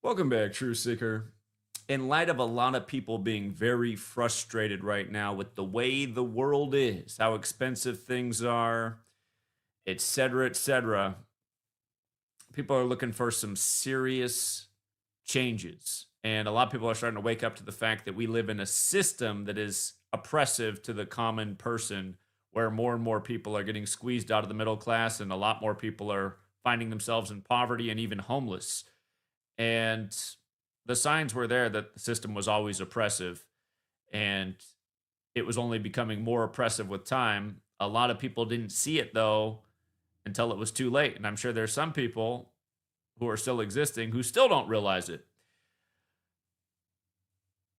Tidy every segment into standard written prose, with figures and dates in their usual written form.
Welcome back, Truth Seeker. In light of a lot of people being very frustrated right now with the way the world is, how expensive things are, etc., people are looking for some serious changes. And a lot of people are starting to wake up to the fact that we live in a system that is oppressive to the common person, where more and more people are getting squeezed out of the middle class, and a lot more people are finding themselves in poverty and even homeless. And the signs were there that the system was always oppressive, and it was only becoming more oppressive with time. A lot of people didn't see it though until it was too late. And I'm sure there's some people who are still existing who still don't realize it.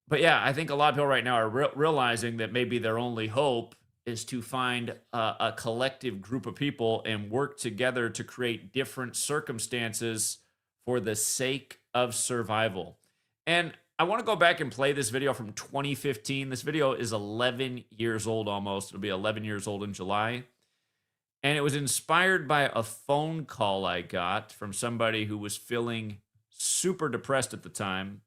But yeah, I think a lot of people right now are realizing that maybe their only hope is to find a collective group of people and work together to create different circumstances for the sake of survival. And I want to go back and play this video from 2015. This video is 11 years old almost. It'll be 11 years old in July. And it was inspired by a phone call I got from somebody who was feeling super depressed at the time.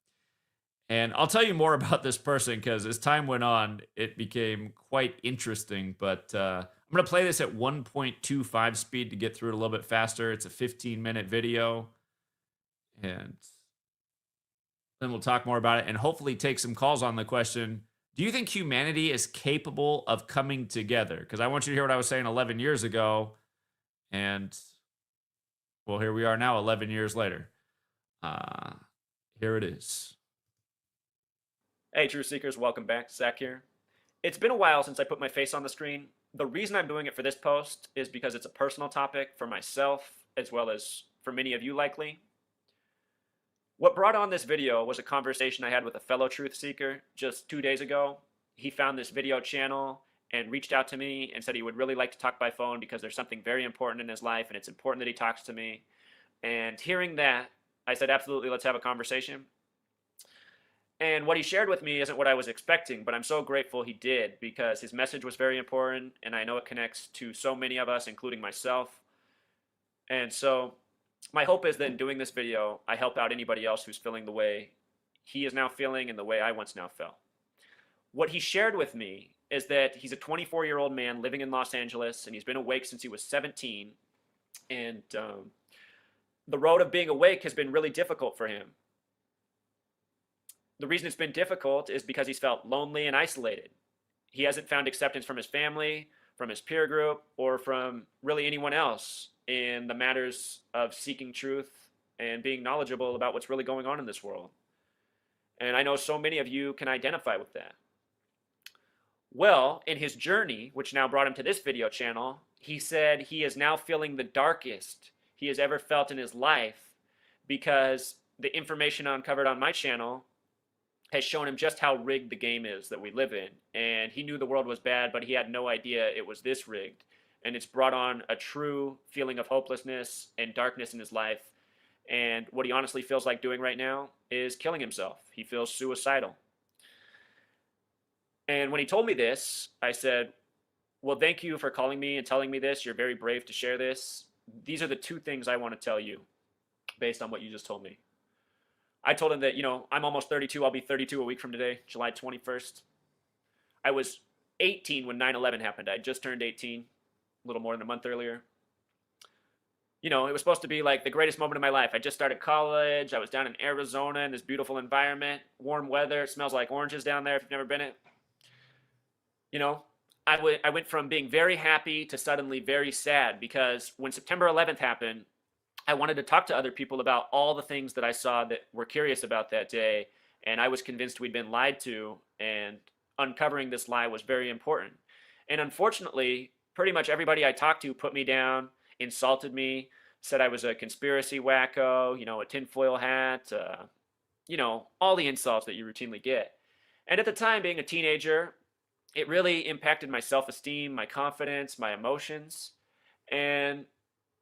And I'll tell you more about this person because as time went on, it became quite interesting. But I'm going to play this at 1.25 speed to get through it a little bit faster. It's a 15-minute video. And then we'll talk more about it and hopefully take some calls on the question, do you think humanity is capable of coming together? Because I want you to hear what I was saying 11 years ago. And, well, here we are now 11 years later. Here it is. Hey, True Seekers, welcome back. Zach here. It's been a while since I put my face on the screen. The reason I'm doing it for this post is because it's a personal topic for myself, as well as for many of you likely. What brought on this video was a conversation I had with a fellow truth seeker just 2 days ago. He found this video channel and reached out to me and said he would really like to talk by phone because there's something very important in his life and it's important that he talks to me. And hearing that, I said, absolutely, let's have a conversation. And what he shared with me isn't what I was expecting, but I'm so grateful he did because his message was very important, and I know it connects to so many of us, including myself. And so my hope is that in doing this video, I help out anybody else who's feeling the way he is now feeling and the way I once now felt. What he shared with me is that he's a 24-year-old man living in Los Angeles, and he's been awake since he was 17. And the road of being awake has been really difficult for him. The reason it's been difficult is because he's felt lonely and isolated. He hasn't found acceptance from his family, from his peer group, or from really anyone else in the matters of seeking truth and being knowledgeable about what's really going on in this world. And I know so many of you can identify with that. Well, in his journey, which now brought him to this video channel, he said he is now feeling the darkest he has ever felt in his life because the information uncovered on my channel has shown him just how rigged the game is that we live in. And he knew the world was bad, but he had no idea it was this rigged. And it's brought on a true feeling of hopelessness and darkness in his life. And what he honestly feels like doing right now is killing himself. He feels suicidal. And when he told me this, I said, well, thank you for calling me and telling me this. You're very brave to share this. These are the two things I want to tell you based on what you just told me. I told him that, I'm almost 32. I'll be 32 a week from today, July 21st. I was 18 when 9/11 happened. I just turned 18, a little more than a month earlier. It was supposed to be like the greatest moment of my life. I just started college. I was down in Arizona in this beautiful environment, warm weather. It smells like oranges down there if you've never been it. I went from being very happy to suddenly very sad because when September 11th happened, I wanted to talk to other people about all the things that I saw that were curious about that day, and I was convinced we'd been lied to, and uncovering this lie was very important. And unfortunately, pretty much everybody I talked to put me down, insulted me, said I was a conspiracy wacko, a tinfoil hat, all the insults that you routinely get. And at the time, being a teenager, it really impacted my self-esteem, my confidence, my emotions, and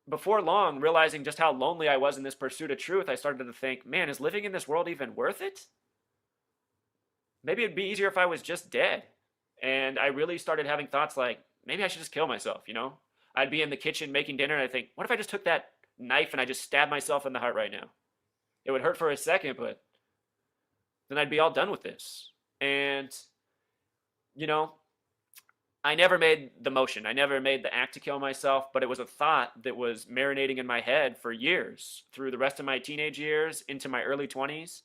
before long, realizing just how lonely I was in this pursuit of truth, I started to think, man, is living in this world even worth it? Maybe it'd be easier if I was just dead. And I really started having thoughts like, maybe I should just kill myself, I'd be in the kitchen making dinner and I think, what if I just took that knife and I just stabbed myself in the heart right now? It would hurt for a second, but then I'd be all done with this. And, you know, I never made the motion. I never made the act to kill myself, but it was a thought that was marinating in my head for years, through the rest of my teenage years, into my early 20s,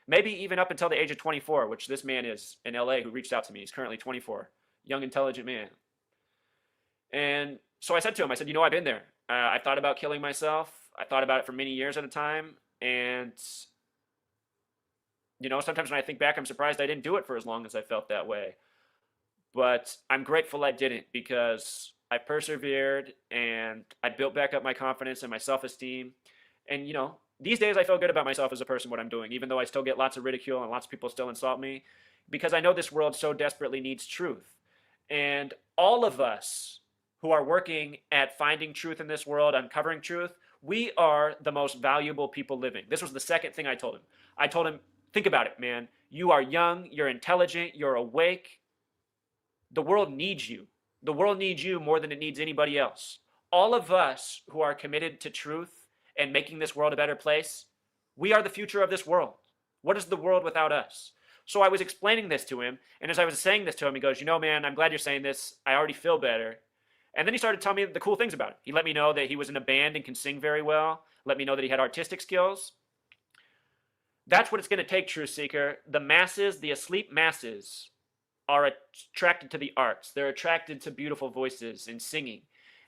maybe even up until the age of 24, which this man is in LA who reached out to me. He's currently 24, young, intelligent man. And so I said to him, I said, I've been there. I thought about killing myself. I thought about it for many years at a time. And, sometimes when I think back, I'm surprised I didn't do it for as long as I felt that way. But I'm grateful I didn't, because I persevered and I built back up my confidence and my self-esteem. And, these days I feel good about myself as a person, what I'm doing, even though I still get lots of ridicule and lots of people still insult me, because I know this world so desperately needs truth. And all of us who are working at finding truth in this world, uncovering truth, we are the most valuable people living. This was the second thing I told him. I told him, think about it, man. You are young, you're intelligent, you're awake. The world needs you. The world needs you more than it needs anybody else. All of us who are committed to truth and making this world a better place, we are the future of this world. What is the world without us? So I was explaining this to him, and as I was saying this to him, he goes, man, I'm glad you're saying this. I already feel better. And then he started telling me the cool things about it. He let me know that he was in a band and can sing very well, let me know that he had artistic skills. That's what it's going to take, Truth Seeker. The masses, the asleep masses, are attracted to the arts. They're attracted to beautiful voices and singing.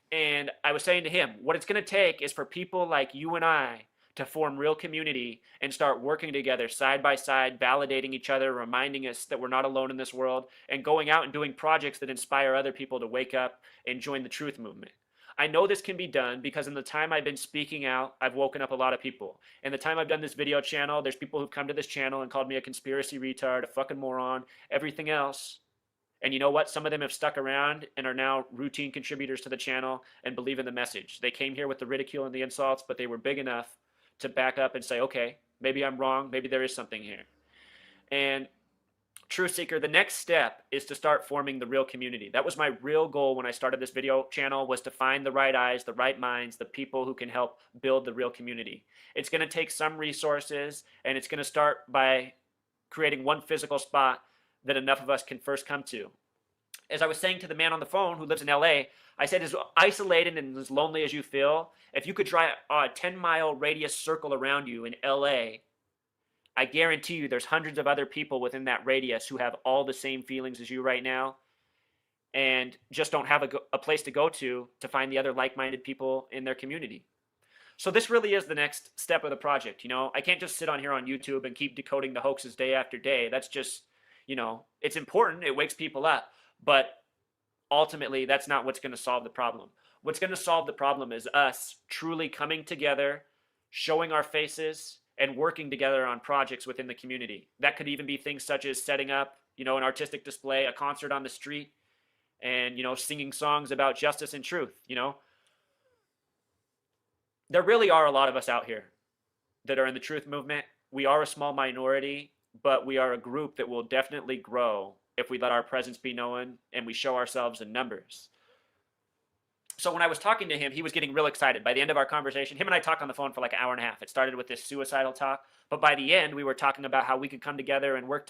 And I was saying to him, what it's going to take is for people like you and I to form real community and start working together side by side, validating each other, reminding us that we're not alone in this world, and going out and doing projects that inspire other people to wake up and join the truth movement. I know this can be done because in the time I've been speaking out, I've woken up a lot of people. In the time I've done this video channel, there's people who've come to this channel and called me a conspiracy retard, a fucking moron, everything else. And you know what? Some of them have stuck around and are now routine contributors to the channel and believe in the message. They came here with the ridicule and the insults, but they were big enough to back up and say, okay, maybe I'm wrong. Maybe there is something here. And Truth Seeker, the next step is to start forming the real community. That was my real goal when I started this video channel, was to find the right eyes, the right minds, the people who can help build the real community. It's going to take some resources, and it's going to start by creating one physical spot that enough of us can first come to. As I was saying to the man on the phone who lives in LA, I said, as isolated and as lonely as you feel, if you could draw a 10-mile radius circle around you in LA, I guarantee you there's hundreds of other people within that radius who have all the same feelings as you right now and just don't have a place to go to find the other like-minded people in their community. So this really is the next step of the project. I can't just sit on here on YouTube and keep decoding the hoaxes day after day. That's just, it's important. It wakes people up. But ultimately, that's not what's going to solve the problem. What's going to solve the problem is us truly coming together, showing our faces, and working together on projects within the community. That could even be things such as setting up, an artistic display, a concert on the street, and, singing songs about justice and truth, There really are a lot of us out here that are in the truth movement. We are a small minority, but we are a group that will definitely grow if we let our presence be known and we show ourselves in numbers. So when I was talking to him, he was getting real excited. By the end of our conversation, him and I talked on the phone for like an hour and a half. It started with this suicidal talk, but by the end, we were talking about how we could come together and work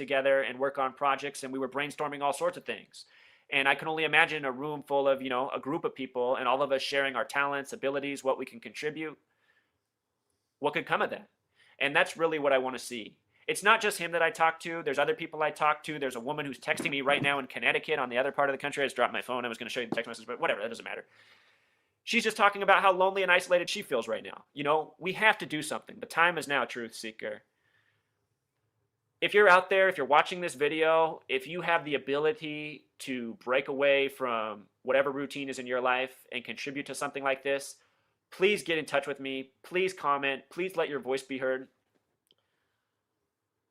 on projects, and we were brainstorming all sorts of things. And I can only imagine a room full of, a group of people and all of us sharing our talents, abilities, what we can contribute. What could come of that? And that's really what I want to see. It's not just him that I talk to. There's other people I talk to. There's a woman who's texting me right now in Connecticut on the other part of the country. I just dropped my phone. I was going to show you the text message, but whatever, that doesn't matter. She's just talking about how lonely and isolated she feels right now. We have to do something. The time is now, Truth Seeker. If you're out there, if you're watching this video, if you have the ability to break away from whatever routine is in your life and contribute to something like this, please get in touch with me. Please comment. Please let your voice be heard.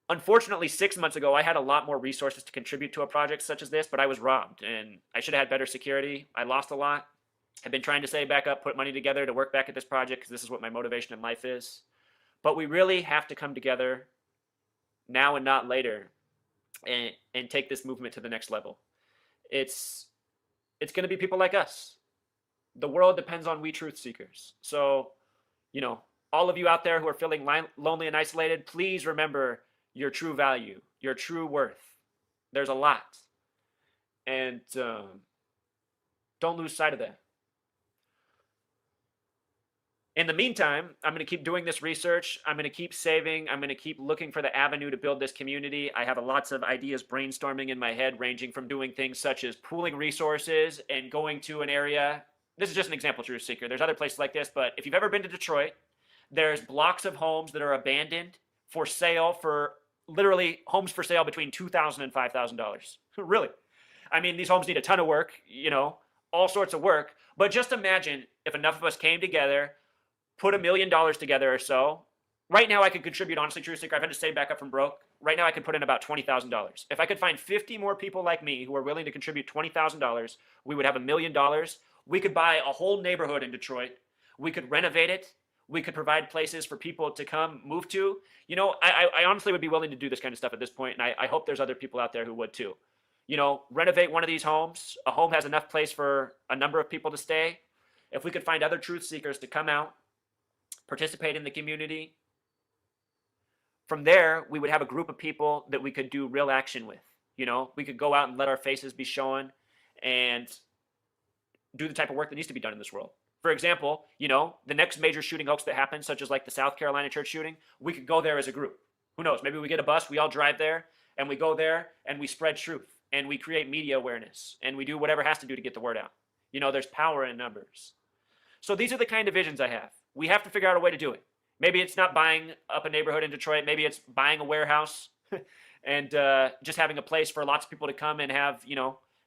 Unfortunately, 6 months ago, I had a lot more resources to contribute to a project such as this, but I was robbed, and I should have had better security. I lost a lot. I've been trying to save back up, put money together to work back at this project, because this is what my motivation in life is. But we really have to come together now and not later and take this movement to the next level. It's going to be people like us. The world depends on we truth seekers. So, all of you out there who are feeling lonely and isolated, please remember your true value, your true worth. There's a lot. And don't lose sight of that. In the meantime, I'm going to keep doing this research. I'm going to keep saving. I'm going to keep looking for the avenue to build this community. I have lots of ideas brainstorming in my head, ranging from doing things such as pooling resources and going to an area. This is just an example, Truth Seeker. There's other places like this, but if you've ever been to Detroit, there's blocks of homes that are abandoned for sale, for literally homes for sale between $2,000 and $5,000. Really. I mean, these homes need a ton of work, all sorts of work. But just imagine if enough of us came together, put $1 million together or so. Right now I could contribute, honestly, Truth Seeker, I've had to save back up from broke. Right now I could put in about $20,000. If I could find 50 more people like me who are willing to contribute $20,000, we would have $1 million. We could buy a whole neighborhood in Detroit. We could renovate it. We could provide places for people to come move to. I honestly would be willing to do this kind of stuff at this point, and I hope there's other people out there who would too. Renovate one of these homes. A home has enough place for a number of people to stay. If we could find other truth seekers to come out, participate in the community, from there, we would have a group of people that we could do real action with. We could go out and let our faces be shown and do the type of work that needs to be done in this world. For example, the next major shooting hoax that happens, such as like the South Carolina church shooting, we could go there as a group. Who knows? Maybe we get a bus, we all drive there, and we go there and we spread truth and we create media awareness and we do whatever has to do to get the word out. There's power in numbers. So these are the kind of visions I have. We have to figure out a way to do it. Maybe it's not buying up a neighborhood in Detroit. Maybe it's buying a warehouse and just having a place for lots of people to come and have,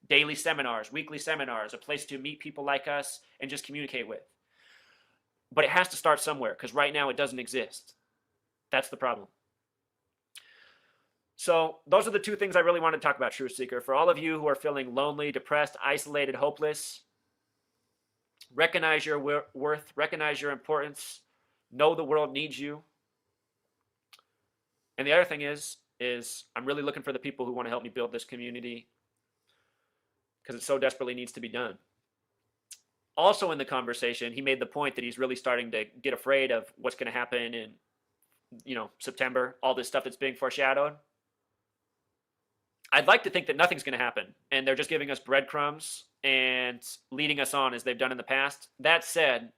daily seminars, weekly seminars, a place to meet people like us and just communicate with. But it has to start somewhere, because right now it doesn't exist. That's the problem. So those are the two things I really want to talk about, Truth Seeker. For all of you who are feeling lonely, depressed, isolated, hopeless, recognize your worth, recognize your importance, know the world needs you. And the other thing is I'm really looking for the people who want to help me build this community, because it so desperately needs to be done. Also in the conversation, he made the point that he's really starting to get afraid of what's going to happen in, September, all this stuff that's being foreshadowed. I'd like to think that nothing's going to happen, and they're just giving us breadcrumbs and leading us on as they've done in the past. That said,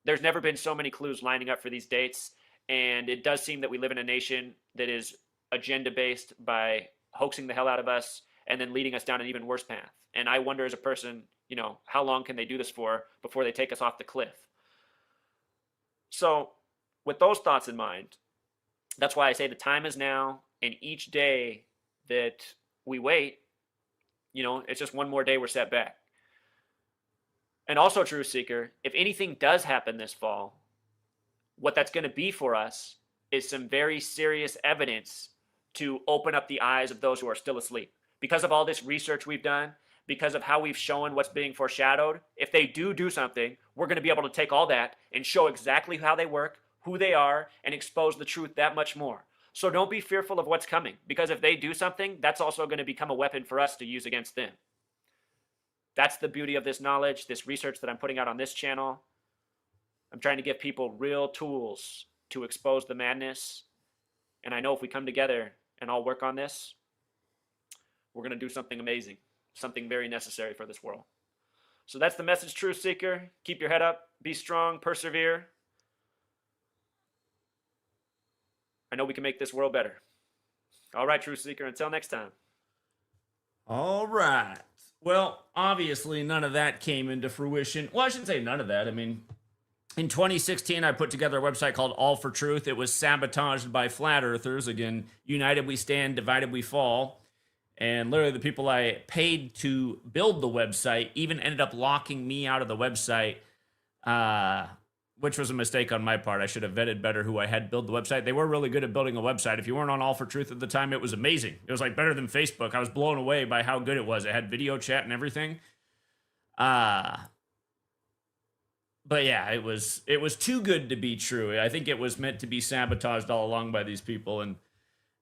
there's never been so many clues lining up for these dates, and it does seem that we live in a nation that is agenda-based by hoaxing the hell out of us and then leading us down an even worse path. And I wonder as a person, how long can they do this for before they take us off the cliff? So with those thoughts in mind, that's why I say the time is now, and each day that we wait, it's just one more day we're set back. And also, Truth Seeker, if anything does happen this fall, what that's going to be for us is some very serious evidence to open up the eyes of those who are still asleep. Because of all this research we've done, because of how we've shown what's being foreshadowed, if they do something, we're going to be able to take all that and show exactly how they work, who they are, and expose the truth that much more. So don't be fearful of what's coming, because if they do something, that's also going to become a weapon for us to use against them. That's the beauty of this knowledge, this research that I'm putting out on this channel. I'm trying to give people real tools to expose the madness. And I know if we come together and all work on this, we're going to do something amazing, something very necessary for this world. So that's the message, Truth Seeker. Keep your head up, be strong, persevere. I know we can make this world better. All right, Truth Seeker, until next time. All right. Well, obviously, none of that came into fruition. Well, I shouldn't say none of that. I mean, in 2016, I put together a website called All for Truth. It was sabotaged by flat earthers. Again, united we stand, divided we fall. And literally the people I paid to build the website even ended up locking me out of the website, which was a mistake on my part. I should have vetted better who I had build the website. They were really good at building a website. If you weren't on All for Truth at the time, it was amazing. It was like better than Facebook. I was blown away by how good it was. It had video chat and everything. But yeah, it was too good to be true. I think it was meant to be sabotaged all along by these people. And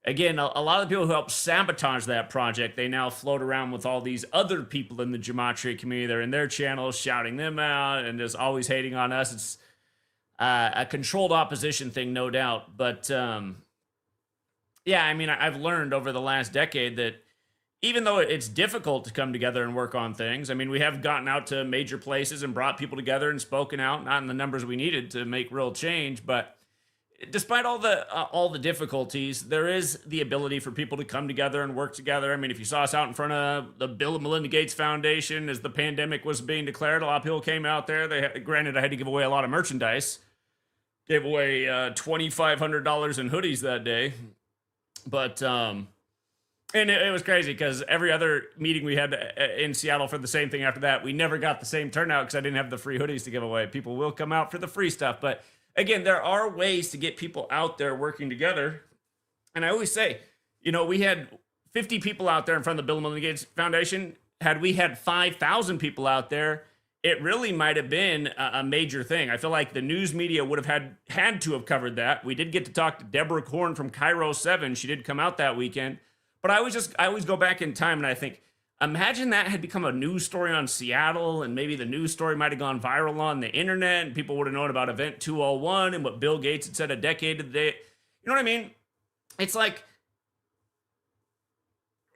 again, a lot of the people who helped sabotage that project, they now float around with all these other people in the Gematria community. They're in their channels shouting them out and just always hating on us. It's a controlled opposition thing, no doubt. But yeah, I mean, I've learned over the last decade that even though it's difficult to come together and work on things, I mean, we have gotten out to major places and brought people together and spoken out, not in the numbers we needed to make real change, but despite all the difficulties, there is the ability for people to come together and work together. I mean, if you saw us out in front of the Bill and Melinda Gates Foundation as the pandemic was being declared, a lot of people came out there. Granted, I had to give away a lot of merchandise. Gave away $2,500 in hoodies that day, but and it was crazy because every other meeting we had in Seattle for the same thing after that, we never got the same turnout because I didn't have the free hoodies to give away. People will come out for the free stuff, but again, there are ways to get people out there working together. And I always say, you know, we had 50 people out there in front of the Bill and Melinda Gates Foundation. Had we had 5,000 people out there, it really might have been a major thing. I feel like the news media would have had to have covered that. We did get to talk to Deborah Korn from Cairo 7. She did come out that weekend. But I always go back in time and I think, imagine that had become a news story on Seattle, and maybe the news story might have gone viral on the internet, and people would have known about Event 201 and what Bill Gates had said a decade today. You know what I mean? It's like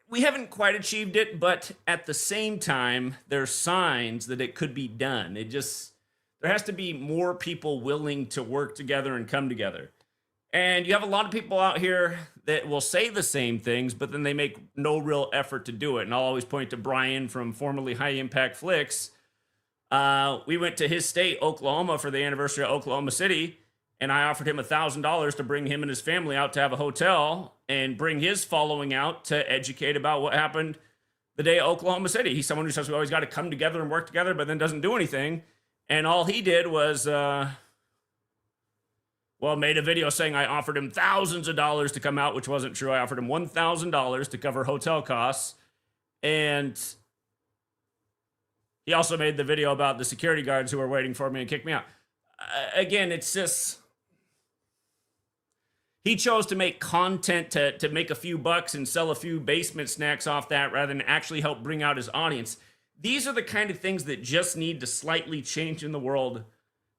we haven't quite achieved it, but at the same time, there's signs that it could be done. There has to be more people willing to work together and come together. And you have a lot of people out here that will say the same things, but then they make no real effort to do it. And I'll always point to Brian from formerly High Impact Flicks. We went to his state, Oklahoma, for the anniversary of Oklahoma City, and I offered him $1,000 to bring him and his family out to have a hotel and bring his following out to educate about what happened the day of Oklahoma City. He's someone who says we always got to come together and work together, but then doesn't do anything. And all he did was... made a video saying I offered him thousands of dollars to come out, which wasn't true. I offered him $1,000 to cover hotel costs. And he also made the video about the security guards who were waiting for me and kicked me out. Again, it's just... He chose to make content to make a few bucks and sell a few basement snacks off that rather than actually help bring out his audience. These are the kind of things that just need to slightly change in the world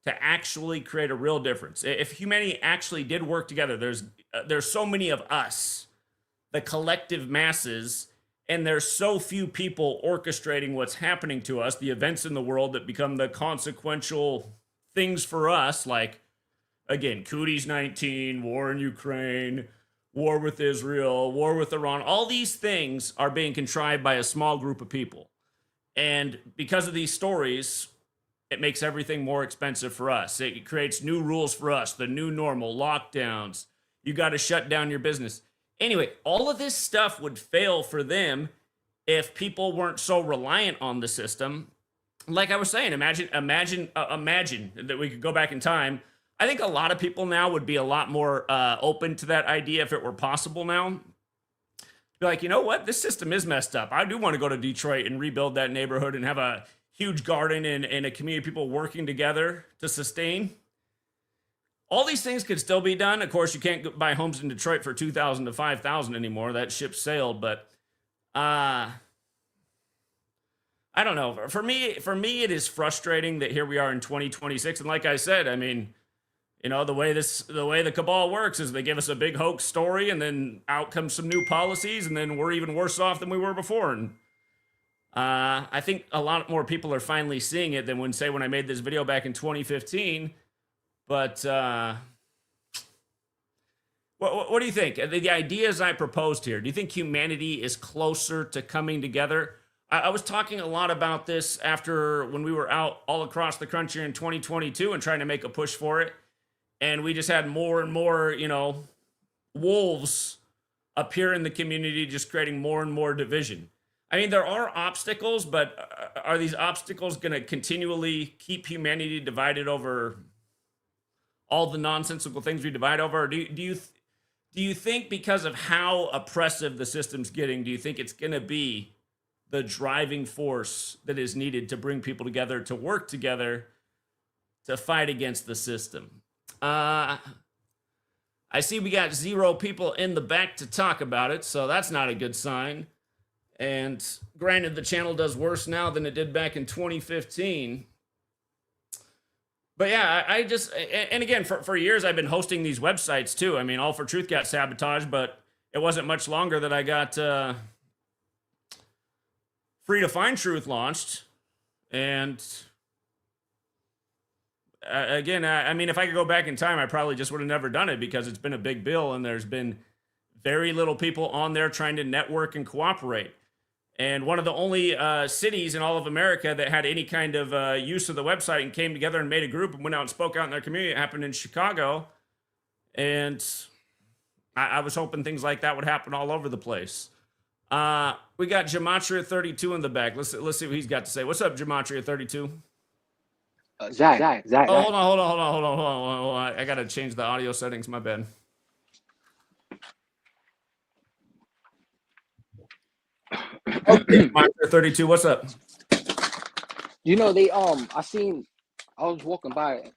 to actually create a real difference. If humanity actually did work together, there's so many of us, the collective masses, and there's so few people orchestrating what's happening to us, the events in the world that become the consequential things for us, like, again, Cooties 19, war in Ukraine, war with Israel, war with Iran. All these things are being contrived by a small group of people. And because of these stories, it makes everything more expensive for us. It creates new rules for us, the new normal, lockdowns. You got to shut down your business. Anyway, all of this stuff would fail for them if people weren't so reliant on the system. Like I was saying, imagine that we could go back in time. I think a lot of people now would be a lot more open to that idea if it were possible now. Be like, you know what? This system is messed up. I do want to go to Detroit and rebuild that neighborhood and have a huge garden and a community of people working together to sustain. All these things could still be done. Of course, you can't buy homes in Detroit for $2,000 to $5,000 anymore. That ship sailed. But I don't know. For me, it is frustrating that here we are in 2026. And like I said, I mean, you know, the way the cabal works is they give us a big hoax story, and then out comes some new policies, and then we're even worse off than we were before. And I think a lot more people are finally seeing it than when I made this video back in 2015. But what do you think? The ideas I proposed here, do you think humanity is closer to coming together? I was talking a lot about this after when we were out all across the country in 2022 and trying to make a push for it. And we just had more and more, you know, wolves appear in the community, just creating more and more division. I mean, there are obstacles, but are these obstacles going to continually keep humanity divided over all the nonsensical things we divide over? Or do you think because of how oppressive the system's getting, do you think it's going to be the driving force that is needed to bring people together, to work together, to fight against the system? I see we got 0 people in the back to talk about it, so that's not a good sign. And granted, the channel does worse now than it did back in 2015. But yeah, I just and again for years I've been hosting these websites too. I mean, All for Truth got sabotaged, but it wasn't much longer that I got Free to Find Truth launched. And again, I mean, if I could go back in time, I probably just would have never done it because it's been a big bill and there's been very little people on there trying to network and cooperate. And one of the only cities in all of America that had any kind of use of the website and came together and made a group and went out and spoke out in their community, it happened in Chicago. And I was hoping things like that would happen all over the place. We got Gematria32 in the back. Let's see what he's got to say. What's up, Gematria32? Zach. Oh, hold on. I got to change the audio settings. My bad. Okay, Gematria32, what's up? You know, they I was walking by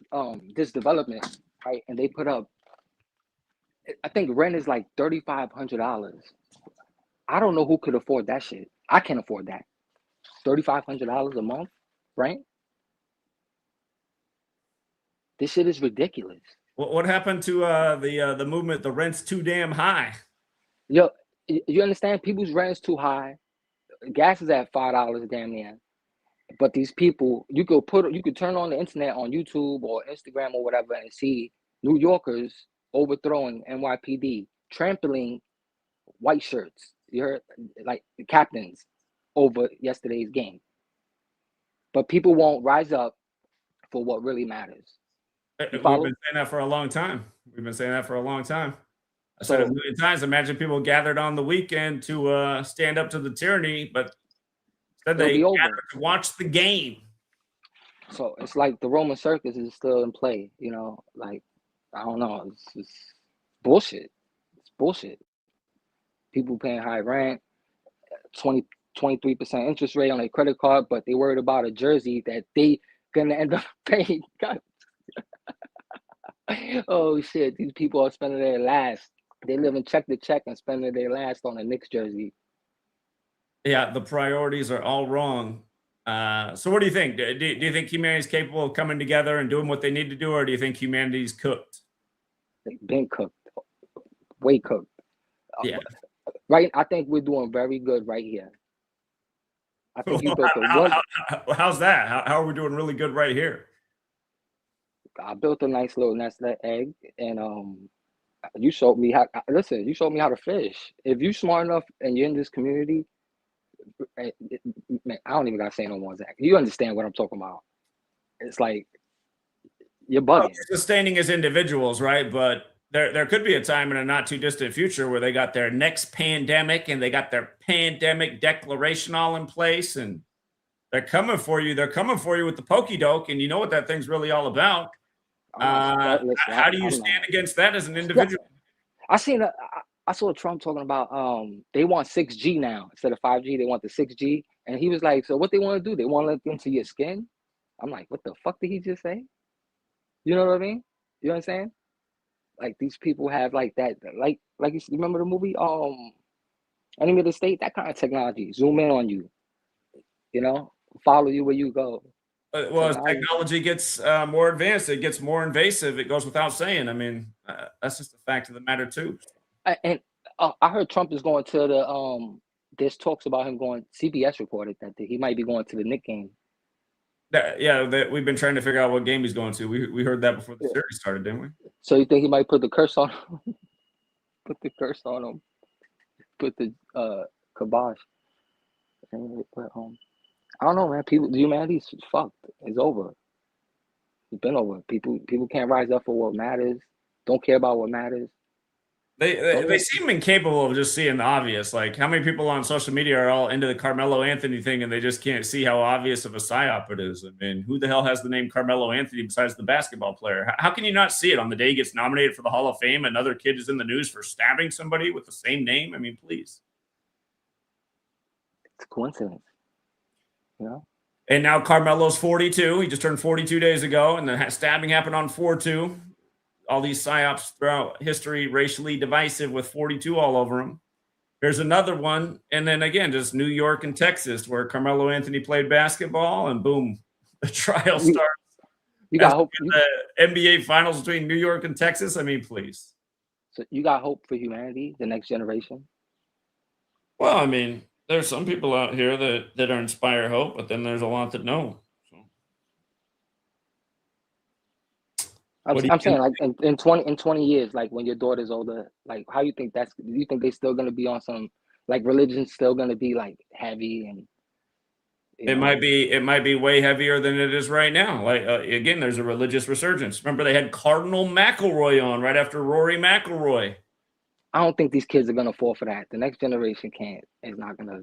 this development, right? And they put up, I think rent is like $3,500. I don't know who could afford that shit. I can't afford that. $3,500 a month, right? This shit is ridiculous. What happened to the movement? The rent's too damn high. Yo, you understand? People's rent is too high. Gas is at $5 damn near. But these people, you could turn on the internet on YouTube or Instagram or whatever and see New Yorkers overthrowing NYPD, trampling white shirts. You heard, like the captains over yesterday's game. But people won't rise up for what really matters. We've been saying that for a long time. I said it a million times. Imagine people gathered on the weekend to stand up to the tyranny, but instead they gathered to watch the game. So it's like the Roman circus is still in play, you know, like, I don't know. It's bullshit. It's bullshit. People paying high rent, 23% interest rate on their credit card, but they worried about a jersey that they gonna end up paying. Oh shit, these people are spending their last. They live in check to check and spending their last on a Knicks jersey. Yeah, the priorities are all wrong. So what do you think? Do you think humanity's capable of coming together and doing what they need to do, or do you think humanity's cooked? They've been cooked, way cooked. Yeah. Right, I think we're doing very good right here. I think you built how's that? How are we doing really good right here? I built a nice little nest egg, and you showed me how. Listen, you showed me how to fish. If you're smart enough and you're in this community, man, I don't even gotta say no more, Zach. You understand what I'm talking about? It's like you're bugging. Well, sustaining as individuals, right? But there could be a time in a not too distant future where they got their next pandemic and they got their pandemic declaration all in place, and they're coming for you. They're coming for you with the pokey doke, and you know what that thing's really all about. How do you stand against that as an individual? I saw Trump talking about they want 6G now instead of 5G. They want the 6G, and he was like, "So what they want to do? They want to let into your skin?" I'm like, "What the fuck did he just say?" You know what I mean? You know what I'm saying? Like these people have like that, like you remember the movie Enemy of the State? That kind of technology. Zoom in on you, you know, follow you where you go. Well, as technology gets more advanced, it gets more invasive. It goes without saying. I mean, that's just a fact of the matter too. And I heard Trump is going to the there's talks about him going. CBS reported that he might be going to the Knicks game. We've been trying to figure out what game he's going to. We heard that before the series started, didn't we? So you think he might put the curse on him? Put the curse on him. Put the kibosh. But I don't know, man. Humanity's fucked. It's over. It's been over. People can't rise up for what matters. Don't care about what matters. They seem incapable of just seeing the obvious. Like, how many people on social media are all into the Carmelo Anthony thing and they just can't see how obvious of a psyop it is? I mean, who the hell has the name Carmelo Anthony besides the basketball player? How can you not see it on the day he gets nominated for the Hall of Fame? Another kid is in the news for stabbing somebody with the same name. I mean, please. It's a coincidence. You know? And now Carmelo's 42. He just turned 42 days ago, and the stabbing happened on 4/2. All these psyops throughout history, racially divisive with 42 all over them. There's another one. And then again, just New York and Texas where Carmelo Anthony played basketball and boom, the trial starts You got After hope. the NBA Finals between New York and Texas, I mean, please. So you got hope for humanity, the next generation. Well, I mean, there's some people out here that are inspire hope, but then there's a lot that don't. So, what do I'm you saying like in 20 years, like when your daughter's older, like how you think do you think they still gonna be on some like religion's still gonna be like heavy and you know? It might be way heavier than it is right now. Like again, there's a religious resurgence. Remember, they had Cardinal McElroy on right after Rory McIlroy. I don't think these kids are gonna fall for that. The next generation is not gonna.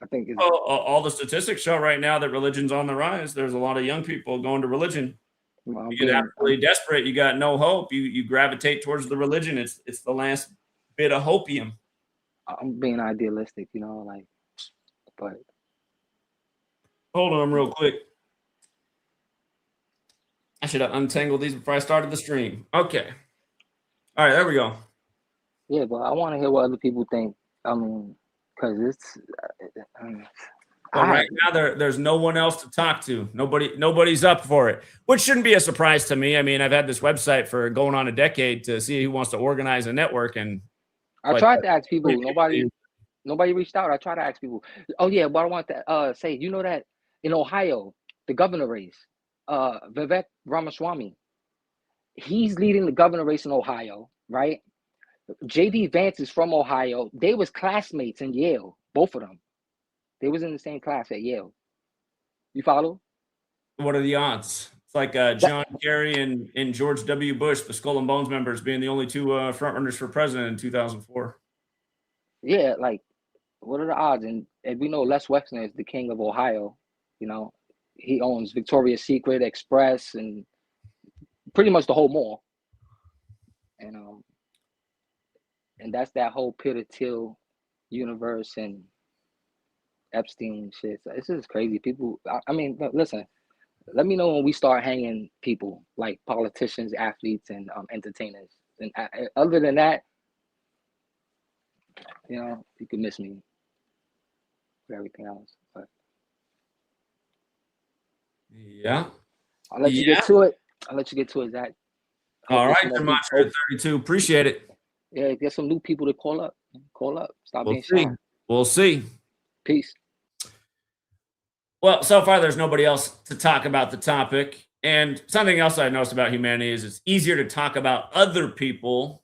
I think it's. Well, all the statistics show right now that religion's on the rise. There's a lot of young people going to religion. I'm You get absolutely desperate. You got no hope. You gravitate towards the religion. It's the last bit of hopium. I'm being idealistic, you know, like, but Hold on real quick. I should have untangled these before I started the stream. Okay. All right, there we go. yeah, but I want to hear what other people think. I mean, because it's. Well, right now there's no one else to talk to. Nobody's up for it, which shouldn't be a surprise to me. I mean, I've had this website for going on a decade to see who wants to organize a network, and I tried to ask people. Nobody reached out. I tried to ask people. Oh yeah, but I want to say, you know that in Ohio, the governor race, Vivek Ramaswamy, he's leading the governor race in Ohio, right? JD Vance is from Ohio. They was classmates in Yale, both of them. They was in the same class at Yale. You follow? What are the odds? It's like John Kerry and George W. Bush, the Skull and Bones members, being the only two frontrunners for president in 2004. Yeah, like, what are the odds? And we know Les Wexner is the king of Ohio. You know, he owns Victoria's Secret, Express, and pretty much the whole mall. And that's that whole Peter Thiel universe and Epstein shit. So this is crazy. People, I mean, listen, let me know when we start hanging people like politicians, athletes, and entertainers. And other than that, you know, you can miss me for everything else. But yeah, I'll let you get to it. Zach. All right, Gematria32. Appreciate it. Yeah, get some new people to call up. Stop being shy. We'll see. Peace. Well, so far there's nobody else to talk about the topic. And something else I noticed about humanity is it's easier to talk about other people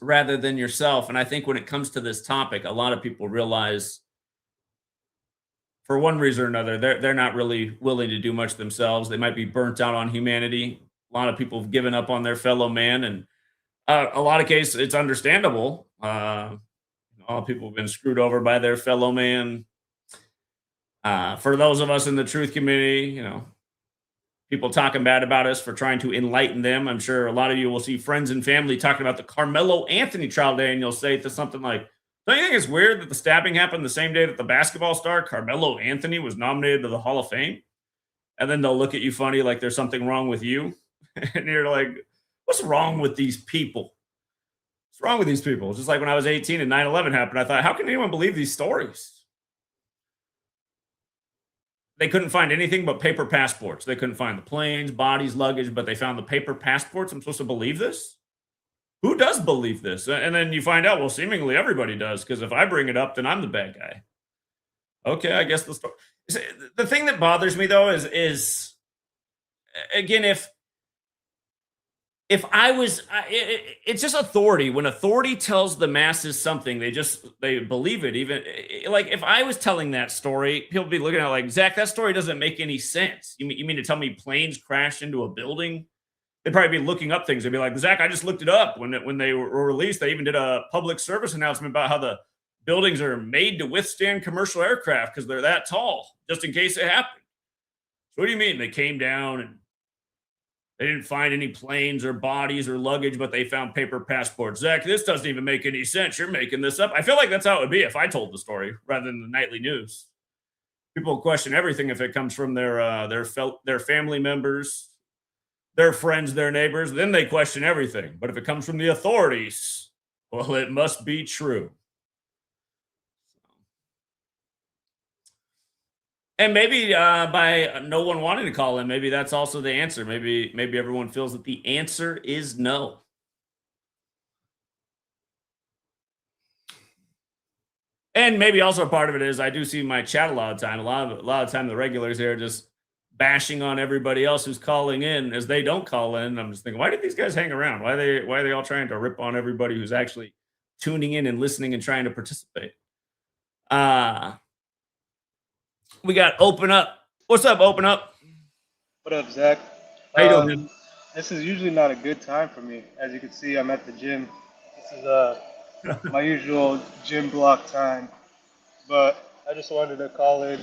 rather than yourself. And I think when it comes to this topic, a lot of people realize for one reason or another, they're not really willing to do much themselves. They might be burnt out on humanity. A lot of people have given up on their fellow man. And a lot of cases, it's understandable. A lot of people have been screwed over by their fellow man. For those of us in the truth community, you know, people talking bad about us for trying to enlighten them. I'm sure a lot of you will see friends and family talking about the Carmelo Anthony trial day, and you'll say to something like, don't you think it's weird that the stabbing happened the same day that the basketball star Carmelo Anthony was nominated to the Hall of Fame? And then they'll look at you funny like there's something wrong with you. And you're like, what's wrong with these people? What's wrong with these people? Just like when I was 18 and 9/11 happened, I thought, how can anyone believe these stories? They couldn't find anything but paper passports. They couldn't find the planes, bodies, luggage, but they found the paper passports. I'm supposed to believe this? Who does believe this? And then you find out, well, seemingly everybody does, because if I bring it up, then I'm the bad guy. Okay, I guess the story. The thing that bothers me, though, is again, if I was, it's just authority. When authority tells the masses something, they believe it. Even like if I was telling that story, people would be looking at it like, Zach, that story doesn't make any sense. You mean to tell me planes crashed into a building? They'd probably be looking up things. They'd be like, Zach, I just looked it up. When they were released, they even did a public service announcement about how the buildings are made to withstand commercial aircraft because they're that tall, just in case it happened. So what do you mean? They came down and they didn't find any planes or bodies or luggage, but they found paper passports. Zach, this doesn't even make any sense. You're making this up. I feel like that's how it would be if I told the story rather than the nightly news. People question everything if it comes from their family members, their friends, their neighbors. Then they question everything. But if it comes from the authorities, well, it must be true. And maybe by no one wanting to call in, maybe that's also the answer. Maybe everyone feels that the answer is no. And maybe also part of it is I do see my chat a lot of time. A lot of time the regulars here just bashing on everybody else who's calling in as they don't call in. I'm just thinking, why did these guys hang around? Why are they all trying to rip on everybody who's actually tuning in and listening and trying to participate? We got Open Up. What's up, Open Up? What up, Zach? How you doing, man? This is usually not a good time for me. As you can see, I'm at the gym. This is my usual gym block time. But I just wanted to call in,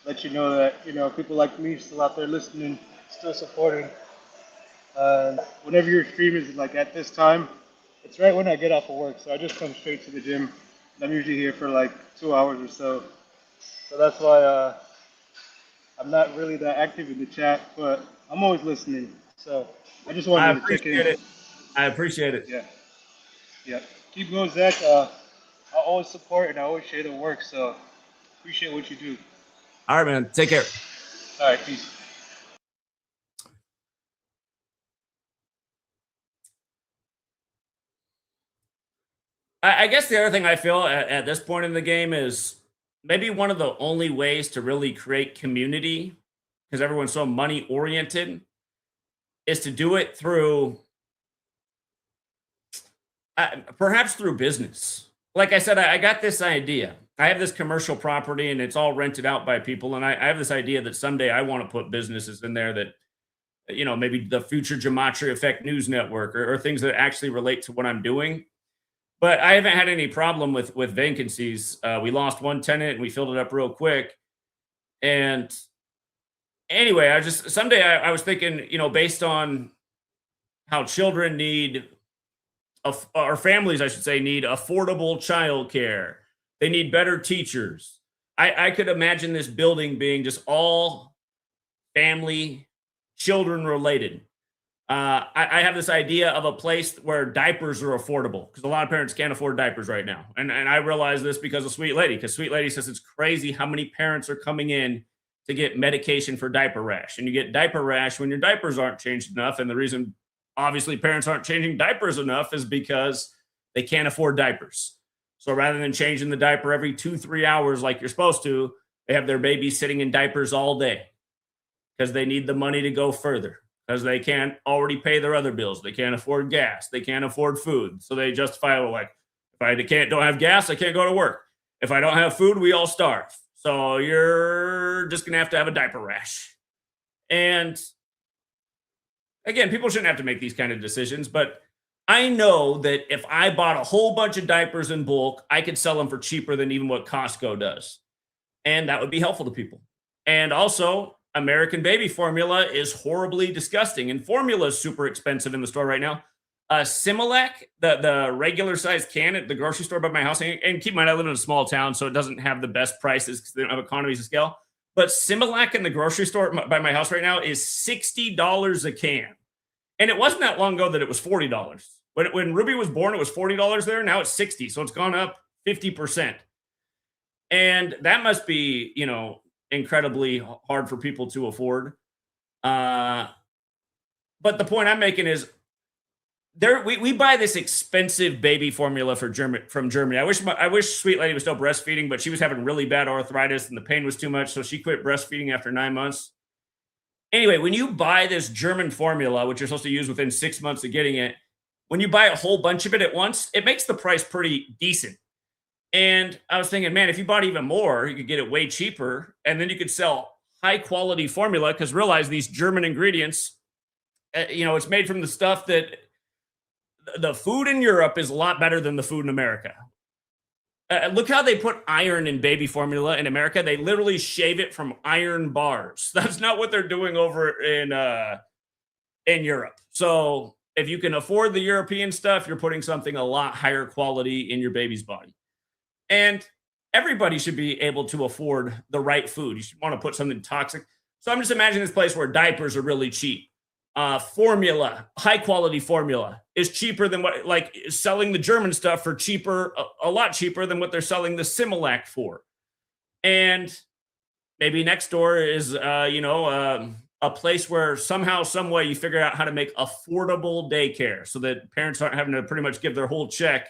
let you know that people like me still out there listening, still supporting. Whenever your stream is like at this time, it's right when I get off of work. So I just come straight to the gym. I'm usually here for like 2 hours or so. So that's why I'm not really that active in the chat, but I'm always listening. So I just wanted to check in. I appreciate it. Yeah. Yeah. Keep going, Zach. I always support and I always share the work. So appreciate what you do. All right, man. Take care. All right. Peace. I guess the other thing I feel at this point in the game is maybe one of the only ways to really create community, because everyone's so money oriented, is to do it through perhaps through business. Like I said, I got this idea. I have this commercial property and it's all rented out by people. And I have this idea that someday I want to put businesses in there that, maybe the future GematriaEffectNews network or things that actually relate to what I'm doing. But I haven't had any problem with vacancies. We lost one tenant and we filled it up real quick. And anyway, someday I was thinking, based on how children need, or families, I should say, need affordable childcare. They need better teachers. I could imagine this building being just all family, children related. I have this idea of a place where diapers are affordable because a lot of parents can't afford diapers right now. And I realize this because of Sweet Lady, because Sweet Lady says it's crazy how many parents are coming in to get medication for diaper rash. And you get diaper rash when your diapers aren't changed enough. And the reason, obviously, parents aren't changing diapers enough is because they can't afford diapers. So rather than changing the diaper every 2-3 hours like you're supposed to, they have their baby sitting in diapers all day because they need the money to go further. Because they can't already pay their other bills. They can't afford gas. They can't afford food. So they justify, like, if I don't have gas, I can't go to work. If I don't have food, we all starve. So you're just going to have a diaper rash. And again, people shouldn't have to make these kind of decisions. But I know that if I bought a whole bunch of diapers in bulk, I could sell them for cheaper than even what Costco does. And that would be helpful to people. And also, American baby formula is horribly disgusting, and formula is super expensive in the store right now. Similac, the regular size can at the grocery store by my house, and keep in mind I live in a small town, so it doesn't have the best prices because they don't have economies of scale. But Similac in the grocery store by my house right now is $60 a can, and it wasn't that long ago that it was $40. When Ruby was born, it was $40 there. Now it's $60, so it's gone up 50%, and that must be incredibly hard for people to afford. But the point I'm making is we buy this expensive baby formula from Germany. I wish Sweet Lady was still breastfeeding, but she was having really bad arthritis and the pain was too much, so she quit breastfeeding after 9 months. Anyway, when you buy this German formula, which you're supposed to use within 6 months of getting it, when you buy a whole bunch of it at once, it makes the price pretty decent. And I was thinking, man, if you bought even more, you could get it way cheaper. And then you could sell high quality formula because realize these German ingredients, it's made from the stuff that the food in Europe is a lot better than the food in America. Look how they put iron in baby formula in America. They literally shave it from iron bars. That's not what they're doing over in Europe. So if you can afford the European stuff, you're putting something a lot higher quality in your baby's body. And everybody should be able to afford the right food. You should want to put something toxic. So I'm just imagining this place where diapers are really cheap. Formula, high quality formula is cheaper than selling the German stuff for cheaper, a lot cheaper than what they're selling the Similac for. And maybe next door is, a place where somehow, some way you figure out how to make affordable daycare so that parents aren't having to pretty much give their whole check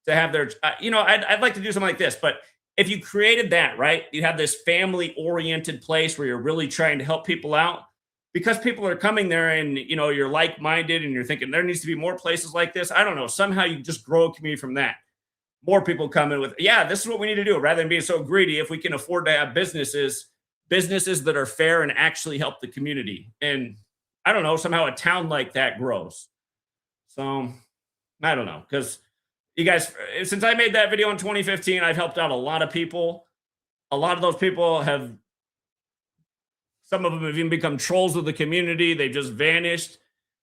to have their, I'd like to do something like this, but if you created that, right, you have this family oriented place where you're really trying to help people out because people are coming there and, you're like minded and you're thinking there needs to be more places like this. I don't know. Somehow you just grow a community from that. More people come in with, yeah, this is what we need to do rather than being so greedy. If we can afford to have businesses that are fair and actually help the community. And I don't know, somehow a town like that grows. So I don't know. Because you guys, since I made that video in 2015, I've helped out a lot of people. A lot of those people have, some of them have even become trolls of the community. They've just vanished.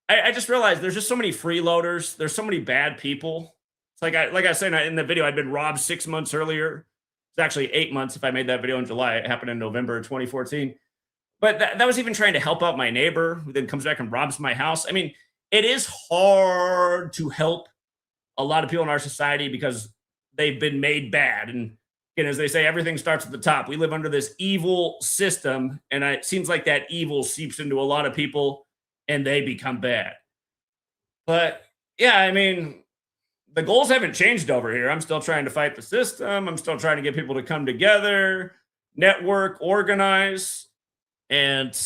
I just realized there's just so many freeloaders. There's so many bad people. It's like I said in the video, I'd been robbed 6 months earlier. It's actually 8 months if I made that video in July. It happened in November 2014. But that was even trying to help out my neighbor who then comes back and robs my house. I mean, it is hard to help a lot of people in our society because they've been made bad. And again, as they say, everything starts at the top. We live under this evil system, and it seems like that evil seeps into a lot of people and they become bad. But yeah, I mean, the goals haven't changed over here. I'm still trying to fight the system. I'm still trying to get people to come together, network, organize. And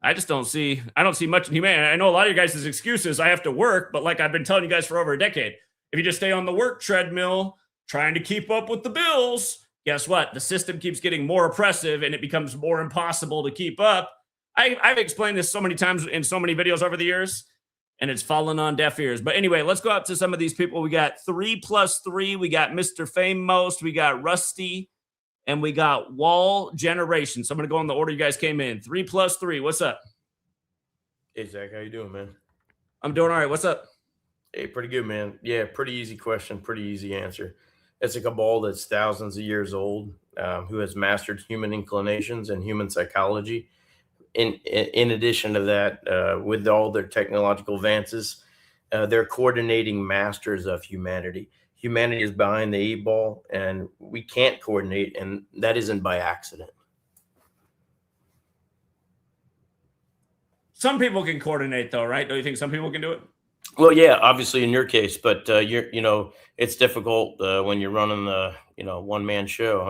I don't see much in humanity. I know a lot of you guys' excuses. I have to work, but like I've been telling you guys for over a decade, if you just stay on the work treadmill, trying to keep up with the bills, guess what? The system keeps getting more oppressive and it becomes more impossible to keep up. I've explained this so many times in so many videos over the years, and it's fallen on deaf ears. But anyway, let's go out to some of these people. We got 3+3. We got Mr. Famous. We got Rusty. And we got Wall Generation. So I'm going to go in the order you guys came in. 3+3. What's up? Hey, Zach. How you doing, man? I'm doing all right. What's up? Hey, pretty good, man. Yeah, pretty easy question, pretty easy answer. It's a cabal that's thousands of years old, who has mastered human inclinations and human psychology. In addition to that, with all their technological advances, they're coordinating masters of humanity. Humanity is behind the 8 ball, and we can't coordinate, and that isn't by accident. Some people can coordinate, though, right? Don't you think some people can do it? Well, yeah, obviously in your case, but it's difficult when you're running the one-man show,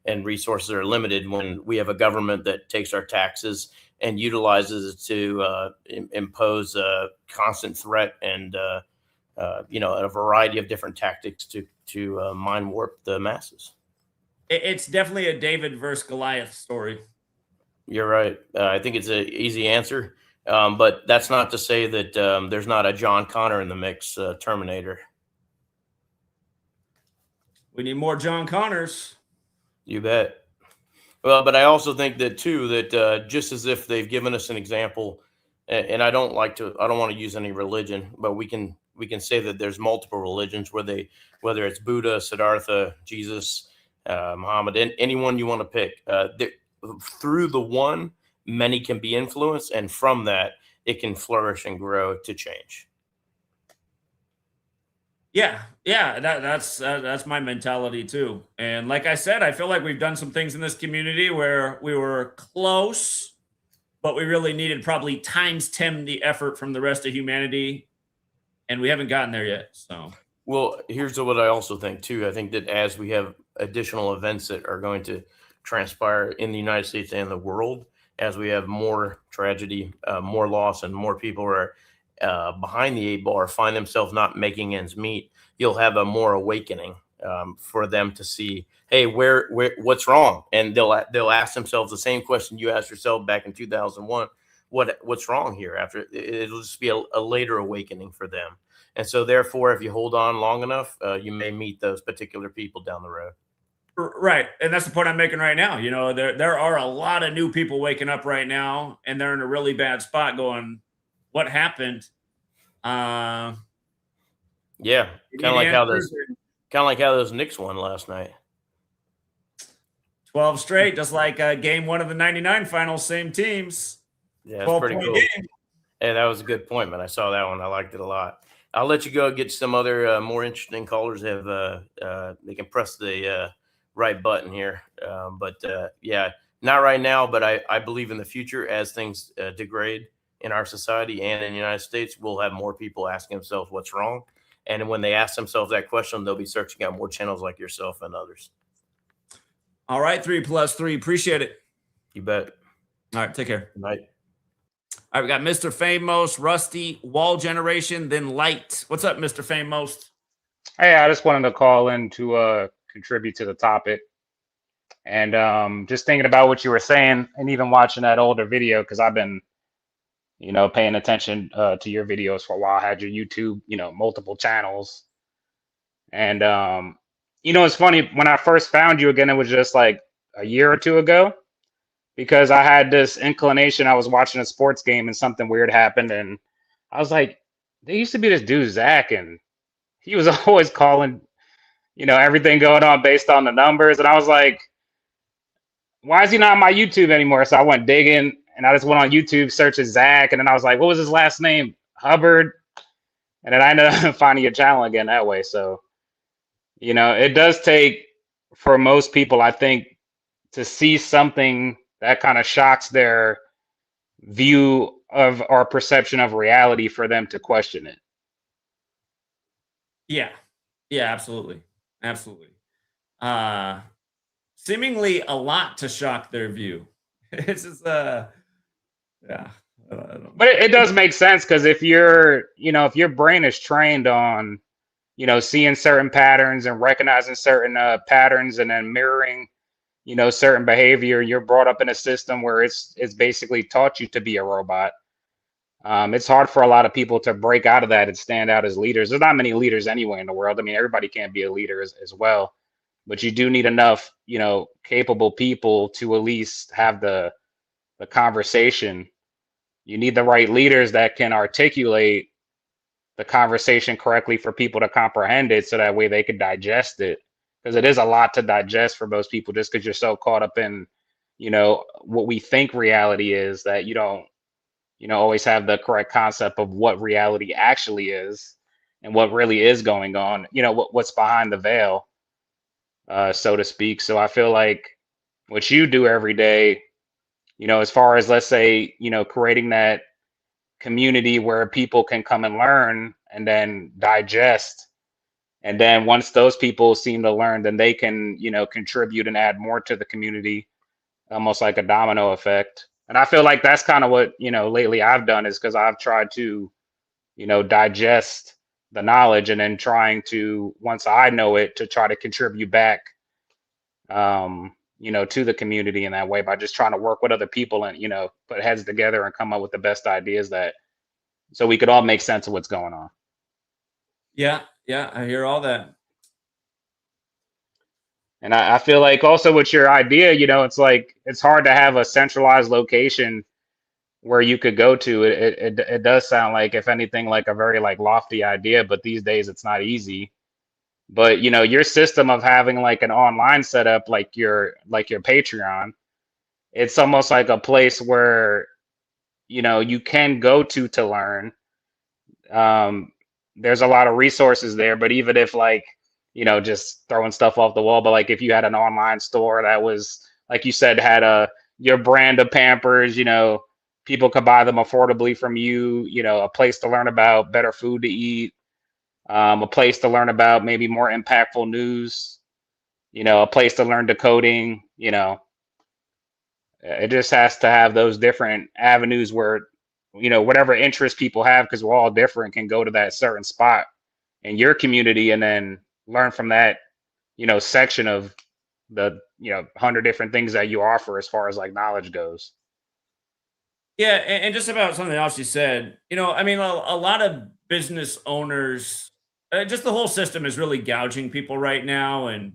and resources are limited when we have a government that takes our taxes and utilizes it to impose a constant threat and a variety of different tactics to mind warp the masses. It's definitely a David versus Goliath story. You're right. I think it's an easy answer. But that's not to say that there's not a John Connor in the mix, Terminator. We need more John Connors. You bet. Well, but I also think that too, that just as if they've given us an example, and I don't want to use any religion, but we can say that there's multiple religions whether it's Buddha, Siddhartha, Jesus, Muhammad, and anyone you want to pick, through the one, many can be influenced, and from that, it can flourish and grow to change. Yeah, that's my mentality too. And like I said, I feel like we've done some things in this community where we were close, but we really needed probably times 10 the effort from the rest of humanity, and we haven't gotten there yet. So, well, here's what I also think too. I think that as we have additional events that are going to transpire in the United States and the world, as we have more tragedy, more loss, and more people are behind the 8 ball or find themselves not making ends meet, you'll have a more awakening for them to see, hey, where what's wrong? And they'll ask themselves the same question you asked yourself back in 2001. What's wrong here? After it'll just be a later awakening for them. And so therefore, if you hold on long enough, you may meet those particular people down the road. Right. And that's the point I'm making right now. There are a lot of new people waking up right now, and they're in a really bad spot going, what happened? Yeah. Kind of like how those Knicks won last night. 12 straight, just like game 1 of the 99 finals, same teams. Yeah, that's pretty cool. Game. Hey, that was a good point, man. I saw that one. I liked it a lot. I'll let you go get some other more interesting callers. They can press the right button here. Yeah, not right now, but I believe in the future as things degrade in our society and in the United States, we'll have more people asking themselves what's wrong. And when they ask themselves that question, they'll be searching out more channels like yourself and others. All right, 3+3. Appreciate it. You bet. All right, take care. Good night. All right, we got Mr. Famous, Rusty, Wall Generation, then Light. What's up, Mr. Famous? Hey, I just wanted to call in to contribute to the topic. And just thinking about what you were saying and even watching that older video, because I've been, paying attention to your videos for a while. I had your YouTube, multiple channels. And, it's funny, when I first found you again, it was just like a year or two ago, because I had this inclination. I was watching a sports game and something weird happened. And I was like, there used to be this dude, Zach, and he was always calling, everything going on based on the numbers. And I was like, why is he not on my YouTube anymore? So I went digging and I just went on YouTube, searching Zach. And then I was like, what was his last name? Hubbard. And then I ended up finding your channel again that way. So, it does take, for most people, I think, to see something that kind of shocks their view of or perception of reality for them to question it. Yeah. Yeah, absolutely. Absolutely. Seemingly a lot to shock their view. It's just, yeah. But it does make sense, because if your brain is trained on, seeing certain patterns and recognizing certain patterns and then mirroring, certain behavior, you're brought up in a system where it's basically taught you to be a robot. It's hard for a lot of people to break out of that and stand out as leaders. There's not many leaders anyway in the world. I mean, everybody can't be a leader as well, but you do need enough, capable people to at least have the conversation. You need the right leaders that can articulate the conversation correctly for people to comprehend it, so that way they can digest it. Because it is a lot to digest for most people, just because you're so caught up in, what we think reality is, that you don't, always have the correct concept of what reality actually is and what really is going on, what's behind the veil, so to speak. So I feel like what you do every day, as far as, let's say, creating that community where people can come and learn and then digest. And then once those people seem to learn, then they can, contribute and add more to the community, almost like a domino effect. And I feel like that's kind of what, lately I've done, is because I've tried to, digest the knowledge, and then trying to, once I know it, to try to contribute back, to the community in that way, by just trying to work with other people and, put heads together and come up with the best ideas, so we could all make sense of what's going on. Yeah. Yeah. I hear all that. And I feel like also with your idea, it's like, it's hard to have a centralized location where you could go to. It does sound like, if anything, like a very lofty idea, but these days it's not easy. But your system of having like an online setup, like your Patreon, it's almost like a place where you can go to learn. There's a lot of resources there, but even if just throwing stuff off the wall, but like if you had an online store that was, like you said, had your brand of Pampers, people could buy them affordably from you, a place to learn about better food to eat, a place to learn about maybe more impactful news, a place to learn decoding, it just has to have those different avenues where, whatever interests people have, because we're all different, can go to that certain spot in your community and then learn from that, section of the, 100 different things that you offer as far as knowledge goes. Yeah, and just about something else you said, I mean, a lot of business owners, just the whole system is really gouging people right now. And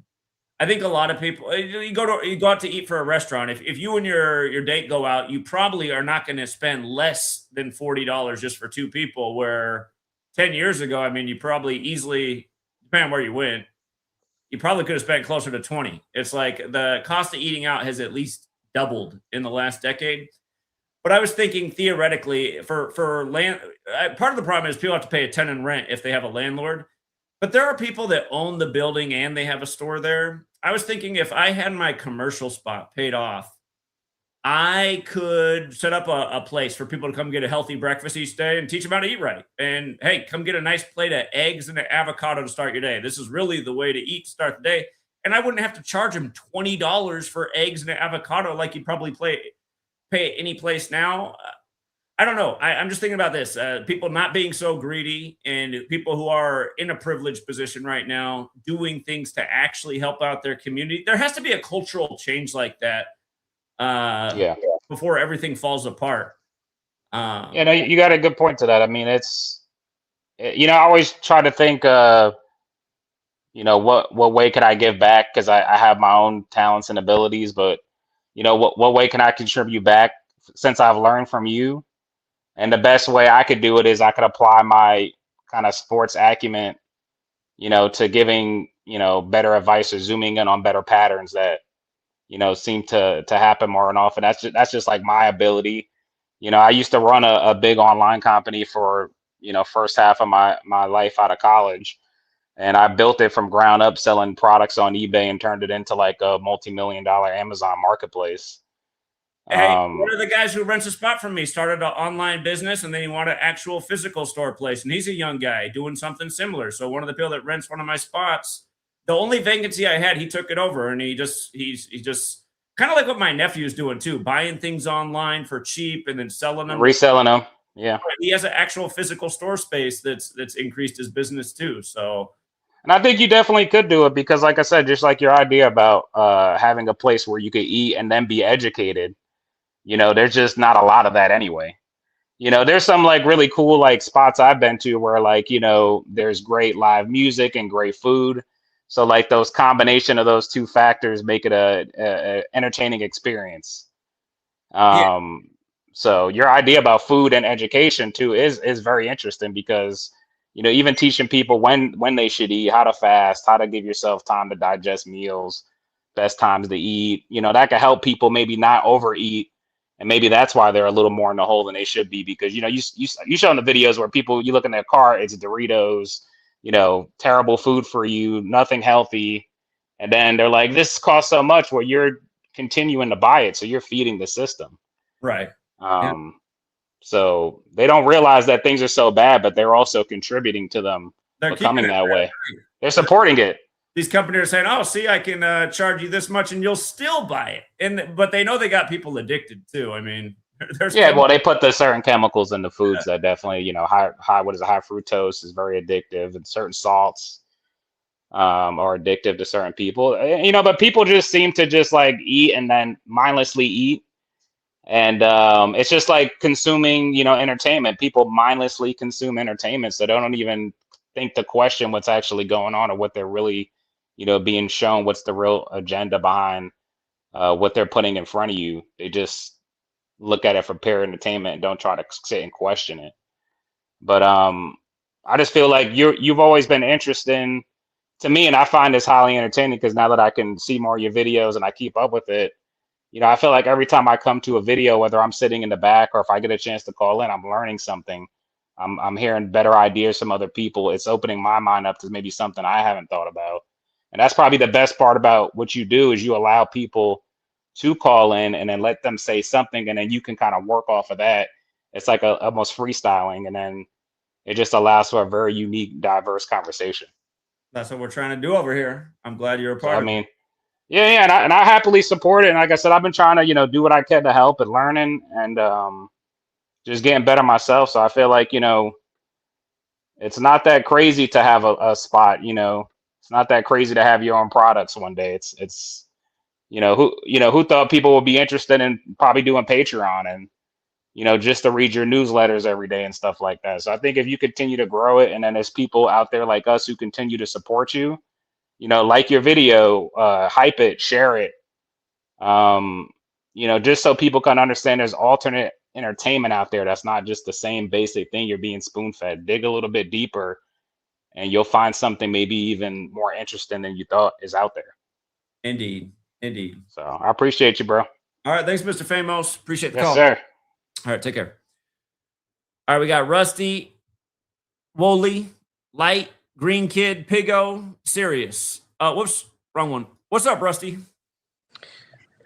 I think a lot of people, you go out to eat for a restaurant. If you and your date go out, you probably are not going to spend less than $40 just for two people, where 10 years ago, I mean, you probably easily, depending on where you went, you probably could have spent closer to 20. It's like the cost of eating out has at least doubled in the last decade. But I was thinking, theoretically, for land, part of the problem is people have to pay a tenant rent if they have a landlord. But there are people that own the building and they have a store there. I was thinking if I had my commercial spot paid off, I could set up a place for people to come get a healthy breakfast each day and teach them how to eat right. And hey, come get a nice plate of eggs and an avocado to start your day. This is really the way to eat to start the day. And I wouldn't have to charge them $20 for eggs and an avocado like you'd probably pay any place now. I don't know. I'm just thinking about this. People not being so greedy and people who are in a privileged position right now doing things to actually help out their community. There has to be a cultural change like that before everything falls apart. No, you got a good point to that. I mean, I always try to think, what way could I give back? Because I have my own talents and abilities, but what way can I contribute back since I've learned from you? And the best way I could do it is I could apply my kind of sports acumen, to giving, better advice or zooming in on better patterns that, seem to happen more and often. That's just like my ability. I used to run a big online company for, first half of my life out of college. And I built it from ground up, selling products on eBay and turned it into like a multi-million-dollar Amazon marketplace. Hey, one of the guys who rents a spot from me started an online business and then he wanted an actual physical store place. And he's a young guy doing something similar. So one of the people that rents one of my spots, the only vacancy I had, he took it over and he's just kind of like what my nephew's doing too, buying things online for cheap and then selling them. Reselling them. Yeah. He has an actual physical store space that's increased his business too. So. And I think you definitely could do it because, like I said, just like your idea about having a place where you could eat and then be educated, there's just not a lot of that anyway. There's some like really cool like spots I've been to where like, there's great live music and great food. So like those combination of those two factors make it a entertaining experience. So your idea about food and education too is very interesting because even teaching people when they should eat, how to fast, how to give yourself time to digest meals, best times to eat, that could help people maybe not overeat. And maybe that's why they're a little more in the hole than they should be because, you show in the videos where you look in their car, it's Doritos, terrible food for you, nothing healthy. And then they're like, this costs so much where you're continuing to buy it. So you're feeding the system. Right. So they don't realize that things are so bad, but they're also contributing to them becoming that way. They're supporting it. These companies are saying, "Oh, see, I can charge you this much, and you'll still buy it." But they know they got people addicted too. I mean, well, they put the certain chemicals in the foods that definitely, high fructose is very addictive, and certain salts are addictive to certain people. But people just seem to just like eat and then mindlessly eat, and it's just like consuming, entertainment. People mindlessly consume entertainment, so they don't even think to question what's actually going on or what they're really being shown, what's the real agenda behind what they're putting in front of you. They just look at it for pure entertainment and don't try to sit and question it. But I just feel like you've always been interesting to me, and I find this highly entertaining because now that I can see more of your videos and I keep up with it, I feel like every time I come to a video, whether I'm sitting in the back or if I get a chance to call in, I'm learning something. I'm hearing better ideas from other people. It's opening my mind up to maybe something I haven't thought about. And that's probably the best part about what you do is you allow people to call in and then let them say something. And then you can kind of work off of that. It's like almost freestyling. And then it just allows for a very unique, diverse conversation. That's what we're trying to do over here. I'm glad you're a part of it. Yeah. And I happily support it. And like I said, I've been trying to, do what I can to help and learning and just getting better myself. So I feel like, it's not that crazy to have a spot, it's not that crazy to have your own products one day. It's who thought people would be interested in probably doing Patreon and, just to read your newsletters every day and stuff like that. So I think if you continue to grow it and then there's people out there like us who continue to support you, like your video, hype it, share it, just so people can understand there's alternate entertainment out there that's not just the same basic thing you're being spoon-fed. Dig a little bit deeper and you'll find something maybe even more interesting than you thought is out there. Indeed. So I appreciate you, bro. All right, thanks, Mr. Famos. Appreciate the call. Yes, sir. All right, take care. All right, we got Rusty, Wooly, Light, Green Kid, Pigo, Sirius. Whoops, wrong one. What's up, Rusty?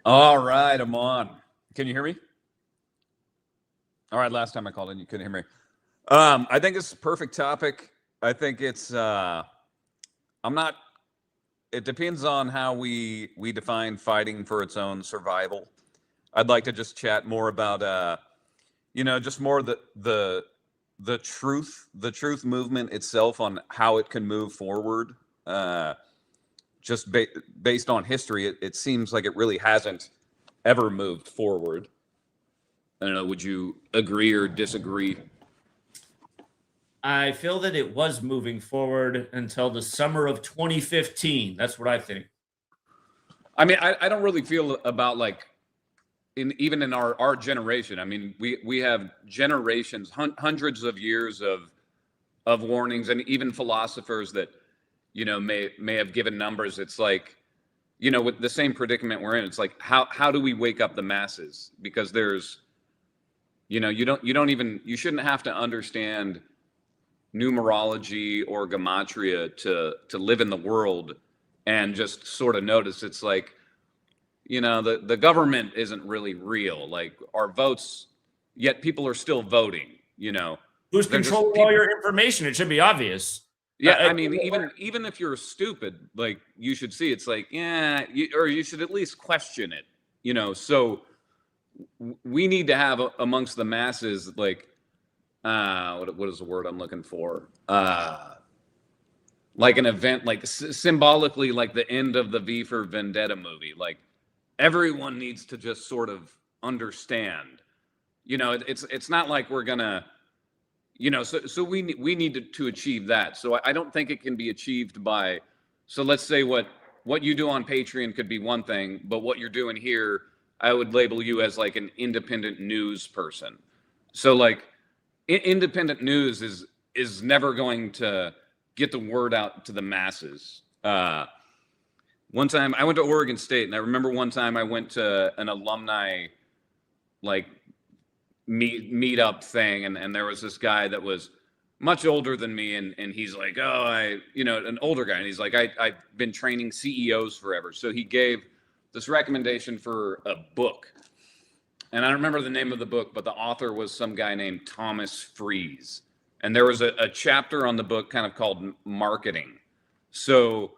All right, I'm on. Can you hear me? All right, last time I called in, you couldn't hear me. I think it's a perfect topic. I think it's it depends on how we define fighting for its own survival. I'd like to just chat more about just more the truth movement itself, on how it can move forward. Based on history, it seems like it really hasn't ever moved forward. I don't know, would you agree or disagree? I feel that it was moving forward until the summer of 2015. That's what I think. I mean, I don't really feel about like even in our generation. I mean, we have generations, hundreds of years of warnings, and even philosophers that may have given numbers. It's like, with the same predicament we're in, it's like how do we wake up the masses? Because there's you shouldn't have to understand numerology or gematria to live in the world and just sort of notice. It's like, the government isn't really real. Like, our votes, yet people are still voting. Who's controlling all your information? It should be obvious. Yeah, I mean, even if you're stupid, like, you should see. It's like, or you should at least question it. So we need to have amongst the masses, like, what is the word I'm looking for? Like an event, like symbolically, like the end of the V for Vendetta movie. Like, everyone needs to just sort of understand. It's not like we're gonna, so we need to achieve that. So I don't think it can be achieved by. So let's say what you do on Patreon could be one thing, but what you're doing here, I would label you as like an independent news person. So like, independent news is never going to get the word out to the masses. One time I went to Oregon State, and I remember one time I went to an alumni like meetup thing, and there was this guy that was much older than me, and he's like, an older guy, and he's like, I've been training CEOs forever. So he gave this recommendation for a book. And I don't remember the name of the book, but the author was some guy named Thomas Freeze. And there was a chapter on the book kind of called Marketing. So,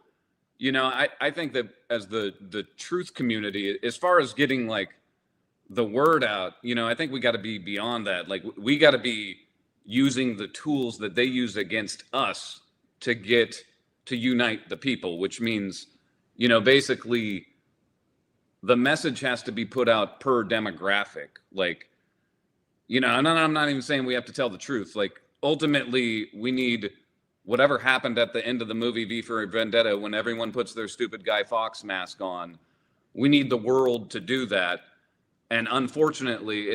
I think that as the truth community, as far as getting like the word out, I think we got to be beyond that. Like, we got to be using the tools that they use against us to unite the people, which means, basically, the message has to be put out per demographic. Like, and I'm not even saying we have to tell the truth. Like, ultimately, we need whatever happened at the end of the movie V for Vendetta, when everyone puts their stupid Guy Fawkes mask on. We need the world to do that. And unfortunately,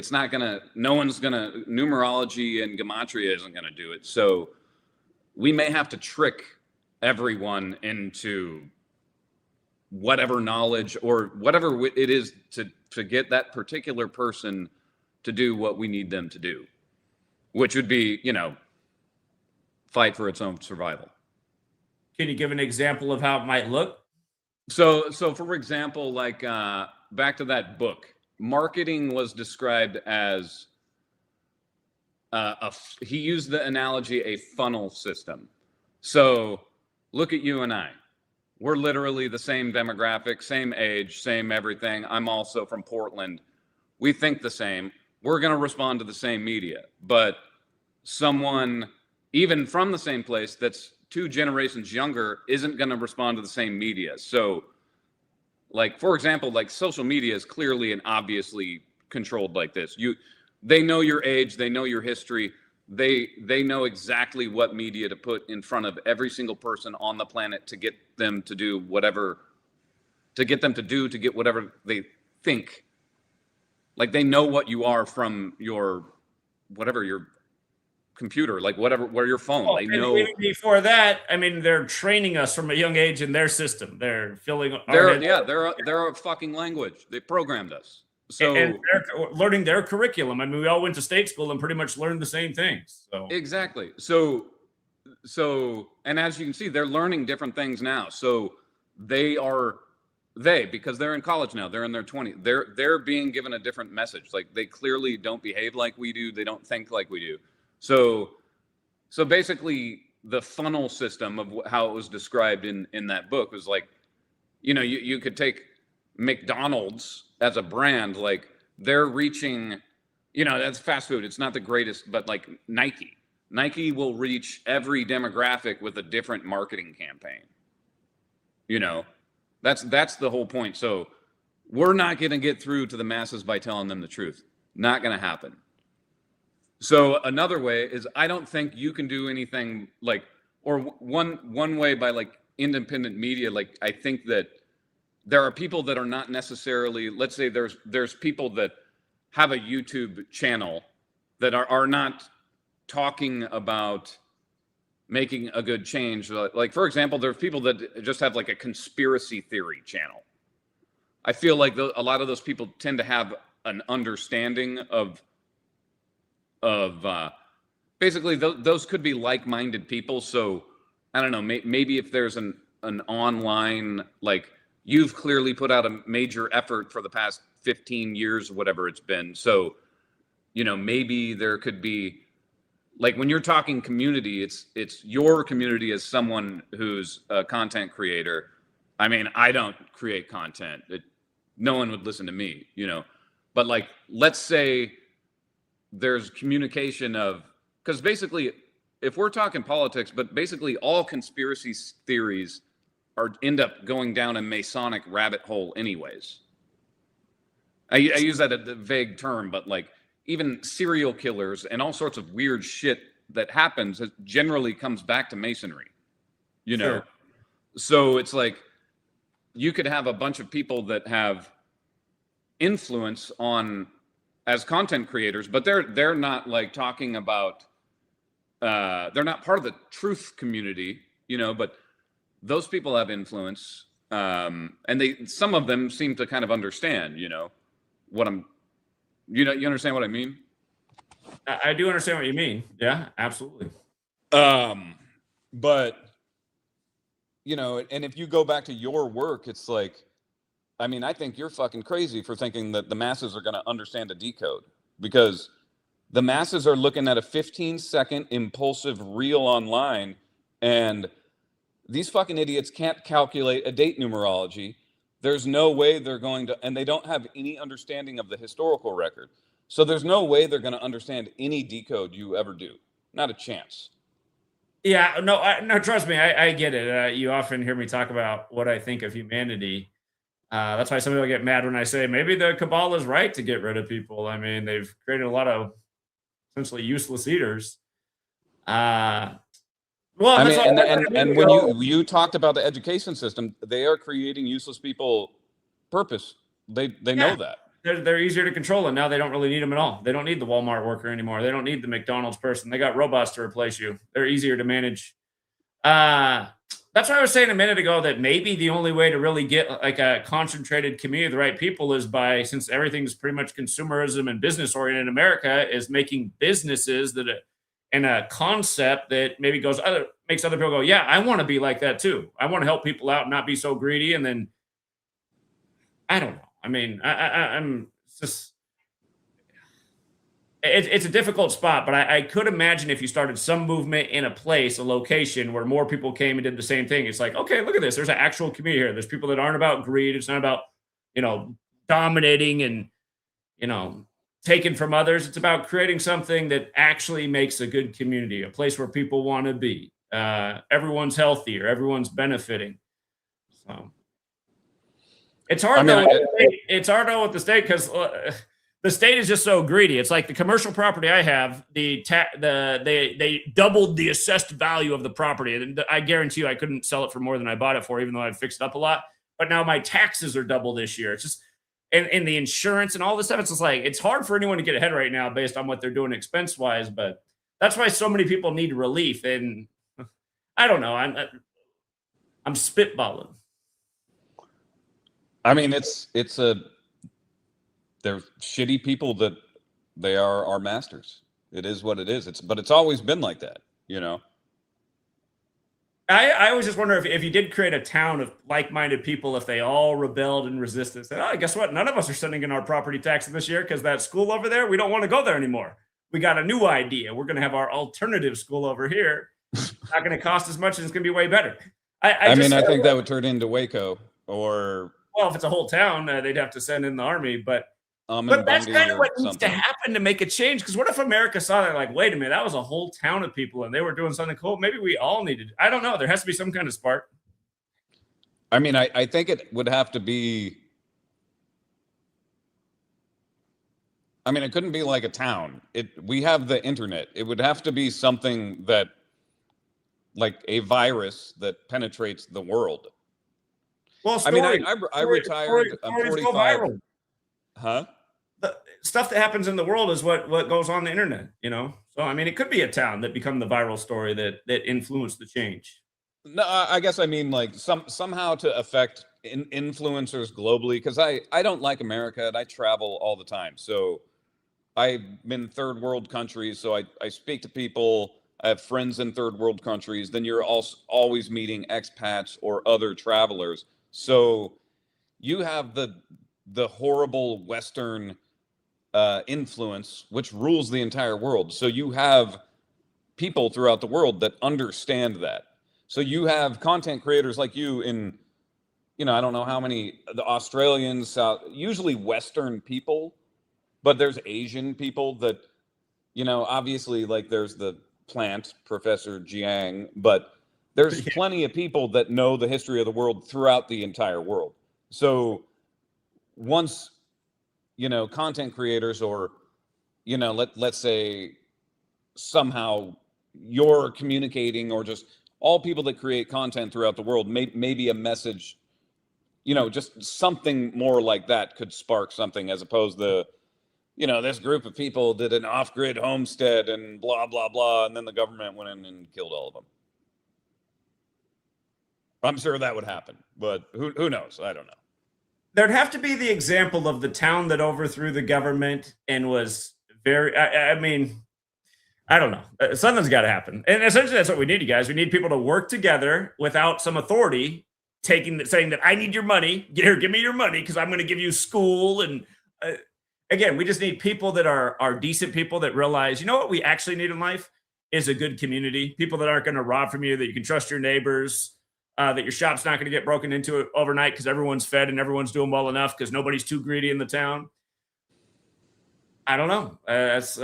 no one's gonna, numerology and gematria isn't gonna do it. So we may have to trick everyone into whatever knowledge or whatever it is to get that particular person to do what we need them to do, which would be, fight for its own survival. Can you give an example of how it might look? So for example, like, back to that book, marketing was described as he used the analogy, a funnel system. So look at you and I. We're literally the same demographic, same age, same everything. I'm also from Portland. We think the same. We're going to respond to the same media. But someone, even from the same place, that's 2 generations younger, isn't going to respond to the same media. So, like, for example, like, social media is clearly and obviously controlled like this. They know your age. They know your history. They know exactly what media to put in front of every single person on the planet to get them to do whatever, to get whatever they think. Like, they know what you are from your computer, like where your phone. They know. Before that, I mean, they're training us from a young age in their system. They're filling. They're a fucking language. They programmed us. So, and they're learning their curriculum. I mean, we all went to state school and pretty much learned the same things. So exactly. So So, and as you can see, they're learning different things now. So because they're in college now, they're in their 20s, they're being given a different message. Like, they clearly don't behave like we do. They don't think like we do. So basically the funnel system of how it was described in that book was like, you could take McDonald's as a brand, like they're reaching, that's fast food. It's not the greatest, but like Nike will reach every demographic with a different marketing campaign. That's the whole point. So we're not going to get through to the masses by telling them the truth. Not going to happen. So another way is, I don't think you can do anything like, or one way by like independent media. Like, I think that there are people that are not necessarily, let's say there's people that have a YouTube channel that are not talking about making a good change. Like, for example, there's people that just have like a conspiracy theory channel. I feel like a lot of those people tend to have an understanding of basically those could be like-minded people. So I don't know, maybe if there's an online, like, you've clearly put out a major effort for the past 15 years, whatever it's been. So, maybe there could be, like, when you're talking community, it's your community as someone who's a content creator. I mean, I don't create content. No one would listen to me, but like, let's say there's communication of, because basically, if we're talking politics, but basically all conspiracy theories end up going down a Masonic rabbit hole anyways. I use that as a vague term, but like, even serial killers and all sorts of weird shit that happens, it generally comes back to Masonry, Sure. So it's like, you could have a bunch of people that have influence on as content creators, but they're not like talking about, they're not part of the truth community, but those people have influence. And some of them seem to kind of understand, what you understand what I mean? I do understand what you mean. Yeah, absolutely. But and if you go back to your work, it's like, I mean, I think you're fucking crazy for thinking that the masses are going to understand a decode, because the masses are looking at a 15-second impulsive reel online, and these fucking idiots can't calculate a date numerology. There's no way they're going to, and they don't have any understanding of the historical record. So there's no way they're going to understand any decode you ever do. Not a chance. Yeah, no, trust me, I get it. You often hear me talk about what I think of humanity. That's why some people get mad when I say maybe the Kabbalah is right to get rid of people. I mean, they've created a lot of essentially useless eaters. Well, I mean, and when you talked about the education system, they are creating useless people purpose. They know that. They're easier to control, and now they don't really need them at all. They don't need the Walmart worker anymore. They don't need the McDonald's person. They got robots to replace you. They're easier to manage. That's what I was saying a minute ago, that maybe the only way to really get like a concentrated community of the right people is by, since everything's pretty much consumerism and business oriented in America, is making businesses that and a concept that maybe makes other people go, yeah, I want to be like that too. I want to help people out and not be so greedy. And then I don't know. I mean, I'm just, it's a difficult spot, but I could imagine if you started some movement in a place, a location where more people came and did the same thing. It's like, okay, look at this. There's an actual community here. There's people that aren't about greed. It's not about, dominating and, taken from others. It's about creating something that actually makes a good community, a place where people want to be. Everyone's healthier, everyone's benefiting. So it's hard it's hard to know with the state, because the state is just so greedy. It's like the commercial property I have, they doubled the assessed value of the property, and I guarantee you I couldn't sell it for more than I bought it for, even though I've fixed it up a lot. But now my taxes are double this year. It's just, and the insurance and all this stuff, it's just like, it's hard for anyone to get ahead right now based on what they're doing expense wise. But that's why so many people need relief. And I don't know, I'm spitballing. I mean, they're shitty people that they are our masters. It is what it is. But it's always been like that, I always just wonder if you did create a town of like-minded people, if they all rebelled and resisted, said, "Oh, guess what? None of us are sending in our property taxes this year because that school over there, we don't want to go there anymore. We got a new idea. We're going to have our alternative school over here. Not going to cost as much and it's going to be way better." I mean, I think that would turn into Waco or well, if it's a whole town, they'd have to send in the army, but that's Bundy kind of or what needs to something. happen to make a change. Because what if America saw that, like, wait a minute, that was a whole town of people and they were doing something cool? Maybe we all needed. I don't know. There has to be some kind of spark. I mean, I think it would have to be. I mean, it couldn't be like a town. We have the internet. It would have to be something that, like a virus that penetrates the world. Well, I mean, I retired. I'm stories go 45. viral. Huh? The stuff that happens in the world is what goes on the internet, you know? So, I mean, it could be a town that become the viral story that influenced the change. No, I guess I mean like somehow to affect influencers globally, because I don't like America and I travel all the time. So I'm in third world countries, so I speak to people. I have friends in third world countries. Then you're also always meeting expats or other travelers. So you have the horrible Western influence, which rules the entire world. So you have people throughout the world that understand that. So you have content creators like you in, I don't know how many, the Australians, usually Western people, but there's Asian people that, obviously, like there's the plant, Professor Jiang, but there's plenty of people that know the history of the world throughout the entire world. So once, content creators or, let's say somehow you're communicating, or just all people that create content throughout the world, maybe a message, just something more like that could spark something, as opposed to, this group of people did an off-grid homestead and blah, blah, blah, and then the government went in and killed all of them. I'm sure that would happen, but who knows? I don't know. There'd have to be the example of the town that overthrew the government and was very, I mean, I don't know. Something's got to happen. And essentially that's what we need, you guys. We need people to work together without some authority saying that I need your money. Here, give me your money because I'm going to give you school. And again, we just need people that are decent people that realize, you know what we actually need in life is a good community. People that aren't going to rob from you, that you can trust your neighbors, that your shop's not going to get broken into overnight because everyone's fed and everyone's doing well enough because nobody's too greedy in the town. I don't know. That's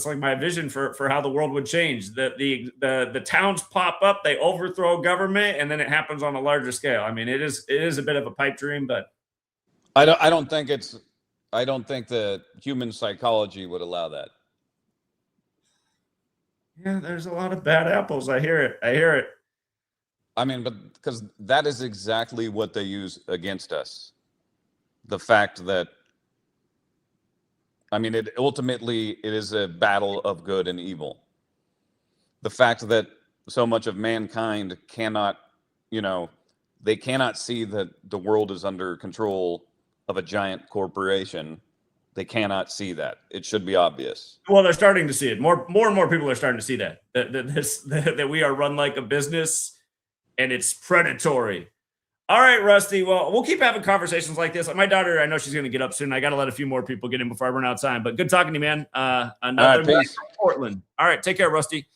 like my vision for how the world would change. The towns pop up, they overthrow government, and then it happens on a larger scale. I mean, it is a bit of a pipe dream, but I don't think that human psychology would allow that. Yeah, there's a lot of bad apples. I hear it. I mean, but because that is exactly what they use against us. The fact that, I mean, it is a battle of good and evil. The fact that so much of mankind cannot, they cannot see that the world is under control of a giant corporation. They cannot see that. It should be obvious. Well, they're starting to see it. More and more people are starting to see that we are run like a business and it's predatory. All right, Rusty. Well, we'll keep having conversations like this. My daughter, I know she's going to get up soon. I got to let a few more people get in before I run out of time. But good talking to you, man. Another man from Portland. All right, take care, Rusty.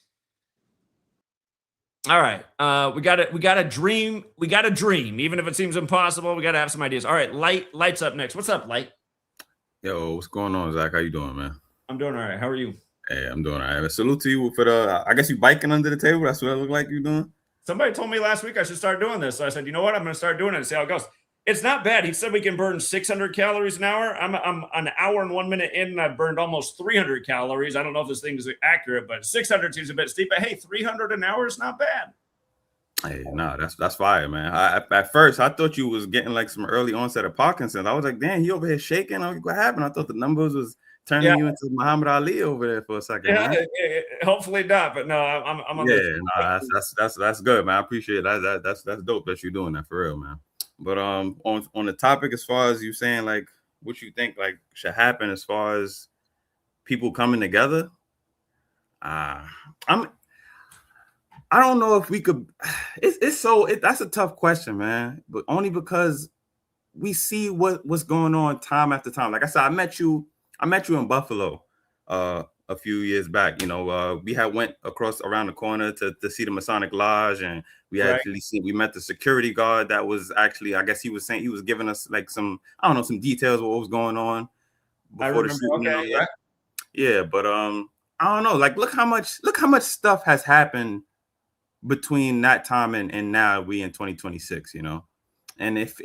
All right, we got a dream. We got a dream, even if it seems impossible. We got to have some ideas. All right, Light's up next. What's up, Light? Yo, what's going on, Zach? How you doing, man? I'm doing all right. How are you? Hey, I'm doing all right. Salute to you for I guess you biking under the table. That's what it look like you doing. Somebody told me last week I should start doing this. So I said, you know what? I'm going to start doing it and see how it goes. It's not bad. He said we can burn 600 calories an hour. I'm an hour and 1 minute in, and I've burned almost 300 calories. I don't know if this thing is accurate, but 600 seems a bit steep. But hey, 300 an hour is not bad. Hey, no, that's fire, man. At first, I thought you was getting like some early onset of Parkinson's. I was like, damn, he over here shaking. I was like, what happened? I thought the numbers was turning you into Muhammad Ali over there for a second. Yeah, hopefully not. But no, I'm on. Yeah, no, that's good, man. I appreciate that. That's dope that you're doing that for real, man. But on the topic, as far as you saying like what you think like should happen as far as people coming together, I don't know if we could. That's a tough question, man. But only because we see what's going on time after time. Like I said, I met you in Buffalo a few years back. We had went across around the corner to see the Masonic Lodge, and we Right. actually we met the security guard that was actually, I guess he was saying, he was giving us like some, I don't know, some details of what was going on I before the remember. shooting. Okay. Yeah. Yeah, but I don't know. Like, look how much stuff has happened between that time and now we in 2026. And if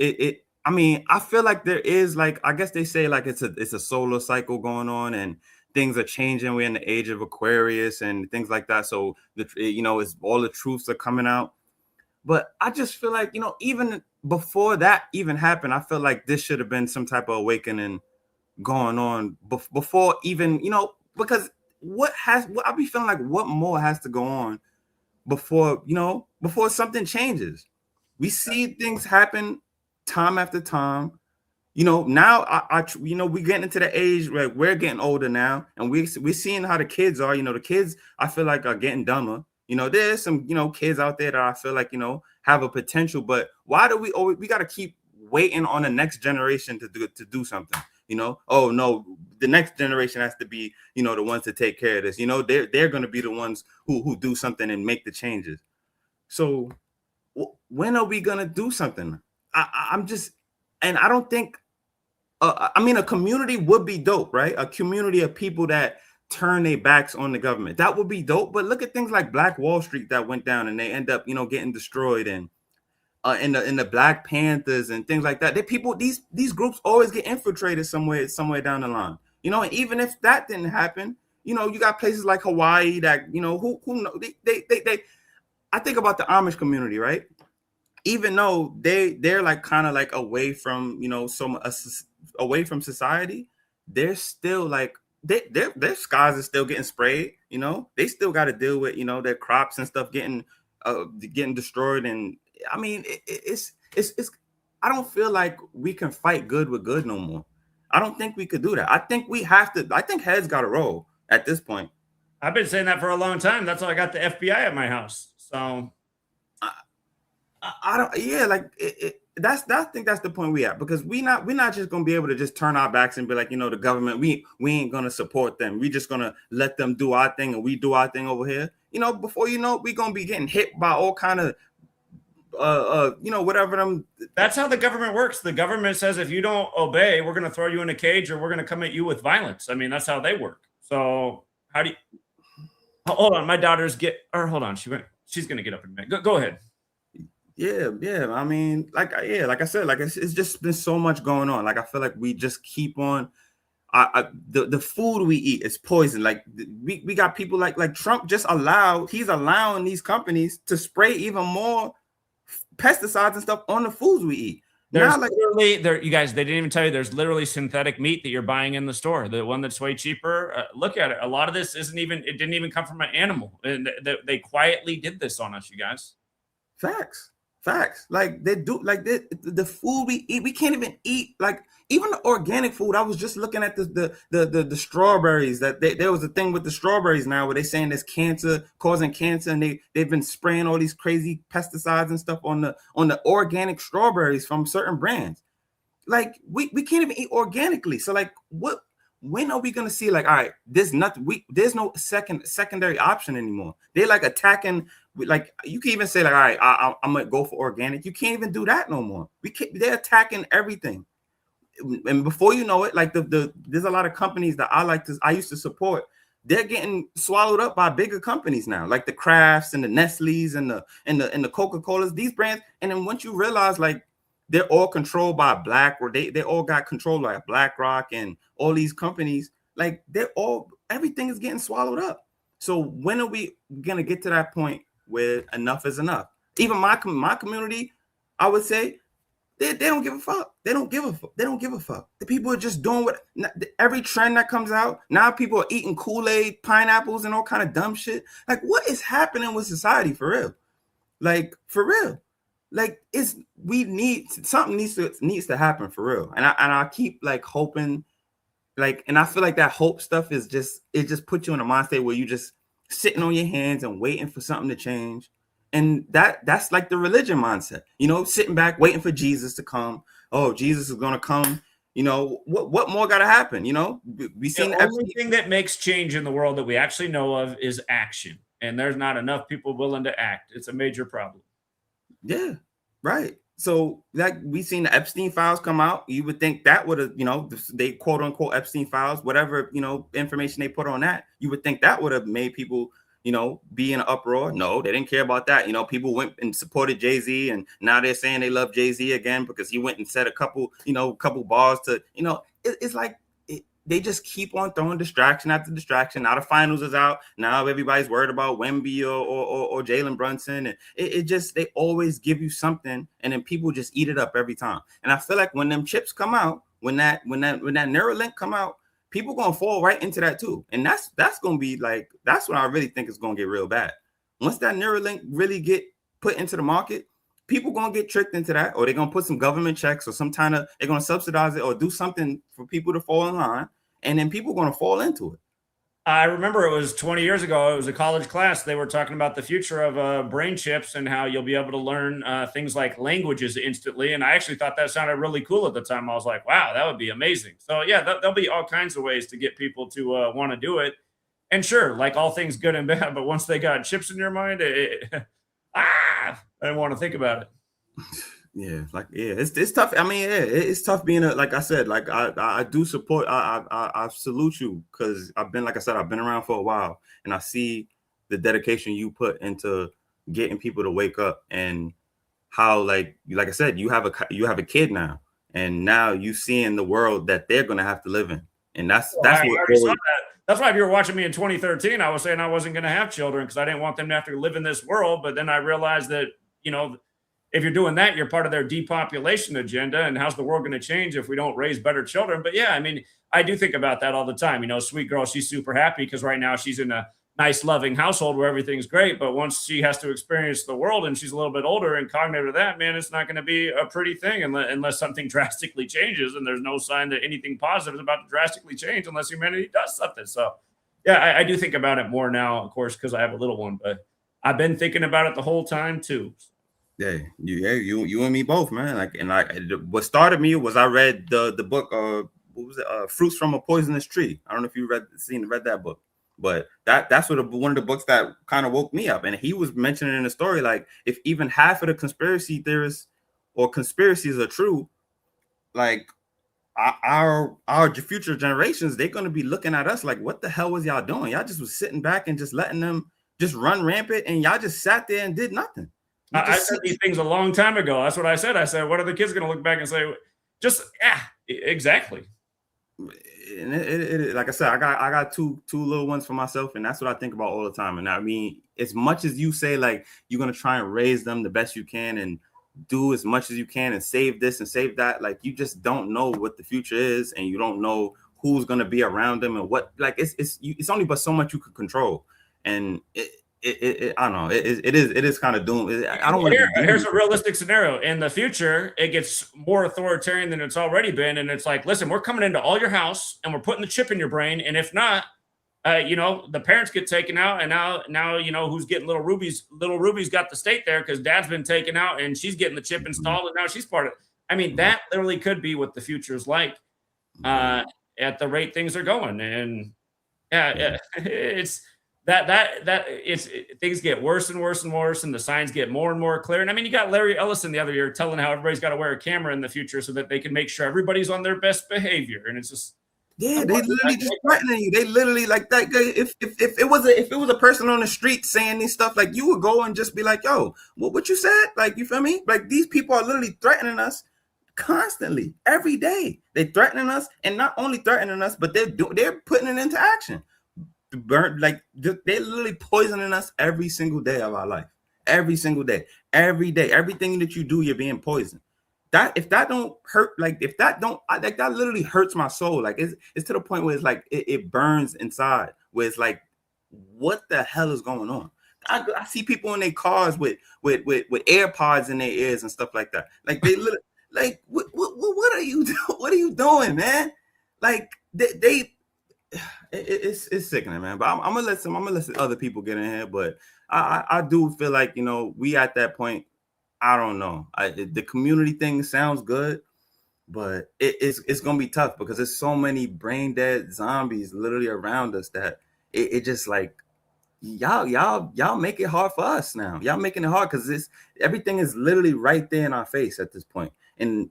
I mean, I feel like there is, like, I guess they say like it's a solar cycle going on and things are changing. We're in the age of Aquarius and things like that. So it's all the truths are coming out. But I just feel like, even before that even happened, I feel like this should have been some type of awakening going on before even, because I'll be feeling like what more has to go on before something changes. We see things happen time after time. Now we're getting into the age where we're getting older now, and we're seeing how the kids are. The kids, I feel like, are getting dumber. There's some kids out there that I feel like have a potential, but why do we got to keep waiting on the next generation to do something? Oh no, the next generation has to be the ones to take care of this. They're going to be the ones who do something and make the changes. So when are we going to do something? I'm just, and I don't think, I mean, a community would be dope, right? A community of people that turn their backs on the government. That would be dope. But look at things like Black Wall Street that went down and they end up, getting destroyed, and in the Black Panthers and things like that. These groups always get infiltrated somewhere down the line. And even if that didn't happen, you got places like Hawaii that, who know, they I think about the Amish community, right? Even though they're like kind of like away from away from society, they're still like their skies are still getting sprayed. They still got to deal with their crops and stuff getting destroyed. And I mean, it's I don't feel like we can fight good with good no more. I don't think we could do that. I think we have to. I think heads got to roll at this point. I've been saying that for a long time. That's why I got the FBI at my house. So I don't. Yeah, like I think that's the point we at, because we're not just gonna be able to just turn our backs and be like, the government, we ain't gonna support them. We just gonna let them do our thing and we do our thing over here. Before we gonna be getting hit by all kind of whatever them. That's how the government works. The government says if you don't obey, we're gonna throw you in a cage or we're gonna come at you with violence. I mean, that's how they work. So how do you? Hold on, my daughter's hold on. She's gonna get up in a minute. Go ahead. Yeah. I mean, like I said, like it's just been so much going on. Like I feel like we just keep on. The food we eat is poison. Like we got people like Trump he's allowing these companies to spray even more pesticides and stuff on the foods we eat. There's literally you guys, they didn't even tell you there's literally synthetic meat that you're buying in the store. The one that's way cheaper. Look at it. A lot of this it didn't even come from an animal. And they quietly did this on us, you guys. Facts. Like they do, like the food we eat, we can't even eat, like even the organic food. I was just looking at the strawberries, that there was a thing with the strawberries now where they're saying there's causing cancer, and they've been spraying all these crazy pesticides and stuff on the organic strawberries from certain brands. Like we can't even eat organically. So like when are we gonna see, like, all right, there's no secondary option anymore. They're like attacking, like you can even say like, all right, I'm gonna go for organic. You can't even do that no more. They're attacking everything. And before you know it, like there's a lot of companies that I used to support. They're getting swallowed up by bigger companies now, like the Krafts and the Nestle's and the Coca-Colas, these brands. And then once you realize, like, they're all controlled by they all got controlled by BlackRock and all these companies. Like everything is getting swallowed up. So when are we gonna get to that point where enough is enough? Even my community, I would say, they don't give a fuck. They don't give a fuck. The people are just doing every trend that comes out. Now people are eating Kool-Aid, pineapples, and all kind of dumb shit. Like, what is happening with society for real? Like, for real. Like, something needs to happen for real. And I keep like hoping, like, and I feel like that hope stuff is it just puts you in a mind state where you just sitting on your hands and waiting for something to change. And that's like the religion mindset, you know, sitting back, waiting for Jesus to come. Oh, Jesus is going to come. You know, what more got to happen? You know, we seen the only thing that makes change in the world that we actually know of is action. And there's not enough people willing to act. It's a major problem. Yeah, right. So like we seen the Epstein files come out. You would think that would have, you know, they quote unquote Epstein files, whatever, you know, information they put on that, you would think that would have made people, you know, be in an uproar. No, they didn't care about that. You know, people went and supported Jay-Z, and now they're saying they love Jay-Z again because he went and said a couple bars to, you know, it's like they just keep on throwing distraction after distraction. Now the finals is out. Now everybody's worried about Wemby or Jalen Brunson. And it just, they always give you something, and then people just eat it up every time. And I feel like when them chips come out, when that Neuralink come out, people gonna fall right into that too. And that's gonna be like, that's what I really think is gonna get real bad. Once that Neuralink really get put into the market, people gonna get tricked into that, or they're gonna put some government checks or some kind of, they're gonna subsidize it or do something for people to fall in line, and then people gonna fall into it. I remember it was 20 years ago. It was a college class. They were talking about the future of brain chips and how you'll be able to learn things like languages instantly. And I actually thought that sounded really cool at the time. I was like, wow, that would be amazing. So yeah, there'll be all kinds of ways to get people to want to do it. And sure, like all things good and bad, but once they got chips in your mind, I didn't want to think about it. Yeah, like, yeah, it's tough. I mean, yeah, it's tough being a, like I said, like I do support, I salute you, because I've been, like I said, I've been around for a while, and I see the dedication you put into getting people to wake up, and how, like I said, you have a kid now, and now you seeing the world that they're gonna have to live in, and that's what that. That's why if you were watching me in 2013, I was saying I wasn't going to have children because I didn't want them to have to live in this world. But then I realized that, you know, if you're doing that, you're part of their depopulation agenda. And how's the world going to change if we don't raise better children? But yeah, I mean, I do think about that all the time. You know, sweet girl, she's super happy because right now she's in a nice, loving household where everything's great. But once she has to experience the world and she's a little bit older and cognitive to that, man, it's not going to be a pretty thing unless something drastically changes. And there's no sign that anything positive is about to drastically change unless humanity does something. So yeah, I do think about it more now, of course, because I have a little one, but I've been thinking about it the whole time too. Yeah, you and me both, man. Like, and like, what started me was I read the book, what was it? Fruits from a Poisonous Tree. I don't know if you read that book, but that's one of the books that kind of woke me up. And he was mentioning in the story, like, if even half of the conspiracy theorists or conspiracies are true, like our future generations, they're going to be looking at us like, what the hell was y'all doing? Y'all just was sitting back and just letting them just run rampant, and y'all just sat there and did nothing. I said these things a long time ago. That's what I said. I said, what are the kids going to look back and say? Just, exactly. And like I said, I got two little ones for myself, and that's what I think about all the time. And I mean, as much as you say, like, you're going to try and raise them the best you can and do as much as you can and save this and save that, like, you just don't know what the future is, and you don't know who's going to be around them and what, like, it's only but so much you could control. And I don't know. It is kind of doomed. I don't want to. Here's a realistic scenario. In the future, it gets more authoritarian than it's already been, and it's like, listen, we're coming into all your house and we're putting the chip in your brain, and if not, you know, the parents get taken out, and now you know who's getting little Ruby's. Little Ruby's got the state there because dad's been taken out, and she's getting the chip installed, and now she's part of it. I mean, that literally could be what the future is like at the rate things are going, and yeah, it's. Things get worse and worse and worse, and the signs get more and more clear. And I mean, you got Larry Ellison the other year telling how everybody's got to wear a camera in the future so that they can make sure everybody's on their best behavior. And it's just, yeah, they literally just threatening you. They literally, like, that. If it was a person on the street saying this stuff, like, you would go and just be like, yo, what you said? Like, you feel me? Like, these people are literally threatening us constantly, every day. They're threatening us, and not only threatening us, but they're putting it into action. Burn, like, they're literally poisoning us every single day of our life. Every single day, every day, everything that you do, you're being poisoned. That, if that don't hurt, like, if that don't, like, that literally hurts my soul. Like, it's to the point where it's like it burns inside, where it's like, what the hell is going on? I see people in their cars with AirPods in their ears and stuff like that. Like, they literally, like, what are you doing? What are you doing, man? Like, they It's sickening, man. But I'm gonna let some other people get in here. But I do feel like, you know, we at that point. I don't know. The community thing sounds good, but it's gonna be tough because there's so many brain dead zombies literally around us that it just like y'all make it hard for us now. Y'all making it hard because everything is literally right there in our face at this point, and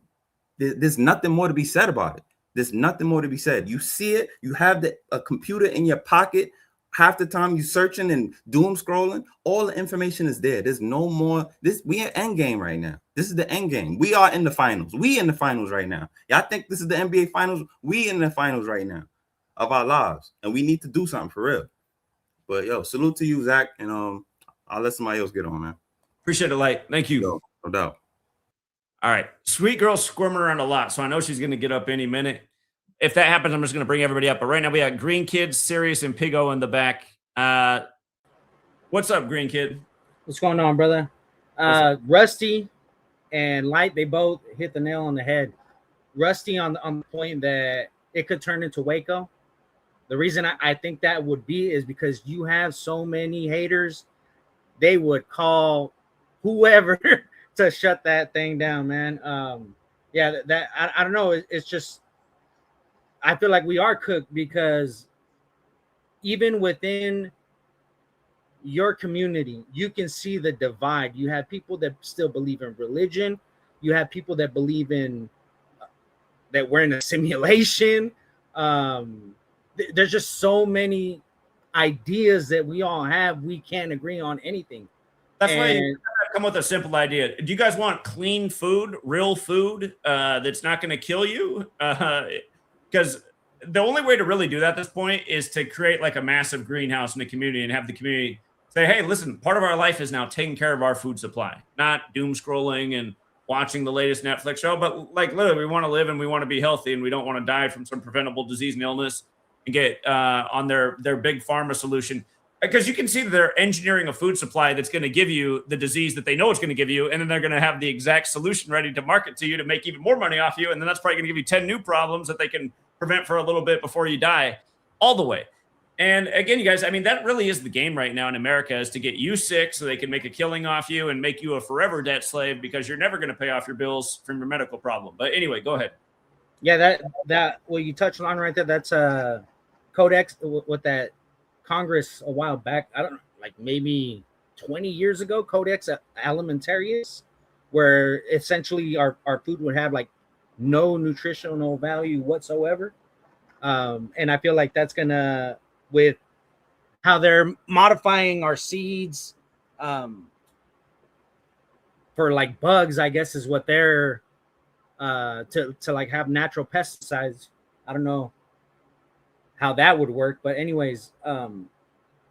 there's nothing more to be said about it. There's nothing more to be said. You see it. You have a computer in your pocket. Half the time you searching and doom scrolling. All the information is there. There's no more. We are end game right now. This is the end game. We are in the finals. We in the finals right now. Y'all think this is the NBA finals? We in the finals right now of our lives, and we need to do something for real. But yo, salute to you, Zach, and I'll let somebody else get on, man. Appreciate it, Light. Thank you. No doubt. All right. Sweet girl's squirming around a lot, so I know she's going to get up any minute. If that happens, I'm just going to bring everybody up. But right now we got Green Kid, Sirius, and Pigo in the back. What's up, Green Kid? What's going on, brother? Rusty and Light, they both hit the nail on the head. Rusty on the point that it could turn into Waco. The reason I think that would be is because you have so many haters. They would call whoever to shut that thing down, man. Yeah, I don't know. It's just, I feel like we are cooked because even within your community, you can see the divide. You have people that still believe in religion. You have people that believe in that we're in a simulation. There's just so many ideas that we all have. We can't agree on anything. That's why you come with a simple idea. Do you guys want clean food, real food that's not going to kill you? Because the only way to really do that at this point is to create like a massive greenhouse in the community and have the community say, hey, listen, part of our life is now taking care of our food supply, not doom scrolling and watching the latest Netflix show, but like literally we want to live and we want to be healthy and we don't want to die from some preventable disease and illness and get on their big pharma solution. Because you can see that they're engineering a food supply that's going to give you the disease that they know it's going to give you. And then they're going to have the exact solution ready to market to you to make even more money off you. And then that's probably going to give you 10 new problems that they can prevent for a little bit before you die all the way. And again, you guys, I mean, that really is the game right now in America, is to get you sick so they can make a killing off you and make you a forever debt slave because you're never going to pay off your bills from your medical problem. But anyway, go ahead. Yeah, that what you touched on right there, that's Codex with that Congress a while back. I don't know, like maybe 20 years ago, Codex Alimentarius, where essentially our food would have like no nutritional value whatsoever. And I feel like that's gonna, with how they're modifying our seeds for like bugs, I guess is what they're to like have natural pesticides. I don't know how that would work, but anyways,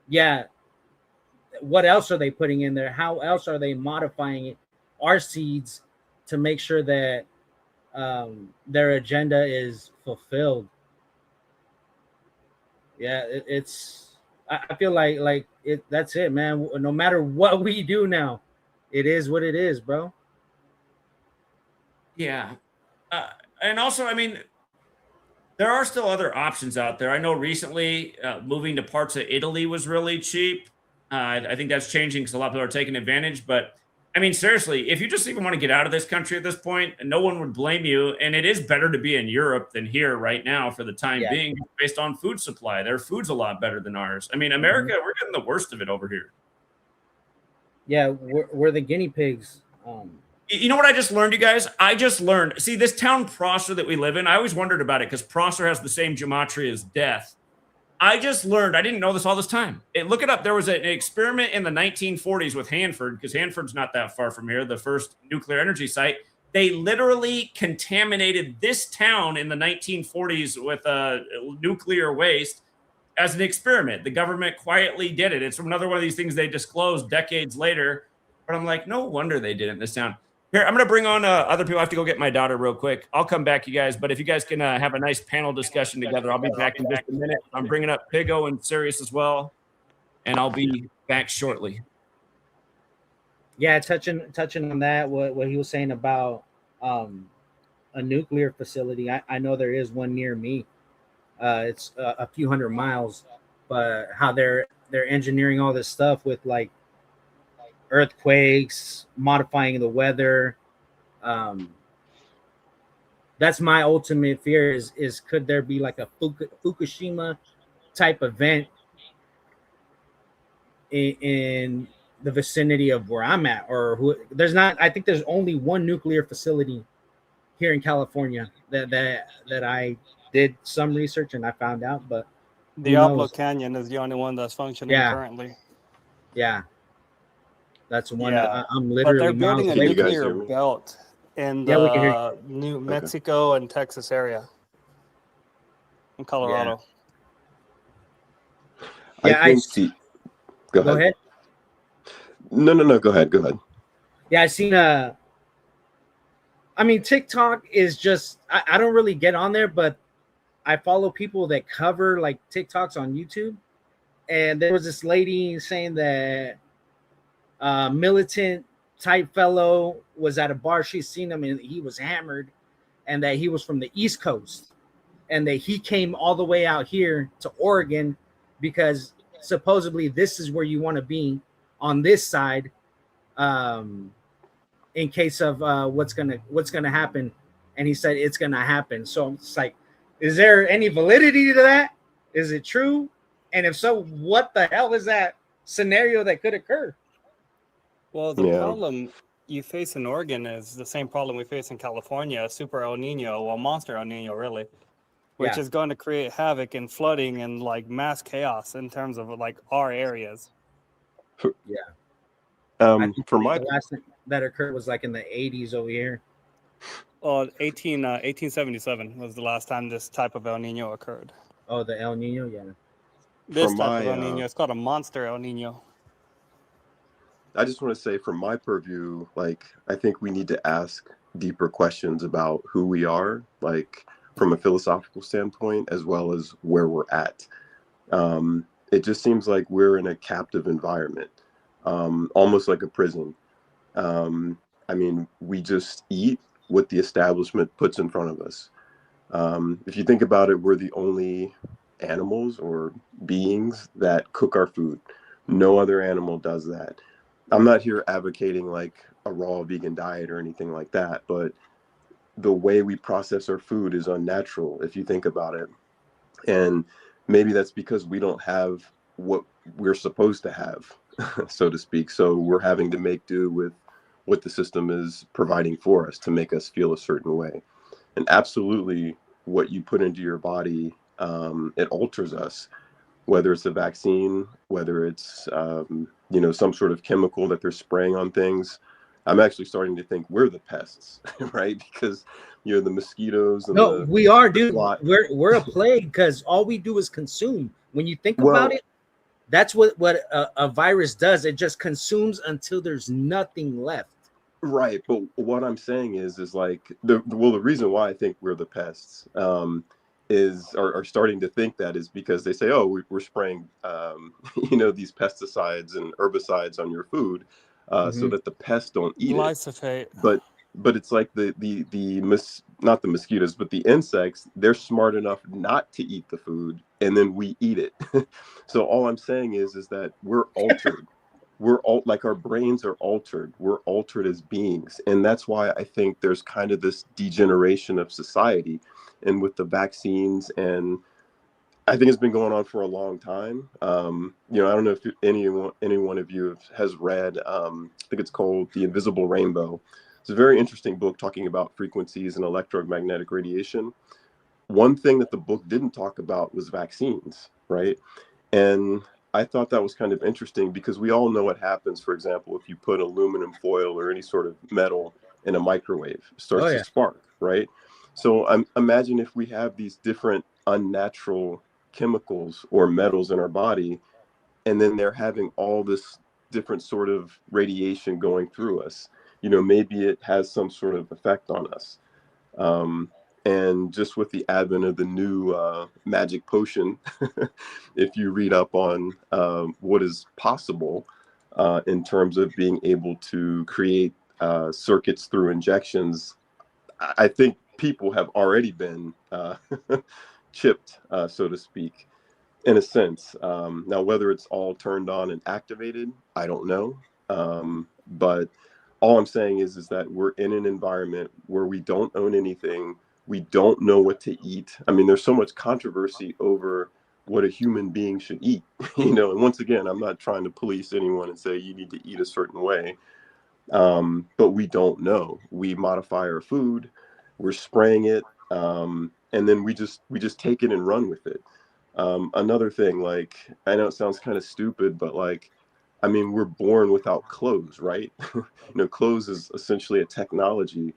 yeah, what else are they putting in there? How else are they modifying it, our seeds, to make sure that their agenda is fulfilled? Yeah, I feel like that's it, man. No matter what we do now, it is what it is, bro. Yeah. And also, I mean, there are still other options out there. I know recently moving to parts of Italy was really cheap. I think that's changing because a lot of people are taking advantage. But I mean, seriously, if you just even want to get out of this country at this point, no one would blame you. And it is better to be in Europe than here right now for the time being, based on food supply. Their food's a lot better than ours. I mean, America, we're getting the worst of it over here. Yeah, we're the guinea pigs. You know what I just learned, you guys? I just learned. See, this town Prosser that we live in, I always wondered about it because Prosser has the same gematria as death. I just learned, I didn't know this all this time. Look it up. There was an experiment in the 1940s with Hanford, because Hanford's not that far from here, the first nuclear energy site. They literally contaminated this town in the 1940s with nuclear waste as an experiment. The government quietly did it. It's another one of these things they disclosed decades later. But I'm like, no wonder they did it in this town. Here, I'm going to bring on other people. I have to go get my daughter real quick. I'll come back, you guys. But if you guys can have a nice panel discussion together, I'll be back in just a minute. I'm bringing up Pigo and Sirius as well, and I'll be back shortly. Yeah, touching on that, what he was saying about a nuclear facility. I know there is one near me. It's a few hundred miles, but how they're engineering all this stuff with like earthquakes, modifying the weather. Um, that's my ultimate fear is could there be like a Fukushima type event in the vicinity of where I'm at, or who? There's not. I think there's only one nuclear facility here in California that I did some research and I found out, but Diablo Canyon is the only one that's functioning Yeah. currently. Yeah, that's one. Yeah. I'm But literally they're building a miles away you guys nuclear hear me? belt in Yeah, we can hear the New Mexico and Texas area in Colorado. Yeah, I think go Go ahead. No, go ahead. Yeah, I seen I mean, TikTok is just I don't really get on there, but I follow people that cover like TikToks on YouTube. And there was this lady saying that militant type fellow was at a bar. She's seen him and he was hammered, and that he was from the East Coast, and that he came all the way out here to Oregon because supposedly this is where you want to be on this side, in case of what's gonna happen. And he said it's gonna happen. So it's like, is there any validity to that? Is it true? And if so, what the hell is that scenario that could occur? Well, the problem you face in Oregon is the same problem we face in California, super El Nino, well, monster El Nino, really, which is going to create havoc and flooding and like mass chaos in terms of like our areas. For my the last thing that occurred was like in the 80s over here. Well, 1877 was the last time this type of El Nino occurred. Oh, the El Nino, yeah. This type of El Nino, it's called a monster El Nino. I just want to say, from my purview, like, I think we need to ask deeper questions about who we are, like from a philosophical standpoint, as well as where we're at. It just seems like we're in a captive environment, almost like a prison. I mean, we just eat what the establishment puts in front of us. If you think about it, we're the only animals or beings that cook our food. No other animal does that. I'm not here advocating like a raw vegan diet or anything like that, but the way we process our food is unnatural if you think about it. And maybe that's because we don't have what we're supposed to have, so to speak. So we're having to make do with what the system is providing for us to make us feel a certain way. And absolutely what you put into your body, it alters us, whether it's a vaccine, whether it's, some sort of chemical that they're spraying on things. I'm actually starting to think we're the pests, right? Because the mosquitoes. And we are, dude. Fly. We're a plague because all we do is consume. When you think about it, that's what a virus does. It just consumes until there's nothing left. Right, but what I'm saying is like the reason why I think we're the pests are starting to think that is because they say, oh, we're spraying these pesticides and herbicides on your food so that the pests don't eat Glyphosate. it. But it's like not the mosquitoes, but the insects, they're smart enough not to eat the food, and then we eat it. So all I'm saying is that we're altered. Like our brains are altered. We're altered as beings. And that's why I think there's kind of this degeneration of society. And with the vaccines, and I think it's been going on for a long time. I don't know if any one of you has read, I think it's called The Invisible Rainbow. It's a very interesting book talking about frequencies and electromagnetic radiation. One thing that the book didn't talk about was vaccines, right? And I thought that was kind of interesting because we all know what happens, for example, if you put aluminum foil or any sort of metal in a microwave, it starts to spark, right? So imagine if we have these different unnatural chemicals or metals in our body, and then they're having all this different sort of radiation going through us. Maybe it has some sort of effect on us. And just with the advent of the new magic potion, if you read up on what is possible in terms of being able to create circuits through injections, I think people have already been, chipped, so to speak, in a sense. Now, whether it's all turned on and activated, I don't know. But all I'm saying is that we're in an environment where we don't own anything. We don't know what to eat. I mean, there's so much controversy over what a human being should eat, you know. And once again, I'm not trying to police anyone and say you need to eat a certain way. But we don't know. We modify our food, we're spraying it, and then we just take it and run with it. Another thing, like, I know it sounds kind of stupid, but like, I mean, we're born without clothes, right? You know, clothes is essentially a technology,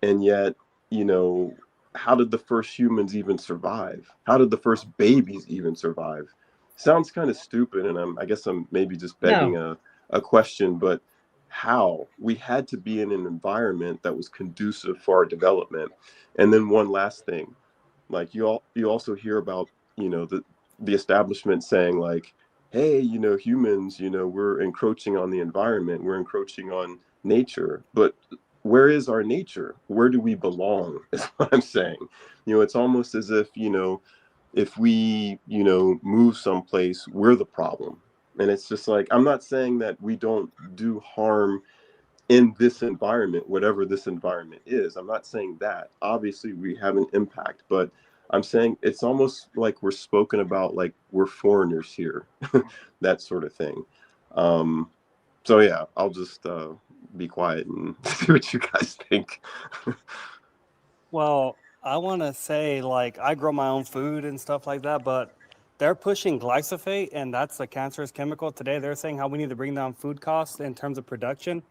and yet, you know, how did the first humans even survive? How did the first babies even survive? Sounds kind of stupid, and I guess I'm maybe just begging a question, but how? We had to be in an environment that was conducive for our development. And then one last thing, like you also hear about, you know, the establishment saying like, hey, you know, humans, you know, we're encroaching on the environment, we're encroaching on nature. But where is our nature? Where do we belong? Is what I'm saying. You know, it's almost as if, you know, if we, you know, move someplace, we're the problem. And it's just like, I'm not saying that we don't do harm in this environment, whatever this environment is. I'm not saying that. Obviously, we have an impact, but I'm saying it's almost like we're spoken about like we're foreigners here, that sort of thing. So yeah, I'll just be quiet and see what you guys think. Well, I want to say, like, I grow my own food and stuff like that, but they're pushing glyphosate, and that's a cancerous chemical. Today, they're saying how we need to bring down food costs in terms of production.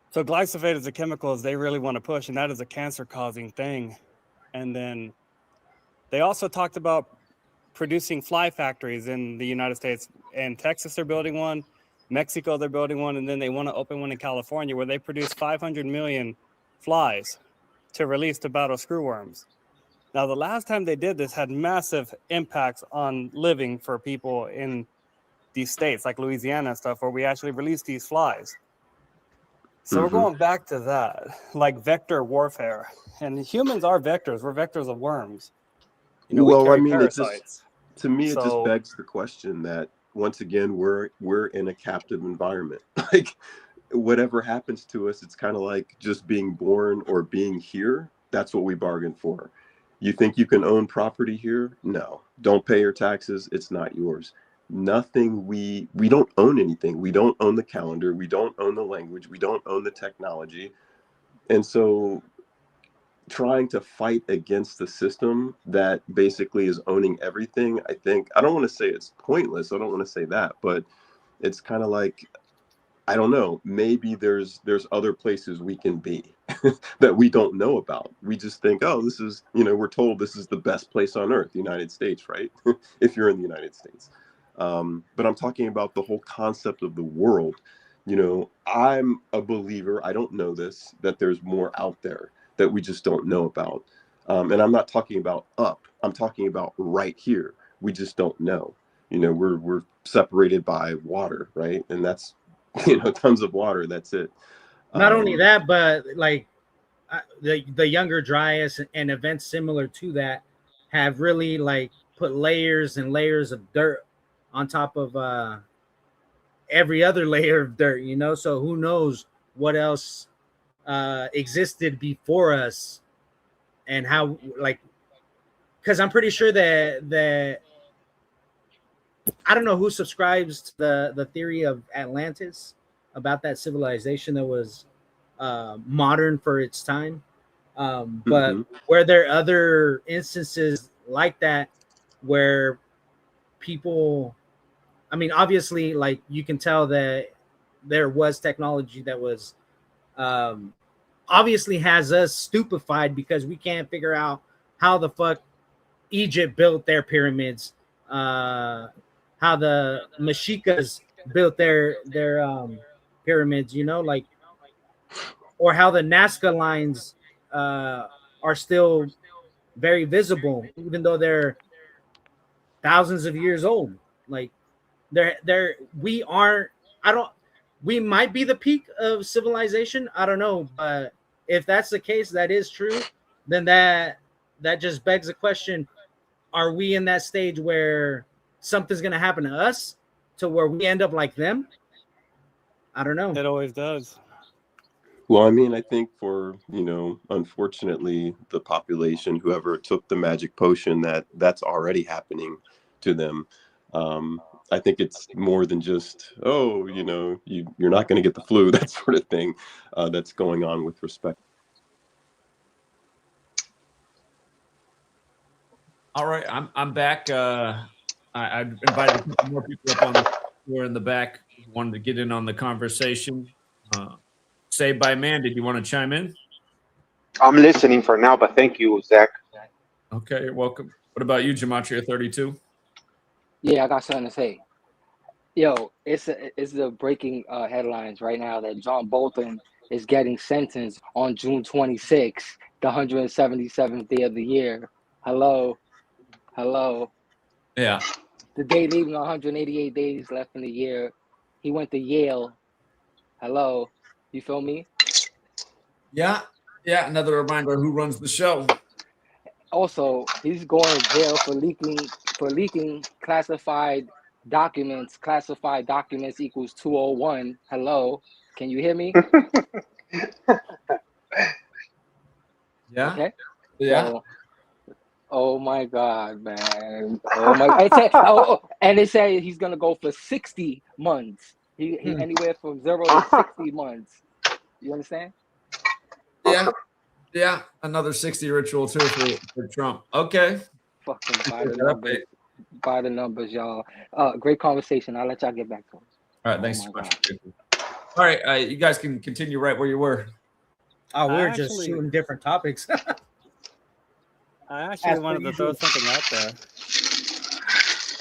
So glyphosate is a chemical they really want to push, and that is a cancer-causing thing. And then they also talked about producing fly factories in the United States. In Texas, they're building one. Mexico, they're building one. And then they want to open one in California where they produce 500 million flies to release to battle screwworms. Now, the last time they did this had massive impacts on living for people in these states like Louisiana and stuff, where we actually release these flies. So we're going back to that, like vector warfare. And humans are vectors. We're vectors of worms. You know, Well, we carry I mean, parasites. to me, it just begs the question that once again, we're in a captive environment. Like, whatever happens to us, it's kind of like just being born or being here. That's what we bargained for. You think you can own property here? No. Don't pay your taxes. It's not yours. Nothing. We don't own anything. We don't own the calendar. We don't own the language. We don't own the technology. And so trying to fight against the system that basically is owning everything, I think, I don't want to say it's pointless. I don't want to say that, but it's kind of like, I don't know, maybe there's other places we can be that we don't know about. We just think, oh, this is, you know, we're told this is the best place on earth, the United States, right? If you're in the United States. But I'm talking about the whole concept of the world. You know, I'm a believer, I don't know this, that there's more out there that we just don't know about. And I'm not talking about up, I'm talking about right here. We just don't know. You know, we're separated by water, right? And that's, you know, tons of water. That's it. Not only that, but like the younger Dryas and events similar to that have really like put layers and layers of dirt on top of every other layer of dirt, you know. So who knows what else existed before us, and how, like, because I'm pretty sure that I don't know who subscribes to the theory of Atlantis, about that civilization that was modern for its time. But were there other instances like that where people, I mean, obviously, like, you can tell that there was technology that was obviously has us stupefied, because we can't figure out how the fuck Egypt built their pyramids, how the Meshikas built their pyramids, you know, like, or how the Nazca lines are still very visible, even though they're thousands of years old. Like, we aren't, we might be the peak of civilization. I don't know, but if that's the case, that is true, then that just begs the question, are we in that stage where something's gonna happen to us to where we end up like them? I don't know. It always does. Well, I mean, I think for, unfortunately, the population, whoever took the magic potion, that's already happening to them. I think it's more than just, you're not going to get the flu, that sort of thing, that's going on with respect. All right, I'm back. I invited more people up on who are in the back who wanted to get in on the conversation. Saved by Man, did you want to chime in? I'm listening for now, but thank you, Zach. Okay, you're welcome. What about you, Gematria 32? Yeah, I got something to say. Yo, it's the breaking headlines right now that John Bolton is getting sentenced on June 26th, the 177th day of the year. Hello. Yeah. The day leaving 188 days left in the year. He went to Yale. Hello. You feel me? Yeah. Another reminder of who runs the show. Also, he's going to jail for leaking classified documents. Classified documents equals 201. Hello. Can you hear me? Yeah. Okay. Yeah. So, oh my God, man. Oh my. And it said he's gonna go for 60 months. He anywhere from 0 to 60 months. You understand? Yeah. Another 60 ritual too for Trump. Okay. Fucking by the numbers, y'all. Great conversation. I'll let y'all get back to it. All right. Thanks so much. All right. You guys can continue right where you were. Oh, we're just shooting different topics. I actually wanted to throw something out there.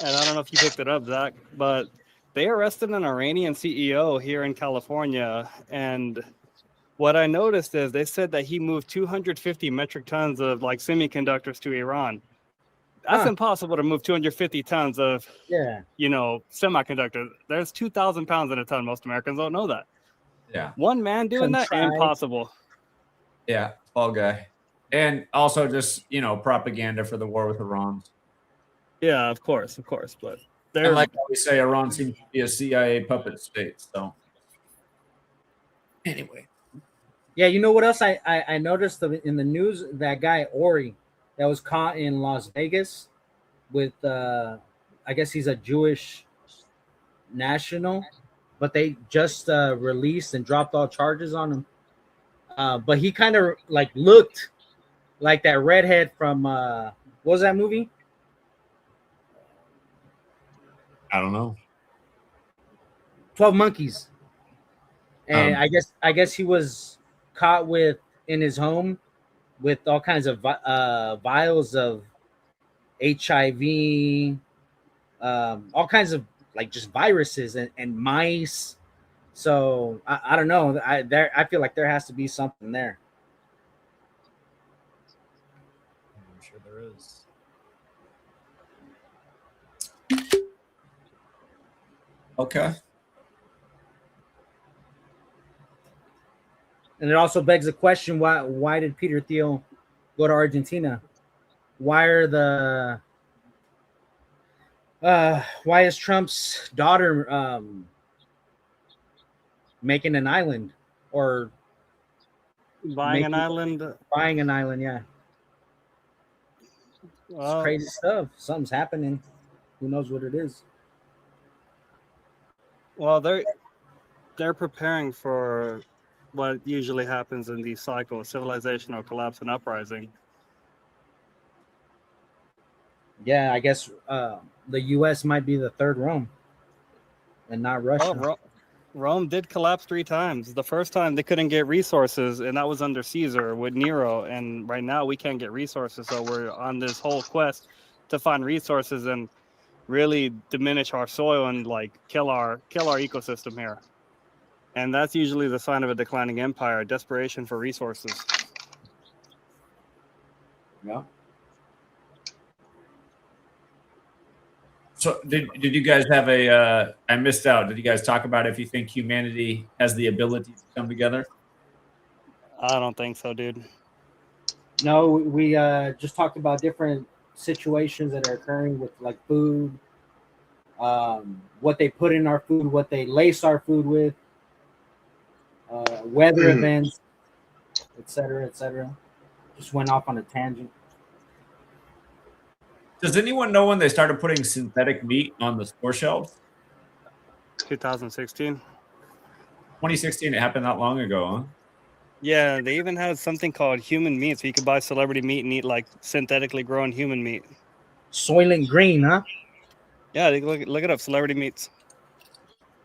And I don't know if you picked it up, Zach, but they arrested an Iranian CEO here in California. And what I noticed is they said that he moved 250 metric tons of like semiconductors to Iran. That's impossible to move 250 tons of, semiconductors. There's 2,000 pounds in a ton. Most Americans don't know that. Yeah. One man doing that, impossible. Yeah. Fall guy. And also just, propaganda for the war with Iran. Yeah, of course. But and like we say, Iran seems to be a CIA puppet state. So anyway. Yeah, you know what else I noticed in the news? That guy Ori that was caught in Las Vegas with I guess he's a Jewish national, but they just released and dropped all charges on him. But he kind of like looked like that redhead from what was that movie? I don't know. 12 Monkeys. And I guess he was caught in his home with all kinds of vials of HIV, all kinds of like just viruses and mice. So I don't know. I feel like there has to be something there. I'm sure there is. Okay. And it also begs the question: why did Peter Thiel go to Argentina? Why is Trump's daughter making an island or buying an island? Buying an island, yeah. Well, it's crazy stuff. Something's happening. Who knows what it is? Well, they're preparing for what usually happens in these cycles: civilizational collapse and uprising. Yeah, I guess the U.S. might be the third Rome, and not Russia. Rome did collapse 3 times. The first time they couldn't get resources, and that was under Caesar with Nero. And right now we can't get resources, so we're on this whole quest to find resources and really diminish our soil and like kill our ecosystem here. And that's usually the sign of a declining empire: desperation for resources. Yeah. So did you guys have I missed out. Did you guys talk about if you think humanity has the ability to come together? I don't think so, dude. No, we just talked about different situations that are occurring with like food, what they put in our food, what they lace our food with, weather events, etc., etc. Just went off on a tangent. Does anyone know when they started putting synthetic meat on the store shelves? 2016. 2016. It happened that long ago, huh? Yeah, they even had something called human meat, so you could buy celebrity meat and eat like synthetically grown human meat. Soylent Green, huh? Yeah, look it up, celebrity meats.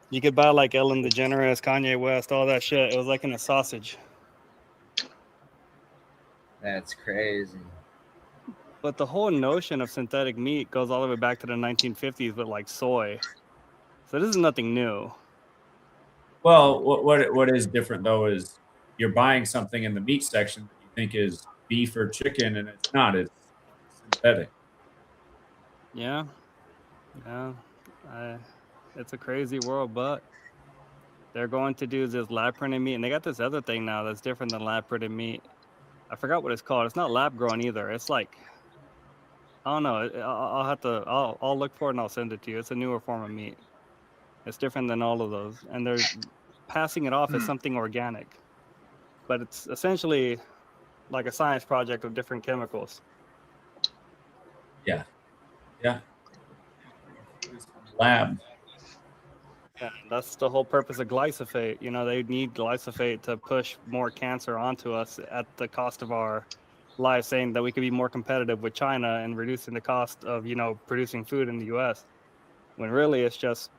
You could buy like Ellen DeGeneres, Kanye West, all that shit. It was like in a sausage. That's crazy. But the whole notion of synthetic meat goes all the way back to the 1950s with like soy. So this is nothing new. Well, what is different though is you're buying something in the meat section that you think is beef or chicken, and it's not. It's synthetic. Yeah. It's a crazy world, but they're going to do this lab printed meat, and they got this other thing now that's different than lab printed meat. I forgot what it's called. It's not lab grown either. It's like, I don't know. I'll look for it and I'll send it to you. It's a newer form of meat. It's different than all of those, and they're passing it off as something organic, but it's essentially like a science project with different chemicals. Yeah. Lab. Yeah, that's the whole purpose of glyphosate. You know, they need glyphosate to push more cancer onto us at the cost of our lives, saying that we could be more competitive with China and reducing the cost of, producing food in the U.S. When really it's just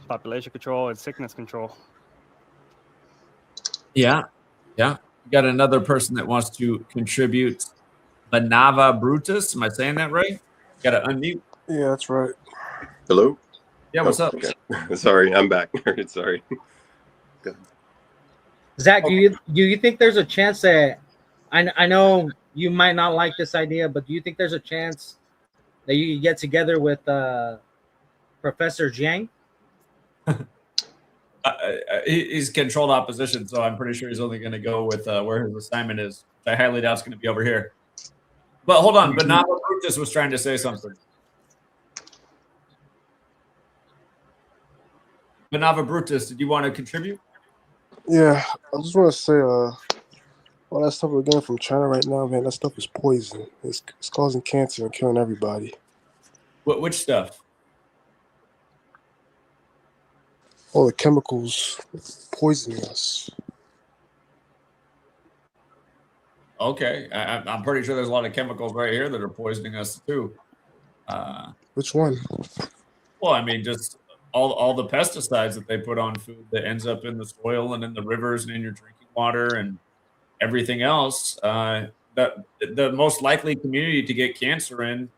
population control and sickness control. Yeah. We got another person that wants to contribute. Banava Brutus. Am I saying that right? Got to unmute. Yeah, that's right. Hello? Yeah, what's up? Okay. Sorry, I'm back. Sorry. Go ahead. Zach, do you think there's a chance that I know you might not like this idea, but do you think there's a chance that you could get together with Professor Jiang? He's controlled opposition, so I'm pretty sure he's only going to go with where his assignment is. I highly doubt it's going to be over here. But hold on, Banava Brutus was trying to say something. Banava Brutus, did you want to contribute? Yeah, I just want to say, all that stuff we're getting from China right now, man, that stuff is poison. It's causing cancer and killing everybody. Which stuff? All the chemicals poisoning us. Okay, I'm pretty sure there's a lot of chemicals right here that are poisoning us too. Which one? Well, I mean, just all the pesticides that they put on food that ends up in the soil and in the rivers and in your drinking water and everything else. The most likely community to get cancer in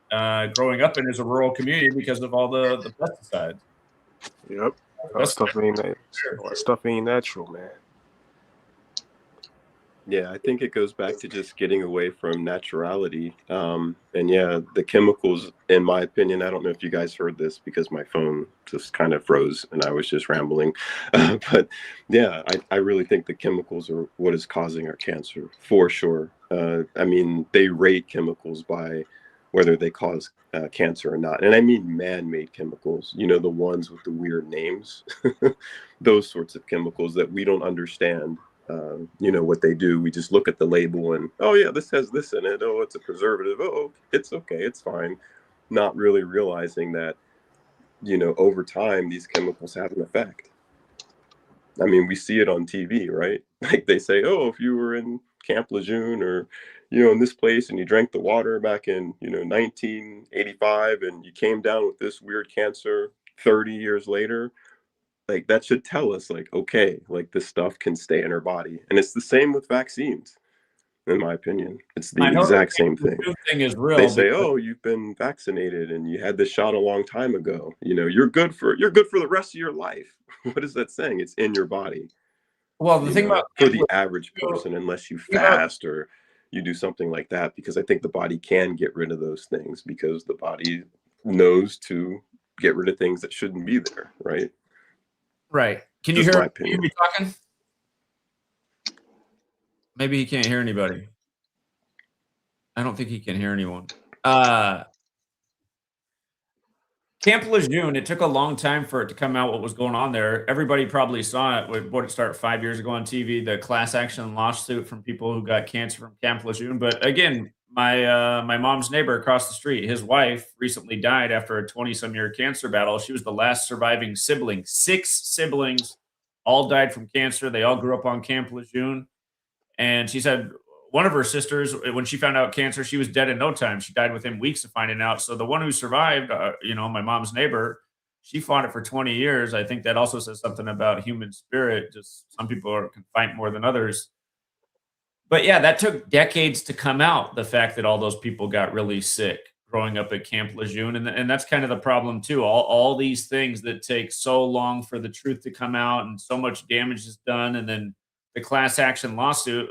growing up in is a rural community because of all the pesticides. Yep. That stuff ain't natural, man. Yeah, I think it goes back to just getting away from naturality. And yeah, the chemicals, in my opinion, I don't know if you guys heard this because my phone just kind of froze and I was just rambling. But yeah, I really think the chemicals are what is causing our cancer for sure. I mean, they rate chemicals by whether they cause cancer or not. And I mean man-made chemicals, the ones with the weird names, those sorts of chemicals that we don't understand. What they do. We just look at the label and, oh yeah, this has this in it. Oh, it's a preservative. Oh, it's okay. It's fine. Not really realizing that, over time, these chemicals have an effect. I mean, we see it on TV, right? Like they say, oh, if you were in Camp Lejeune or, in this place and you drank the water back in, 1985 and you came down with this weird cancer 30 years later, like that should tell us like, okay, like this stuff can stay in our body. And it's the same with vaccines, in my opinion. It's the exact same thing. Thing is real. They say, oh, you've been vaccinated and you had this shot a long time ago. You're good for the rest of your life. What is that saying? It's in your body. Well, the thing about for the average person, unless you fast or you do something like that, because I think the body can get rid of those things because the body knows to get rid of things that shouldn't be there, right? Right. Can you hear me talking? Maybe he can't hear anybody. I don't think he can hear anyone. Camp Lejeune, it took a long time for it to come out what was going on there. Everybody probably saw it. What it started 5 years ago on TV, the class action lawsuit from people who got cancer from Camp Lejeune. But again, my mom's neighbor across the street, his wife recently died after a 20-some year cancer battle. She was the last surviving sibling. 6 siblings all died from cancer. They all grew up on Camp Lejeune. And she said one of her sisters, when she found out cancer, she was dead in no time. She died within weeks of finding out. So the one who survived, my mom's neighbor, she fought it for 20 years. I think that also says something about human spirit. Just some people can fight more than others. But yeah, that took decades to come out. The fact that all those people got really sick growing up at Camp Lejeune, and that's kind of the problem too. All these things that take so long for the truth to come out, and so much damage is done, and then the class action lawsuit.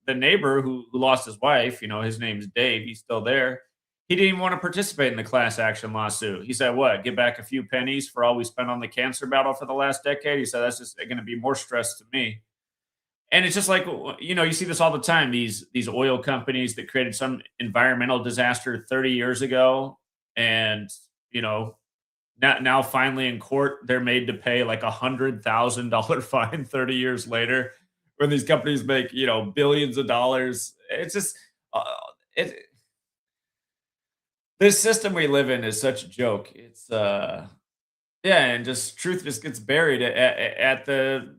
The neighbor who lost his wife, his name's Dave. He's still there. He didn't even want to participate in the class action lawsuit. He said, "What? Get back a few pennies for all we spent on the cancer battle for the last decade?" He said, "That's just going to be more stress to me." And it's just like, you see this all the time. These oil companies that created some environmental disaster 30 years ago, and now finally in court they're made to pay like $100,000 fine 30 years later, when these companies make billions of dollars. It's just this system we live in is such a joke. It's and just truth just gets buried at the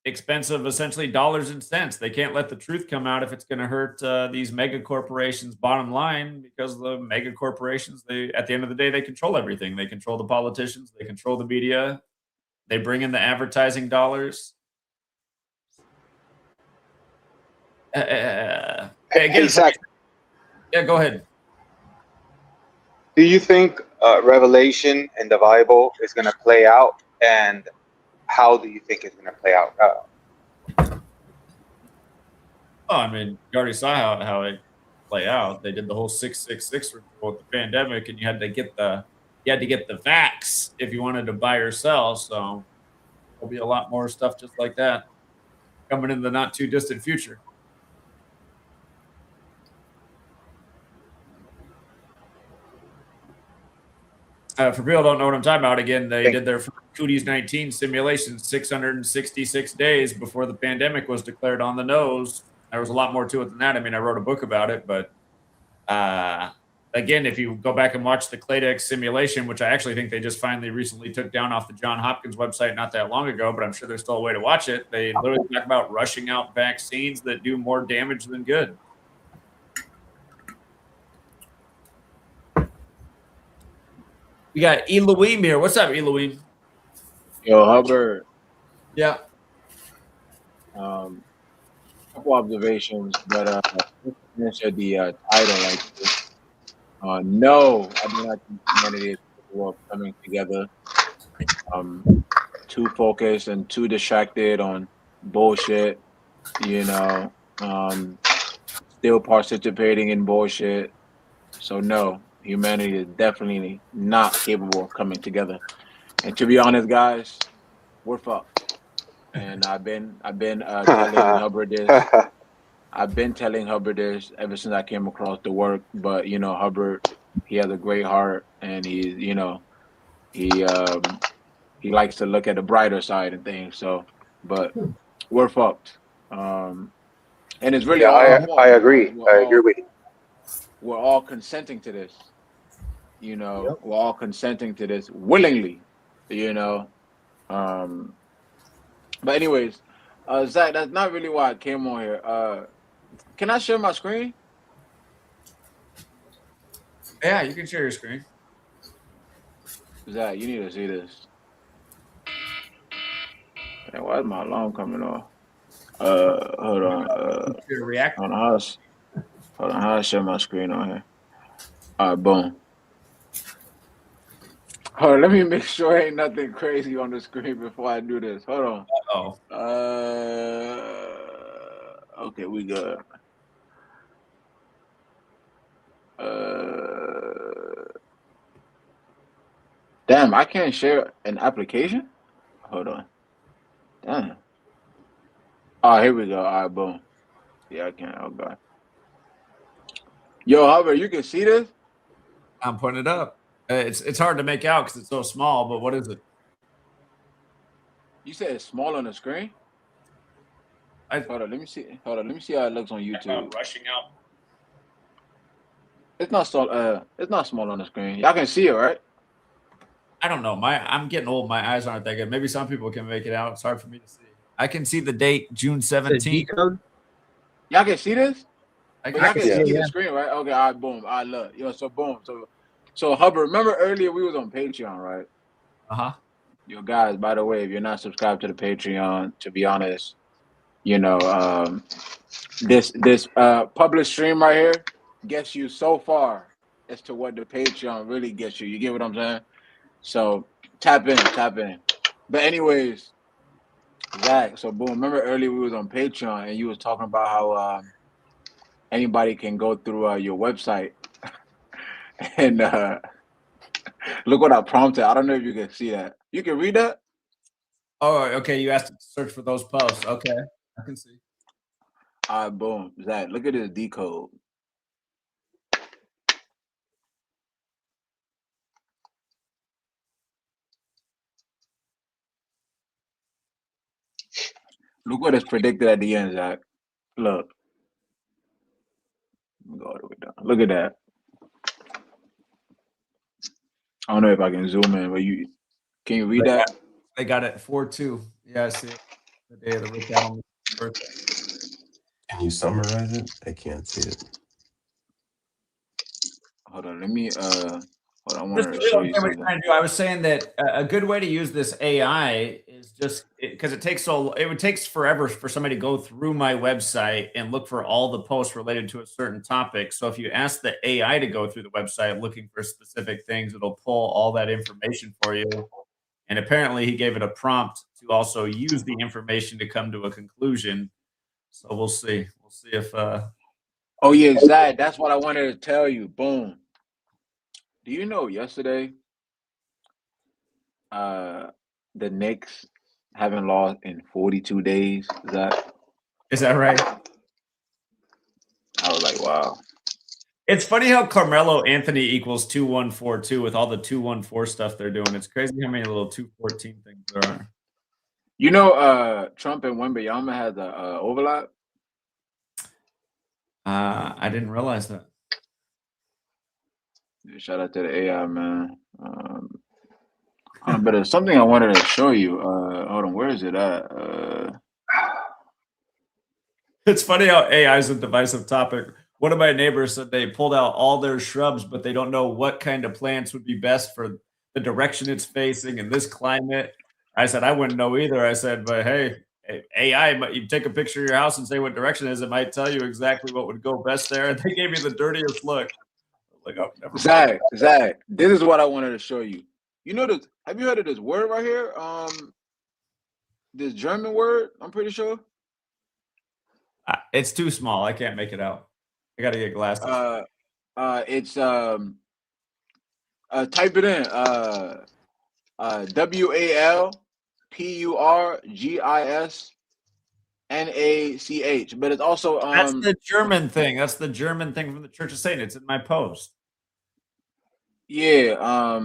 expense of essentially dollars and cents. They can't let the truth come out if it's going to hurt these mega corporations' bottom line, because the mega corporations, at the end of the day, they control everything. They control the politicians, they control the media, they bring in the advertising dollars. Hey, Zach, yeah, go ahead. do you think Revelation in the Bible is going to play out, and how do you think it's going to play out? You already saw how it play out. They did the whole 666 ritual with the pandemic, and you had to get the vax if you wanted to buy or sell. So there'll be a lot more stuff just like that coming in the not too distant future. For people who don't know what I'm talking about, again, they did their Cooties 19 simulation 666 days before the pandemic was declared on the nose. There was a lot more to it than that. I wrote a book about it, but again, if you go back and watch the Claydex simulation, which I actually think they just finally recently took down off the Johns Hopkins website not that long ago, but I'm sure there's still a way to watch it. They literally talk about rushing out vaccines that do more damage than good. We got Elohim here. What's up, Elohim? Yo, Hubbard. Yeah. Couple observations, but answer the title like this. No, I do not think humanity is capable of coming together. Too focused and too distracted on bullshit, still participating in bullshit. So no, humanity is definitely not capable of coming together. And to be honest, guys, we're fucked. And I've been telling Hubbard this. I've been telling Hubbard this ever since I came across the work. But Hubbard, he has a great heart, and he's he likes to look at the brighter side of things. So, but we're fucked. And it's really I agree. I agree with you. We're all consenting to this. We're all consenting to this willingly. But anyways, Zach, that's not really why I came on here. Can I share my screen? Yeah, you can share your screen. Zach, you need to see this. Hey, why is my alarm coming off? Hold on. React. Hold on, how I share my screen on here? All right, boom. Hold on, let me make sure ain't nothing crazy on the screen before I do this. Hold on. Okay, we good. Damn, I can't share an application? Hold on. Damn. Oh, here we go. All right, boom. Yeah, I can. Oh, God. Yo, Hubbard, you can see this? I'm putting it up. It's hard to make out because it's so small. But what is it? You said it's small on the screen. Hold on, let me see. Hold on, let me see how it looks on YouTube. Rushing out. It's not so. It's not small on the screen. Y'all can see it, right? I don't know. I'm getting old. My eyes aren't that good. Maybe some people can make it out. It's hard for me to see. I can see the date, June 17th. Y'all can see this? I Y'all can see yeah. the screen, right? Okay, all right, boom. I look. Yo, so boom. So Hubbard, remember earlier we was on Patreon, right? Uh-huh. Yo, guys, by the way, if you're not subscribed to the Patreon, to be honest, you know, this public stream right here gets you so far as to what the Patreon really gets you. You get what I'm saying? So tap in. But anyways, Zach, so boom, remember earlier we was on Patreon and you was talking about how anybody can go through your website and look what I prompted. I don't know if you can see that. You can read that? Oh, okay. You asked to search for those posts. Okay. I can see. All right, boom. Zach, look at this decode. Look what is predicted at the end, Zach. Look. Go all the way down. Look at that. I don't know if I can zoom in, but can you read that? They got it 4-2. Yeah, I see it. The day of the Rick Allen birthday. Can you summarize it? I can't see it. Hold on, let me hold on, I wanted to show you something. I was saying that a good way to use this AI is just because it would take forever for somebody to go through my website and look for all the posts related to a certain topic. So if you ask the AI to go through the website looking for specific things, it'll pull all that information for you. And apparently he gave it a prompt to also use the information to come to a conclusion. So we'll see. We'll see if oh yeah, Zach, that's what I wanted to tell you. Boom. Do you know yesterday the Knicks haven't lost in 42 days? Is that right? I was like, wow. It's funny how Carmelo Anthony equals 2142 with all the 214 stuff they're doing. It's crazy how many little 214 things there are. You know, Trump and Wembanyama had the overlap. I didn't realize that. Shout out to the AI, man. But there's something I wanted to show you. Hold on, where is it at? It's funny how AI is a divisive topic. One of my neighbors said they pulled out all their shrubs, but they don't know what kind of plants would be best for the direction it's facing in this climate. I said, I wouldn't know either. I said, but hey, AI, you take a picture of your house and say what direction it is, it might tell you exactly what would go best there. And they gave me the dirtiest look. Like, oh, never mind. Zach, this is what I wanted to show you. You know this? Have you heard of this word right here? This German word, I'm pretty sure. It's too small. I can't make it out. I got to get glasses. It's type it in. WALPURGISNACH. But it's also that's the German thing. That's the German thing from the Church of Satan. It's in my post. Yeah.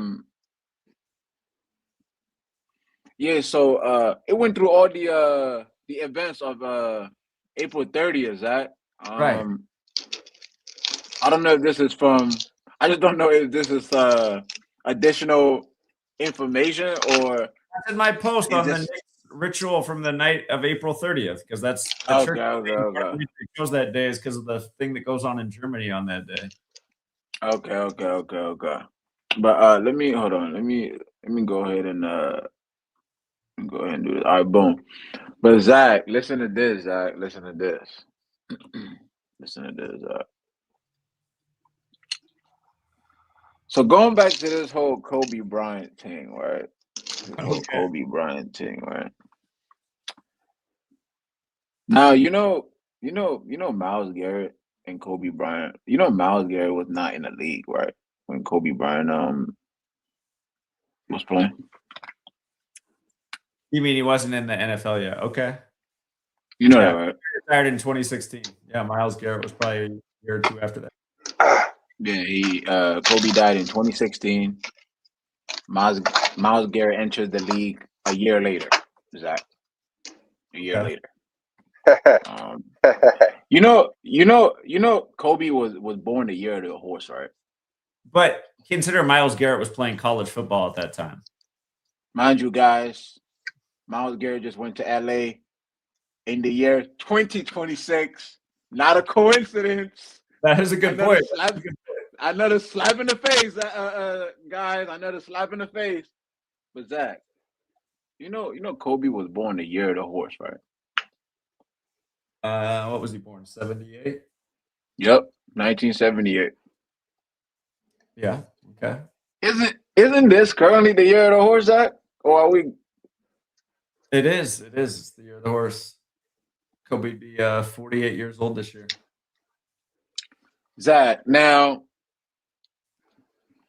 Yeah. So it went through all the events of April 30th, Zach. Right. I don't know if this is from. I just don't know if this is additional information or. That's in my post on the ritual from the night of April 30th, because that's the church. Okay. It shows that day is because of the thing that goes on in Germany on that day. Okay. But let me hold on. Let me go ahead and do this. All right, boom. But Zach, listen to this. Listen to this. Zach. So going back to this whole Kobe Bryant thing, right? Now you know Myles Garrett and Kobe Bryant. You know Myles Garrett was not in the league, right? When Kobe Bryant was playing. You mean he wasn't in the NFL yet? Okay. You know that, right? He retired in 2016. Yeah, Myles Garrett was probably a year or two after that. Yeah, Kobe died in 2016. Miles Garrett entered the league a year later. Zach, a year Okay. later. Kobe was born the year of the horse, right? But consider Miles Garrett was playing college football at that time. Mind you, guys, Miles Garrett just went to LA in the year 2026. Not a coincidence. That is a good point. Another slap in the face, guys. Another slap in the face. But Zach, you know, Kobe was born the year of the horse, right? What was he born? 78? Yep, 1978. Yeah. Okay. Isn't this currently the year of the horse, Zach? Or are we? It is. It is. It's the year of the horse. Kobe be 48 years old this year. Zach, now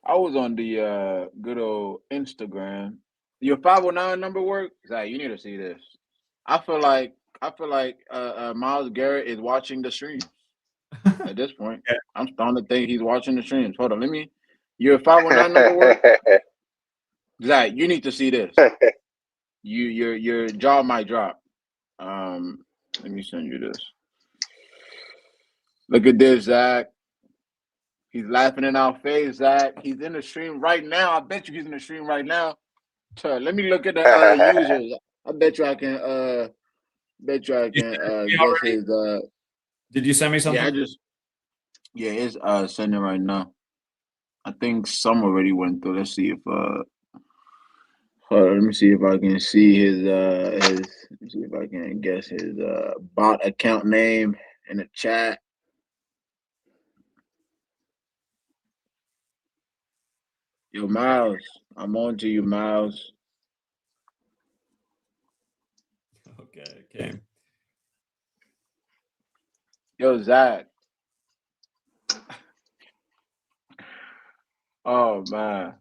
I was on the good old Instagram. Your 509 number work? Zach, you need to see this. I feel like Miles Garrett is watching the streams at this point. Yeah. I'm starting to think he's watching the streams. Hold on, your 509 number work? Zach, you need to see this. Your jaw might drop. Let me send you this. Look at this, Zach. He's laughing in our face, Zach. He's in the stream right now. I bet you he's in the stream right now. Let me look at the users. I bet you I can guess his Did you send me something? Yeah, it's sending right now. I think some already went through. Let's see if let me see if I can see his let me see if I can guess his bot account name in the chat. Yo, Miles, I'm on to you, Miles. Okay. Yo, Zach. Oh man.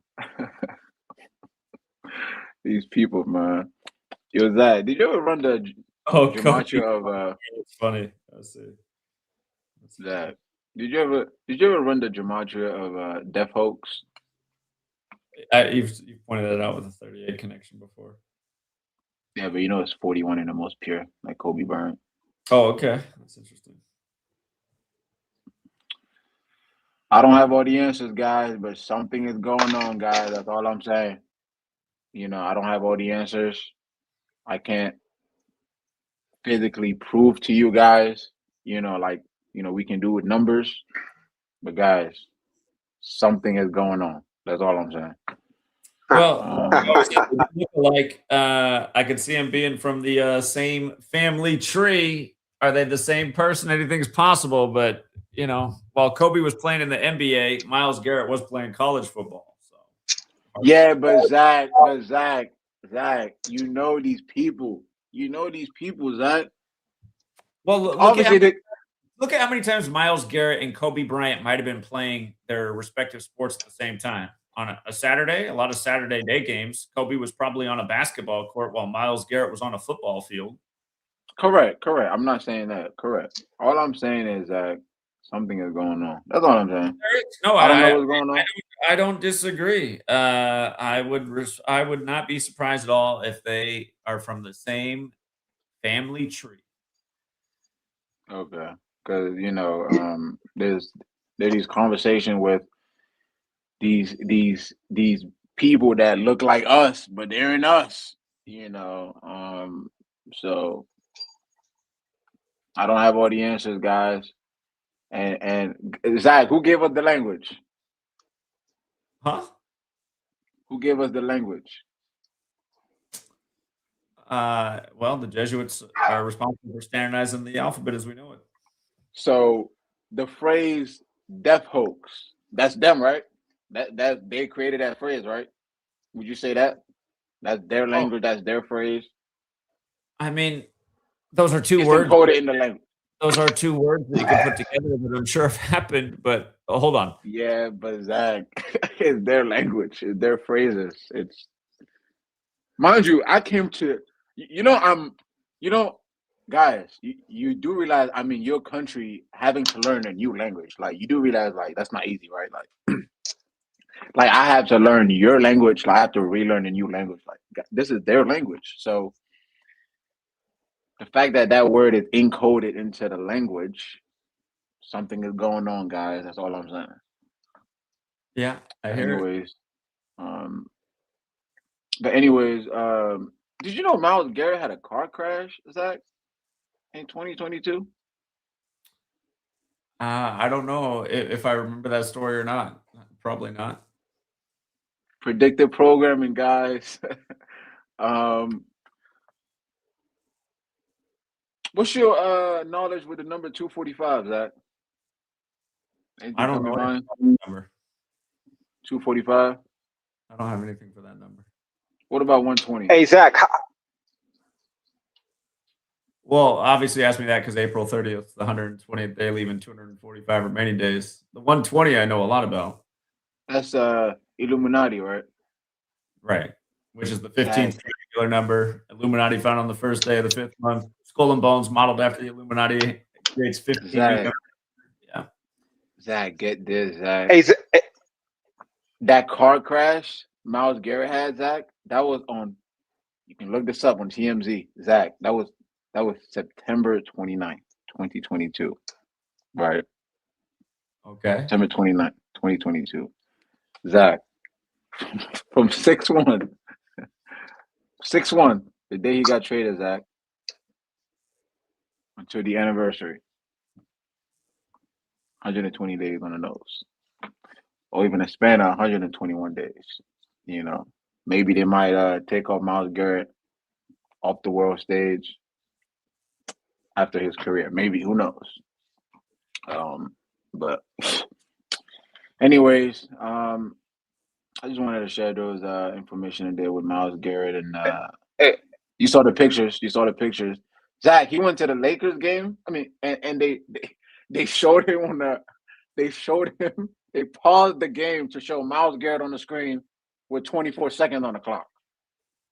These people, man. Yo, Zach, did you ever run the gematria of It's funny. Let's see. Zach? Did you ever run the gematria of Death Hoax? You've pointed that out with a 38 connection before. Yeah, but it's 41 in the most pure, like Kobe Bryant. Oh, okay. That's interesting. I don't have all the answers, guys, but something is going on, guys. That's all I'm saying. I don't have all the answers. I can't physically prove to you guys, we can do with numbers. But guys, something is going on. That's all I'm saying. Well, like I could see them being from the same family tree. Are they the same person? Anything's possible, but while Kobe was playing in the NBA, Miles Garrett was playing college football. So yeah, but Zach, you know these people. Zach. Well, look at how many times Miles Garrett and Kobe Bryant might have been playing their respective sports at the same time. On a Saturday, a lot of Saturday day games, Kobe was probably on a basketball court while Miles Garrett was on a football field. Correct. I'm not saying that. Correct. All I'm saying is that something is going on. That's all I'm saying. No, I don't know what's going on. I don't disagree. I would not be surprised at all if they are from the same family tree. Okay, because there's these conversations with these people that look like us, but they're in us. So I don't have all the answers, guys. And Zach, who gave us the language? Huh? Who gave us the language? Well, the Jesuits are responsible for standardizing the alphabet as we know it. So the phrase "death hoax," that's them, right? That they created that phrase, right? Would you say that? That's their language. That's their phrase. I mean, those are two It's words. encoded in the language. Those are two words that you can put together that I'm sure have happened. But hold on. Yeah, but Zach, it's their language. It's their phrases. It's mind you, I came to. guys, you do realize, I mean, your country having to learn a new language, like you do realize, like that's not easy, right? Like I have to learn your language, like I have to relearn a new language. Like this is their language, so the fact that that word is encoded into the language, something is going on, guys. That's all I'm saying. Yeah, I hear it. Anyways, but anyways, did you know Myles Garrett had a car crash, Zach, in 2022? I don't know if I remember that story or not. Probably not. Predictive programming, guys. What's your knowledge with the number 245, Zach? Anything I don't come to know mind? any number. 245. I don't have anything for that number. What about 120? Hey, Zach. Well, obviously ask me that because April 30th, the 120th day, leaving 245 remaining days. The 120 I know a lot about. That's Illuminati, right? Right. Which is the 15th particular number. Illuminati found on the first day of the 5th month. Skull and Bones, modeled after the Illuminati, creates 15 new Zach, numbers. Yeah. Zach, get this, Zach. Hey, That car crash Myles Garrett had, Zach, that was on, you can look this up on TMZ, Zach. That was September 29th, 2022. Right. Okay. September 29th, 2022. Zach, from 6-1, the day he got traded, Zach, until the anniversary. 120 days on the nose. Or even a span of 121 days. You know, maybe they might take off Myles Garrett off the world stage after his career. Maybe, who knows? But anyways, I just wanted to share those information in there with Myles Garrett, and you saw the pictures. Zach, he went to the Lakers game. I mean, and they showed him on the. They showed him. They paused the game to show Myles Garrett on the screen with 24 seconds on the clock.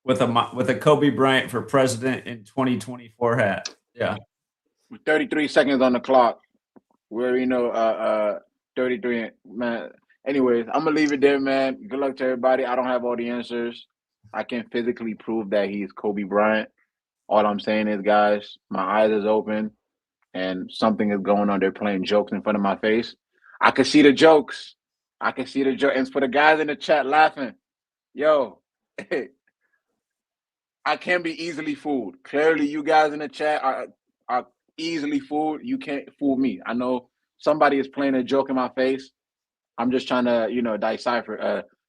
With a Kobe Bryant for president in 2024 hat. Yeah. With 33 seconds on the clock. Where 33, man. Anyways, I'm gonna leave it there, man. Good luck to everybody. I don't have all the answers. I can't physically prove that he's Kobe Bryant. All I'm saying is, guys, my eyes is open and something is going on. They're playing jokes in front of my face. I can see the jokes. And for the guys in the chat laughing, yo, I can be easily fooled. Clearly, you guys in the chat are easily fooled. You can't fool me. I know somebody is playing a joke in my face. I'm just trying to,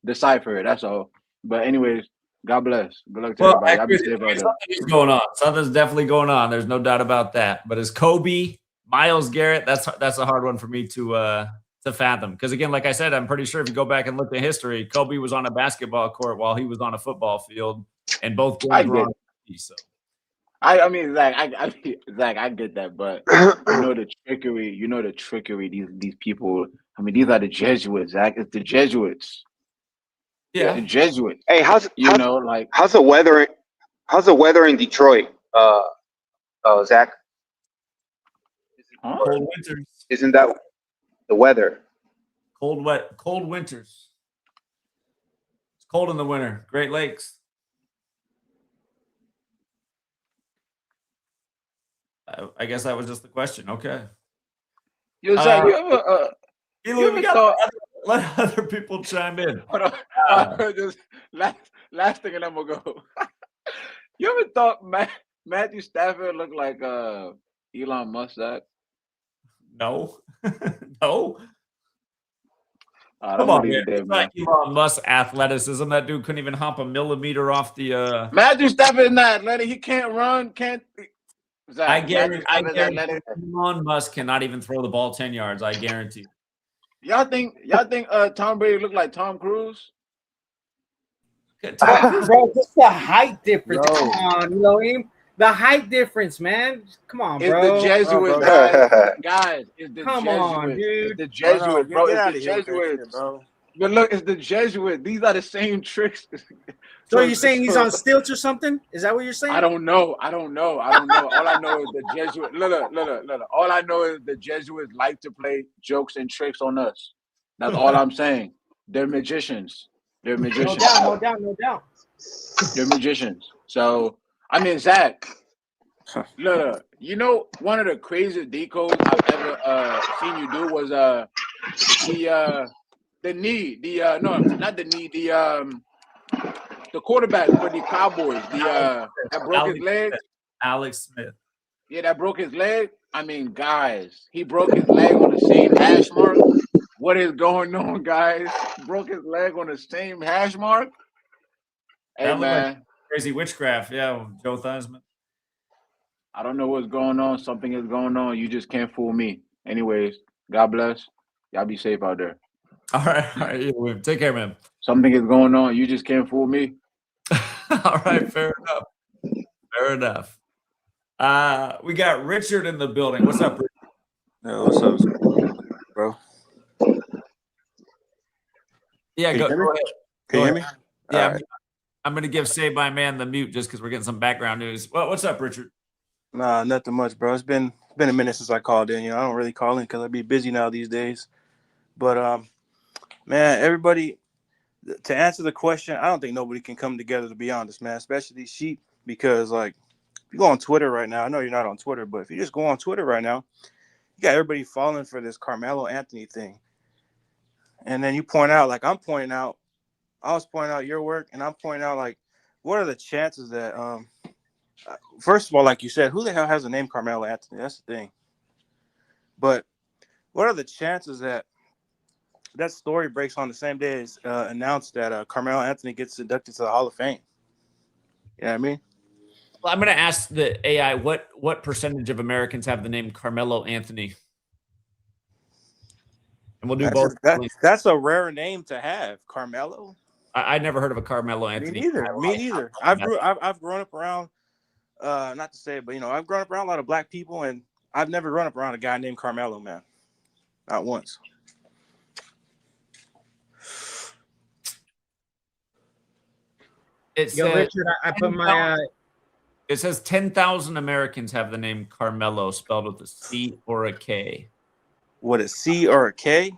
decipher it. That's all. But anyways, God bless. Good luck to everybody. I'll be safe out there. Something's going on. Something's definitely going on. There's no doubt about that. But as Kobe, Myles Garrett, that's a hard one for me to fathom. Because again, like I said, I'm pretty sure if you go back and look at history, Kobe was on a basketball court while he was on a football field, and both games were on TV. So I mean, Zach, I get that, but the trickery. These people. I mean, these are the Jesuits, Zach. It's the Jesuits. Yeah, the Jesuits. Hey, how's the weather? How's the weather in Detroit, Zach? Cold winters. Isn't that the weather? Cold winters. It's cold in the winter. Great Lakes. I guess that was just the question. Okay. Yo, Zach, you ever thought? Let other people chime in. Hold on. Just last thing, and I'm gonna go. You ever thought Matthew Stafford looked like Elon Musk? Zach? No. No. Come on, man. It's like Elon Musk athleticism. That dude couldn't even hop a millimeter off the. Matthew Stafford is not athletic. He can't run. Zach, I guarantee Elon Musk cannot even throw the ball 10 yards. I guarantee. Y'all think Tom Brady looked like Tom Cruise? Bro, just the height difference. Bro. Come on, the height difference, man. Come on, bro. It's the Jesuits, guys. It's the Come Jesuits. on, dude. It's the Jesuits, bro. Get It's out the of here, Jesuits, bro. But look, it's the Jesuit. These are the same tricks. So you're saying he's on stilts or something? Is that what you're saying? I don't know. All I know is the Jesuit. Look. All I know is the Jesuits like to play jokes and tricks on us. That's all I'm saying. They're magicians. They're magicians. No doubt. They're magicians. So, I mean, Zach, look, you know, one of the craziest decodes I've ever seen you do was the knee, no, not the knee, the quarterback for the Cowboys, that broke his leg. Alex Smith. Yeah, that broke his leg. I mean, guys, he broke his leg on the same hash mark. What is going on, guys? Broke his leg on the same hash mark. Hey, That looked man. like crazy witchcraft. Yeah, Joe Theismann. I don't know what's going on. Something is going on. You just can't fool me. Anyways, God bless. Y'all be safe out there. All right. Yeah, take care, man. Something is going on. You just can't fool me. All right, fair enough. We got Richard in the building. What's up, Richard? What's up, bro? Yeah, go ahead. Can you hear me? Yeah, All right. I'm going to give Save My Man the mute just because we're getting some background news. Well, what's up, Richard? Nah, nothing much, bro. It's been a minute since I called in. You know, I don't really call in because I be busy now these days. But man, everybody, to answer the question, I don't think nobody can come together, to be honest, man. Especially these sheep, because like, if you go on Twitter right now, I know you're not on Twitter, but if you just go on Twitter right now, you got everybody falling for this Carmelo Anthony thing. And then you point out, like I'm pointing out, I was pointing out your work, and I'm pointing out, like, what are the chances that, first of all, like you said, who the hell has the name Carmelo Anthony? That's the thing. But what are the chances that that story breaks on the same day as announced that Carmelo Anthony gets inducted to the Hall of Fame? You know what I mean? Well, I'm going to ask the AI, what percentage of Americans have the name Carmelo Anthony? And we'll do both. That's a rare name to have, Carmelo. I never heard of a Carmelo Anthony. Me neither. I've grown up around, not to say it, but, you know, I've grown up around a lot of black people, and I've never grown up around a guy named Carmelo, man. Not once. It Yo, says, Richard, I put my... it says 10,000 Americans have the name Carmelo spelled with a C or a K. What, a C or a K?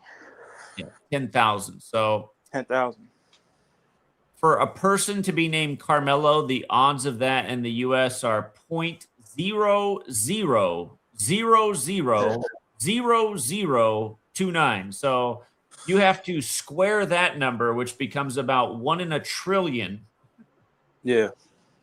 Yeah, 10,000. So 10,000. For a person to be named Carmelo, the odds of that in the U.S. are 0.00000029. So you have to square that number, which becomes about 1 in a trillion. Yeah.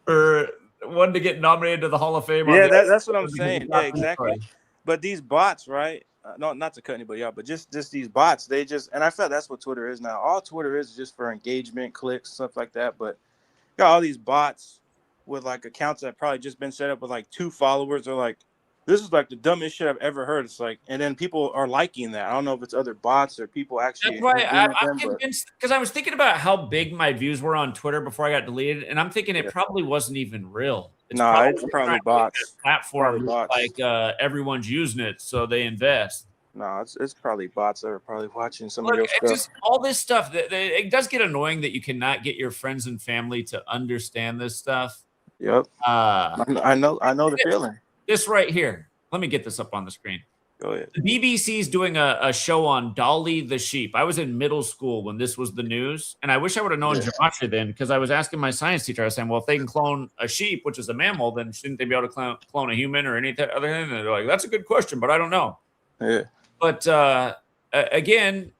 For one to get nominated to the Hall of Fame. Yeah, that's what I'm saying. Yeah, exactly. But these bots, right? No, not to cut anybody out, but just these bots, they just, and I felt that's what Twitter is now. All Twitter is just for engagement, clicks, stuff like that. But you got all these bots with like accounts that probably just been set up with like 2 followers. Or like, this is like the dumbest shit I've ever heard. It's like, and then people are liking that. I don't know if it's other bots or people actually. That's why I'm convinced, because I was thinking about how big my views were on Twitter before I got deleted, and I'm thinking it probably wasn't even real. It's probably bots. Platform like everyone's using it, so they invest. No, it's probably bots that are probably watching some of your stuff. Just all this stuff. It does get annoying that you cannot get your friends and family to understand this stuff. Yep. I know the feeling. This right here. Let me get this up on the screen. Go ahead. The BBC's doing a show on Dolly the sheep. I was in middle school when this was the news, and I wish I would have known gematria then, because I was asking my science teacher. I was saying, well, if they can clone a sheep, which is a mammal, then shouldn't they be able to clone a human or anything other thing? And they're like, that's a good question, but I don't know. Yeah. But again,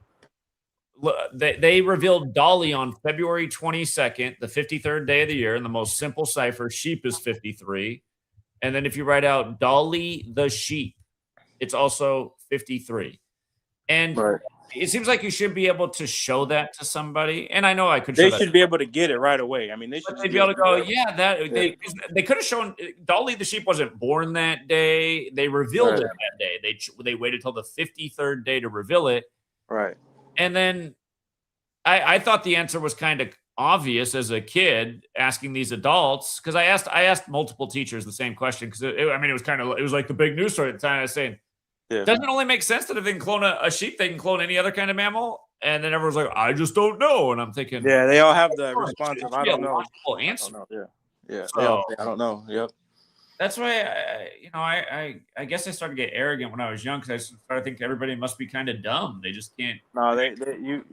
they revealed Dolly on February 22nd, the 53rd day of the year, in the most simple cipher. Sheep is 53. And then if you write out Dolly the sheep, it's also 53. And it seems like you should be able to show that to somebody. And I know I could show They should be able to get it right away. I mean, they'd be able to go, yeah, they could have shown Dolly the sheep wasn't born that day. They revealed it that day. They waited till the 53rd day to reveal it. Right. And then I thought the answer was kind of obvious as a kid asking these adults, because I asked multiple teachers the same question, because it was like the big news story at the time. I was saying, doesn't it only make sense that if they can clone a sheep, they can clone any other kind of mammal? And then everyone's like, I just don't know. And I'm thinking, Yeah, they all have the "Come on, response it of should I be a don't know. logical I answer." don't know. Yeah. They all So say I don't know. Yep. that's why I guess I started to get arrogant when I was young because I started thinking everybody must be kind of dumb. They just can't. No, you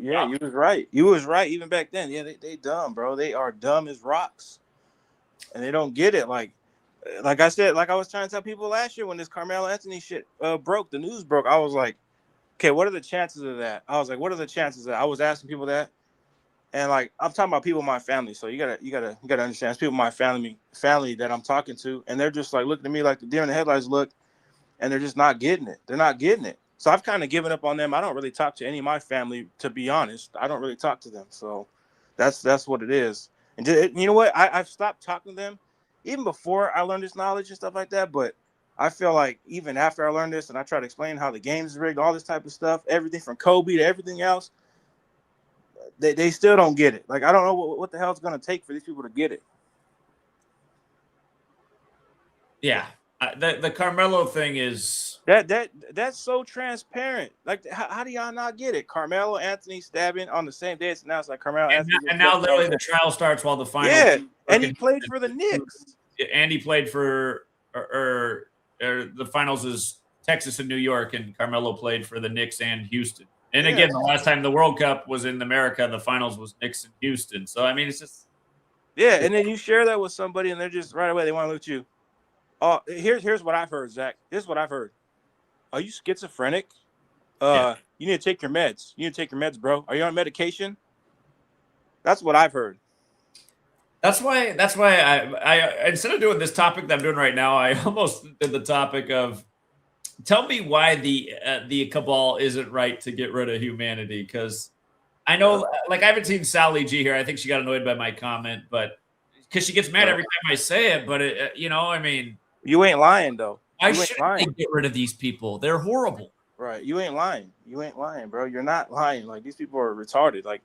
was right. You was right even back then. Yeah, they dumb, bro. They are dumb as rocks, and they don't get it. Like I said, like I was trying to tell people last year when this Carmelo Anthony shit broke, the news broke. I was like, okay, what are the chances of that? I was like, what are the chances of that? I was asking people that, and like I'm talking about people in my family. So you gotta understand, it's people in my family that I'm talking to, and they're just like looking at me like the deer in the headlights look, and they're just not getting it. They're not getting it. So I've kind of given up on them. I don't really talk to any of my family, to be honest. I don't really talk to them. So that's what it is. And you know what? I've stopped talking to them even before I learned this knowledge and stuff like that. But I feel like even after I learned this and I try to explain how the game's rigged, all this type of stuff, everything from Kobe to everything else, they still don't get it. Like, I don't know what the hell it's going to take for these people to get it. Yeah. The Carmelo thing is that's so transparent. Like, how do y'all not get it? Carmelo Anthony stabbing on the same day it's announced. Like Carmelo Anthony, and now literally the trial starts while the final. Yeah, and he played for the Knicks. Andy played for or the finals is Texas and New York, and Carmelo played for the Knicks and Houston. And again, the last time the World Cup was in America, the finals was Knicks and Houston. So I mean, it's just and then you share that with somebody, and they're just right away they want to look at you. Oh, here's what I've heard, Zach. Here's what I've heard. Are you schizophrenic? You need to take your meds. You need to take your meds, bro. Are you on medication? That's what I've heard. That's why I instead of doing this topic that I'm doing right now, I almost did the topic of tell me why the cabal isn't right to get rid of humanity. Because I know, like, I haven't seen Sally G here. I think she got annoyed by my comment, but because she gets mad every time I say it. But I mean, you ain't lying though. I shouldn't get rid of these people. They're horrible. Right. You ain't lying. You ain't lying, bro. You're not lying. Like, these people are retarded. Like,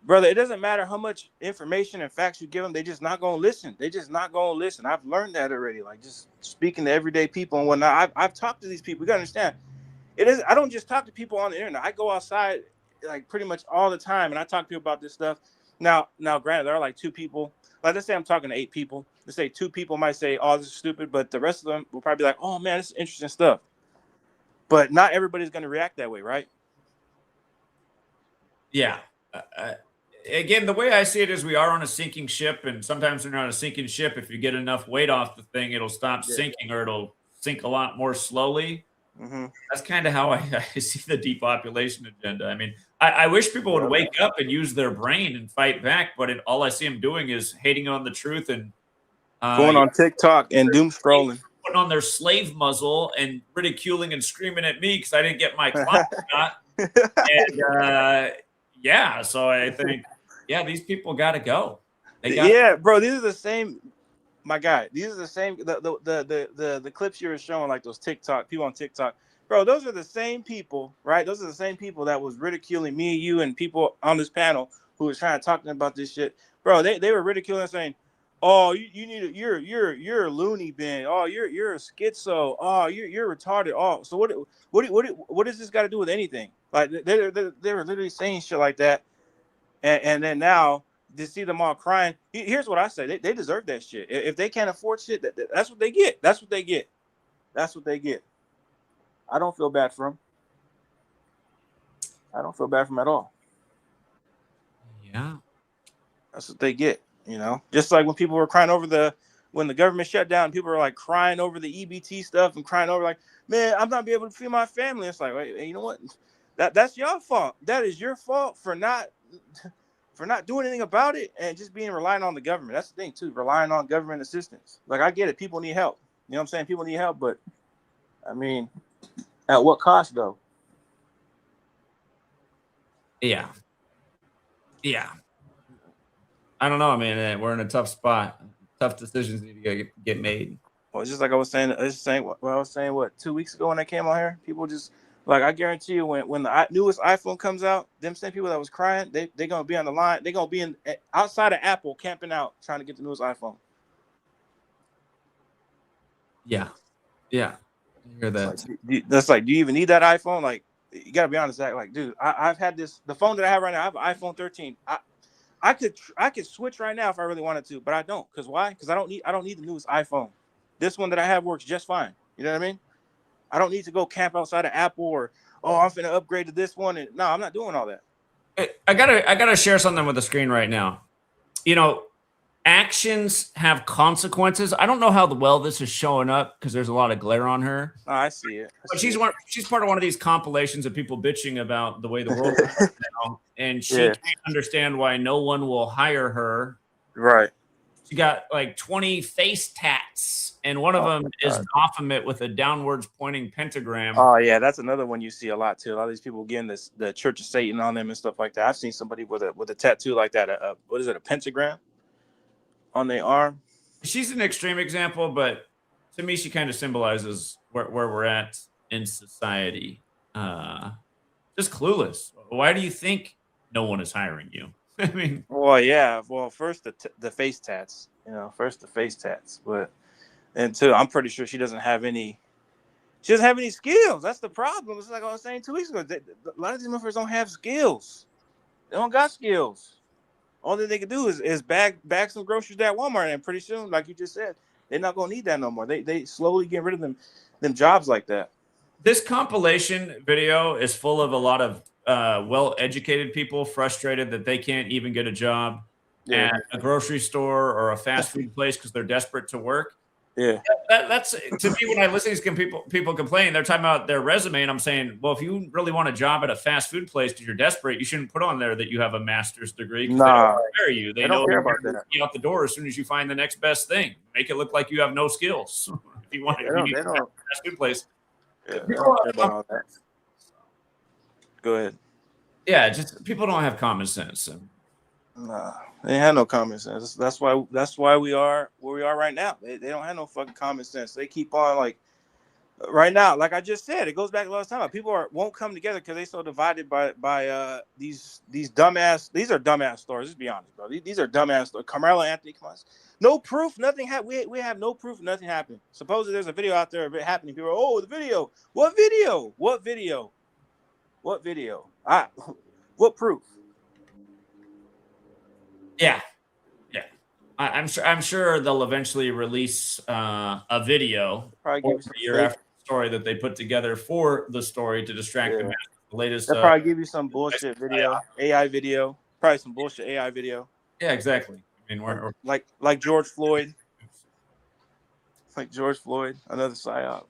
brother, it doesn't matter how much information and facts you give them. They just not going to listen. They just not going to listen. I've learned that already. Like, just speaking to everyday people and whatnot. I've talked to these people. You got to understand. I don't just talk to people on the internet. I go outside like pretty much all the time, and I talk to people about this stuff. Now, granted, there are like 2 people. Like, let's say I'm talking to 8 people. Let's say 2 people might say, oh, this is stupid. But the rest of them will probably be like, oh, man, this is interesting stuff. But not everybody's going to react that way, right? Yeah. Again, the way I see it is we are on a sinking ship, and sometimes when you're on a sinking ship, if you get enough weight off the thing, it'll stop sinking, or it'll sink a lot more slowly. Mm-hmm. That's kind of how I see the depopulation agenda. I mean, I wish people would wake up and use their brain and fight back, but all I see them doing is hating on the truth and going on TikTok and doom scrolling, putting on their slave muzzle and ridiculing and screaming at me because I didn't get my clock shot. And so I think, these people got to go. Bro, these are the same. My guy, these are the same. The clips you were showing, like those TikTok people on TikTok, bro. Those are the same people, right? Those are the same people that was ridiculing me, you, and people on this panel who was trying to talk to them about this shit, bro. They were ridiculing, saying, "Oh, you need to, you're a loony bin. Oh, you're a schizo. Oh, you're retarded. Oh, so what does this got to do with anything?" Like they were literally saying shit like that, and then now to see them all crying. Here's what I say: they deserve that shit. If they can't afford shit, that's what they get. That's what they get. That's what they get. I don't feel bad for them. I don't feel bad for them at all. Yeah, that's what they get. You know, just like when people were crying over when the government shut down, people were like crying over the EBT stuff and crying over like, man, I'm not be able to feed my family. It's like, wait, you know what? That's your fault. That is your fault for not doing anything about it and just being relying on the government. That's the thing too, relying on government assistance. Like, I get it. People need help. You know what I'm saying? People need help, but I mean, at what cost though? Yeah. I don't know, man. We're in a tough spot. Tough decisions need to get made. Well, it's just like I was saying. I was saying 2 weeks ago when I came on here. People just like, I guarantee you, when the newest iPhone comes out, them same people that was crying, they're gonna be on the line. They're gonna be outside of Apple camping out trying to get the newest iPhone. Yeah. I hear that. That's like, do you even need that iPhone? Like, You got to be honest, Zach. Like, dude, I've had the phone that I have right now. I have an iPhone 13. I could switch right now if I really wanted to, but I don't. Cause why? Cause I don't need the newest iPhone. This one that I have works just fine. You know what I mean? I don't need to go camp outside of Apple or I'm finna upgrade to this one. And no, I'm not doing all that. I gotta share something with the screen right now. You know, actions have consequences. I don't know how well this is showing up because there's a lot of glare on her. Oh, I see it. But she's part of one of these compilations of people bitching about the way the world is now, and she can't understand why no one will hire her. Right. She got like 20 face tats, and one of them is Baphomet with a downwards pointing pentagram. Oh yeah, that's another one you see a lot too. A lot of these people getting the Church of Satan on them and stuff like that. I've seen somebody with a tattoo like that. What is it? A pentagram on their arm. She's an extreme example, but to me, she kind of symbolizes where we're at in society. Just clueless. Why do you think no one is hiring you? I mean, well, yeah. Well, first the face tats. You know, first the face tats, and two, I'm pretty sure she doesn't have any. She doesn't have any skills. That's the problem. It's like I was saying 2 weeks ago. A lot of these motherfuckers don't have skills. They don't got skills. All that they can do is bag some groceries at Walmart, and pretty soon, like you just said, they're not gonna need that no more. They slowly get rid of them jobs like that. This compilation video is full of a lot of well-educated people frustrated that they can't even get a job at a grocery store or a fast food place because they're desperate to work. Yeah, that's to me when I listen to these people complaining, they're talking about their resume, and I'm saying, well, if you really want a job at a fast food place because you're desperate, you shouldn't put on there that you have a master's degree. Nah, they don't hire you. They know care about that. You out the door as soon as you find the next best thing. Make it look like you have no skills. If you want to be a fast food place. Yeah, they don't care about all that. Go ahead. Yeah, just people don't have common sense. Nah, they have no common sense. That's why we are where we are right now. They don't have no fucking common sense. They keep on like right now, like I just said, it goes back to last time. People won't come together because they're so divided by these dumbass. These are dumbass stories. Let's be honest, bro. These are dumbass stories. Carmelo Anthony, come on. No proof, nothing happened. We have no proof, nothing happened. Supposedly there's a video out there of it happening. People are, oh, the video. What video? What video? What video? What proof? Yeah. I'm sure they'll eventually release a video or a year after the story that they put together for the story to distract the masses. The latest. They'll probably give you some bullshit video, AI video. Probably some bullshit AI video. Yeah, exactly. I mean, we're like George Floyd. Like George Floyd, another psyop.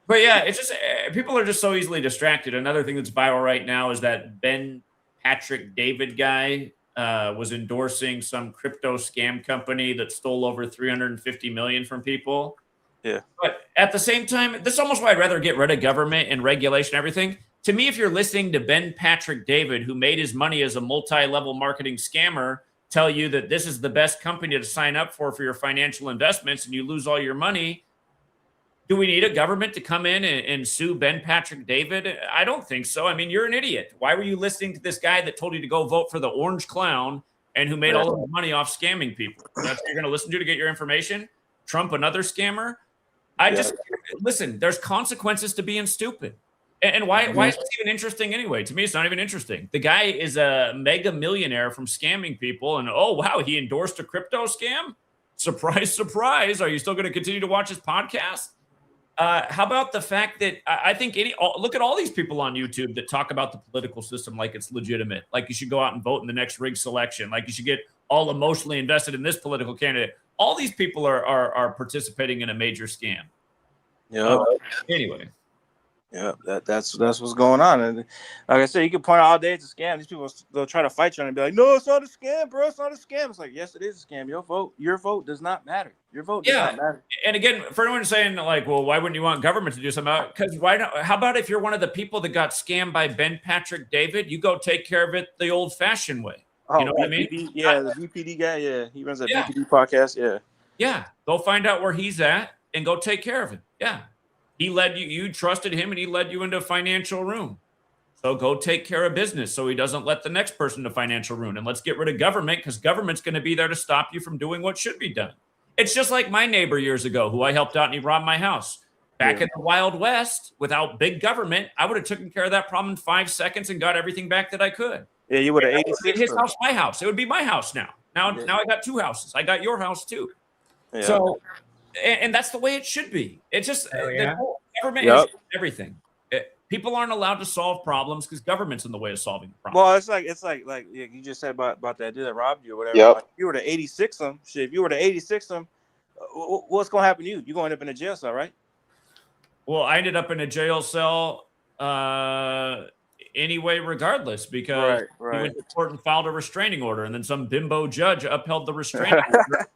But yeah, it's just people are just so easily distracted. Another thing that's viral right now is that Ben Patrick David guy was endorsing some crypto scam company that stole over $350 million from people. Yeah. But at the same time, this is almost why I'd rather get rid of government and regulation and everything. To me, if you're listening to Ben Patrick David, who made his money as a multi-level marketing scammer, tell you that this is the best company to sign up for your financial investments and you lose all your money, do we need a government to come in and sue Ben Patrick David? I don't think so. I mean, you're an idiot. Why were you listening to this guy that told you to go vote for the orange clown and who made all of his money off scamming people? That's what you're going to listen to get your information? Trump, another scammer? Listen, there's consequences to being stupid. And why is this even interesting anyway? To me, it's not even interesting. The guy is a mega millionaire from scamming people. And, oh, wow, he endorsed a crypto scam? Surprise, surprise. Are you still going to continue to watch his podcast? How about the fact that I think look at all these people on YouTube that talk about the political system like it's legitimate, like you should go out and vote in the next rigged selection, like you should get all emotionally invested in this political candidate. All these people are participating in a major scam. Yeah. Anyway. Yeah, that's what's going on. And like I said, you can point out all day it's a scam. These people, they'll try to fight you and be like, no, it's not a scam, bro. It's not a scam. It's like, yes, it is a scam. Your vote does not matter. Your vote does not matter. And again, for anyone saying like, well, why wouldn't you want government to do something about it? Because why not? How about if you're one of the people that got scammed by Ben Patrick David, you go take care of it the old-fashioned way. Oh, you know what I mean? the VPD guy. Yeah, he runs that VPD podcast. Yeah. Yeah, go find out where he's at and go take care of it. Yeah. He led you, you trusted him, and he led you into financial ruin. So go take care of business so he doesn't let the next person to financial ruin. And let's get rid of government because government's going to be there to stop you from doing what should be done. It's just like my neighbor years ago who I helped out and he robbed my house. Back in the Wild West, without big government, I would have taken care of that problem in 5 seconds and got everything back that I could. Yeah, you would have Made 86. his house my house. It would be my house now. Now I got 2 houses. I got your house too. So, and that's the way it should be. It's just the whole government is everything. People aren't allowed to solve problems because government's in the way of solving the problem. Well, it's like you just said about that dude that robbed you or whatever. Yep. Like, if you were to 86 them, shit. If you were to 86 them, what's gonna happen to you? You're gonna end up in a jail cell, right? Well, I ended up in a jail cell anyway, regardless, because he went to court and filed a restraining order, and then some bimbo judge upheld the restraining order.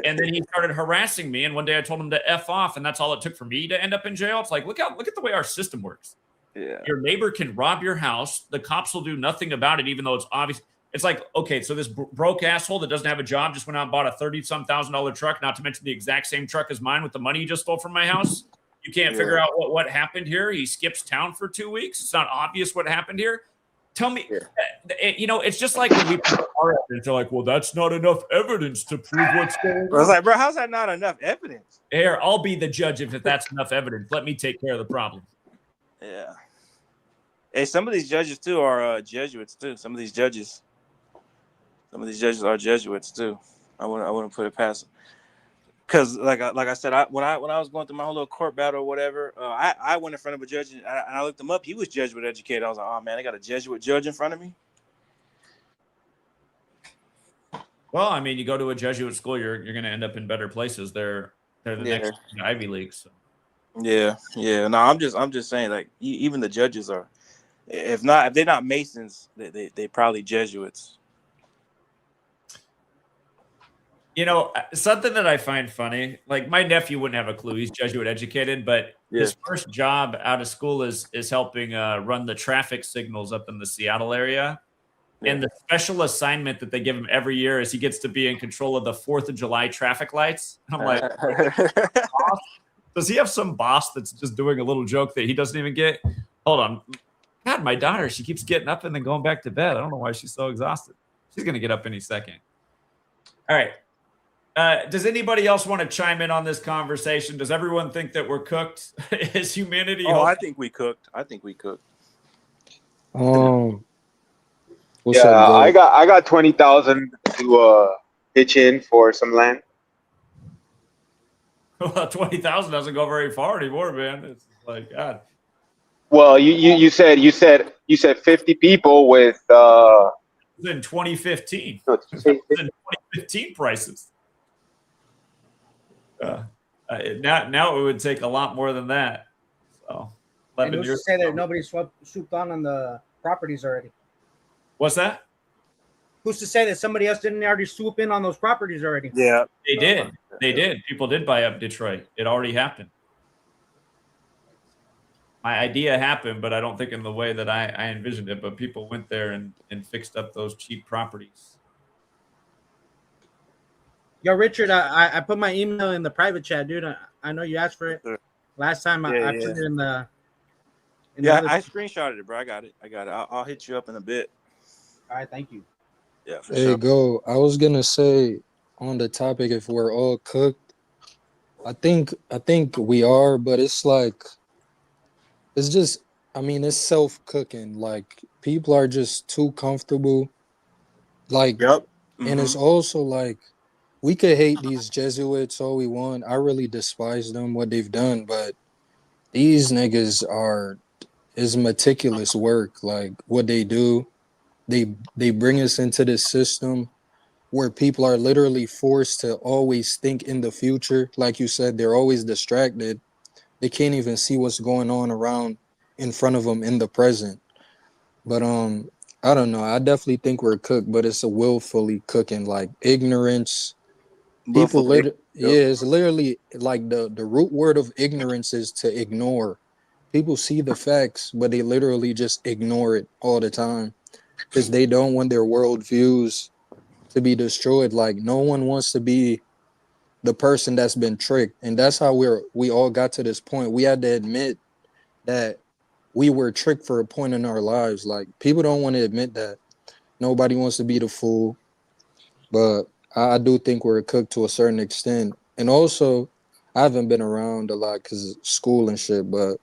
And then he started harassing me. And one day I told him to F off, and that's all it took for me to end up in jail. It's like, look at the way our system works. Yeah. Your neighbor can rob your house. The cops will do nothing about it, even though it's obvious. It's like, okay, so this broke asshole that doesn't have a job just went out and bought a $30,000 truck, not to mention the exact same truck as mine with the money he just stole from my house. You can't figure out what happened here. He skips town for 2 weeks. It's not obvious what happened here. Tell me, it's just like when we put our evidence, they're like, well, that's not enough evidence to prove what's going on. I was like, bro, how's that not enough evidence? Here, I'll be the judge if that's enough evidence. Let me take care of the problem. Yeah. Hey, some of these judges too are Jesuits too. Some of these judges are Jesuits too. I wouldn't put it past them. Because like I said, when I was going through my whole little court battle or whatever, I went in front of a judge and I looked him up. He was Jesuit educated. I was like, oh man, I got a Jesuit judge in front of me. Well, I mean, you go to a Jesuit school, you're going to end up in better places. They're the next Ivy League. So. Yeah. No, I'm just saying, like, even the judges are, if they're not Masons, they probably Jesuits. Something that I find funny, like my nephew wouldn't have a clue. He's Jesuit educated, but his first job out of school is helping run the traffic signals up in the Seattle area. Yeah. And the special assignment that they give him every year is he gets to be in control of the 4th of July traffic lights. And I'm like, does he have some boss that's just doing a little joke that he doesn't even get? Hold on. God, my daughter, she keeps getting up and then going back to bed. I don't know why she's so exhausted. She's going to get up any second. All right. Does anybody else want to chime in on this conversation? Does everyone think that we're cooked as humanity? Oh, I think we cooked. What's up, I got 20,000 to pitch in for some land. Well, 20,000 doesn't go very far anymore, man. It's like, God. Well, you said 50 people with in 2015. In 2015 prices. Now it would take a lot more than that. So, and who's to say that nobody swooped on the properties already? What's that? Who's to say that somebody else didn't already swoop in on those properties already? Yeah, they did. They did. People did buy up Detroit. It already happened. My idea happened, but I don't think in the way that I envisioned it. But people went there and fixed up those cheap properties. Yo, Richard, I put my email in the private chat, dude. I know you asked for it last time. I put it in the. I screenshotted it, bro. I got it. I'll hit you up in a bit. All right, thank you. Yeah, for hey, sure. go. I was gonna say on the topic, if we're all cooked, I think we are, but it's like, it's just, I mean, it's self-cooking. Like, people are just too comfortable. Like, and it's also like, we could hate these Jesuits all we want. I really despise them, what they've done, but these niggas is meticulous work. Like, what they do. They bring us into this system where people are literally forced to always think in the future. Like you said, they're always distracted. They can't even see what's going on around in front of them in the present. But I don't know. I definitely think we're cooked, but it's a willfully cooking, like ignorance. People it's literally like the root word of ignorance is to ignore. People see the facts, but they literally just ignore it all the time. Because they don't want their worldviews to be destroyed. Like, no one wants to be the person that's been tricked. And that's how we all got to this point. We had to admit that we were tricked for a point in our lives. Like, people don't want to admit that. Nobody wants to be the fool. But I do think we're cooked to a certain extent. And also, I haven't been around a lot because of school and shit, but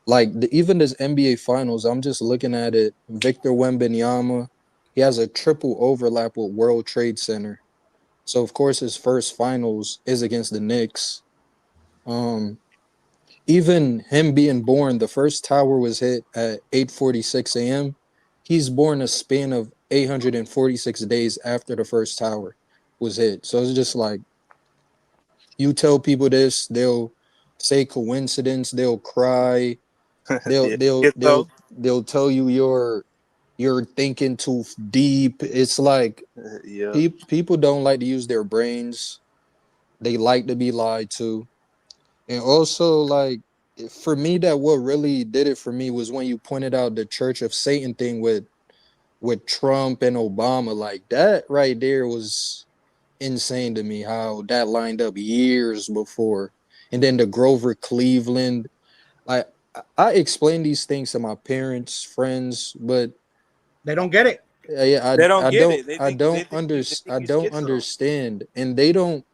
like even this NBA Finals, I'm just looking at it. Victor Wembanyama, he has a triple overlap with World Trade Center. So of course his first finals is against the Knicks. Um, Even him being born, the first tower was hit at 8:46 a.m. He's born a span of 846 days after the first tower was hit. So it's just like you tell people this, they'll say coincidence, they'll cry, they'll Yeah. they'll So they'll they'll tell you you're thinking too deep. It's like yeah. people don't like to use their brains. They like to be lied to. And also, like, for me, that what really did it for me was when you pointed out the Church of Satan thing with Trump and Obama. Like that right there was insane to me. How that lined up years before, and then the Grover Cleveland. Like I explain these things to my parents, friends, but They don't get it. yeah, They don't I get don't it. They I think they don't think you they think I you don't schizo. understand, and they don't.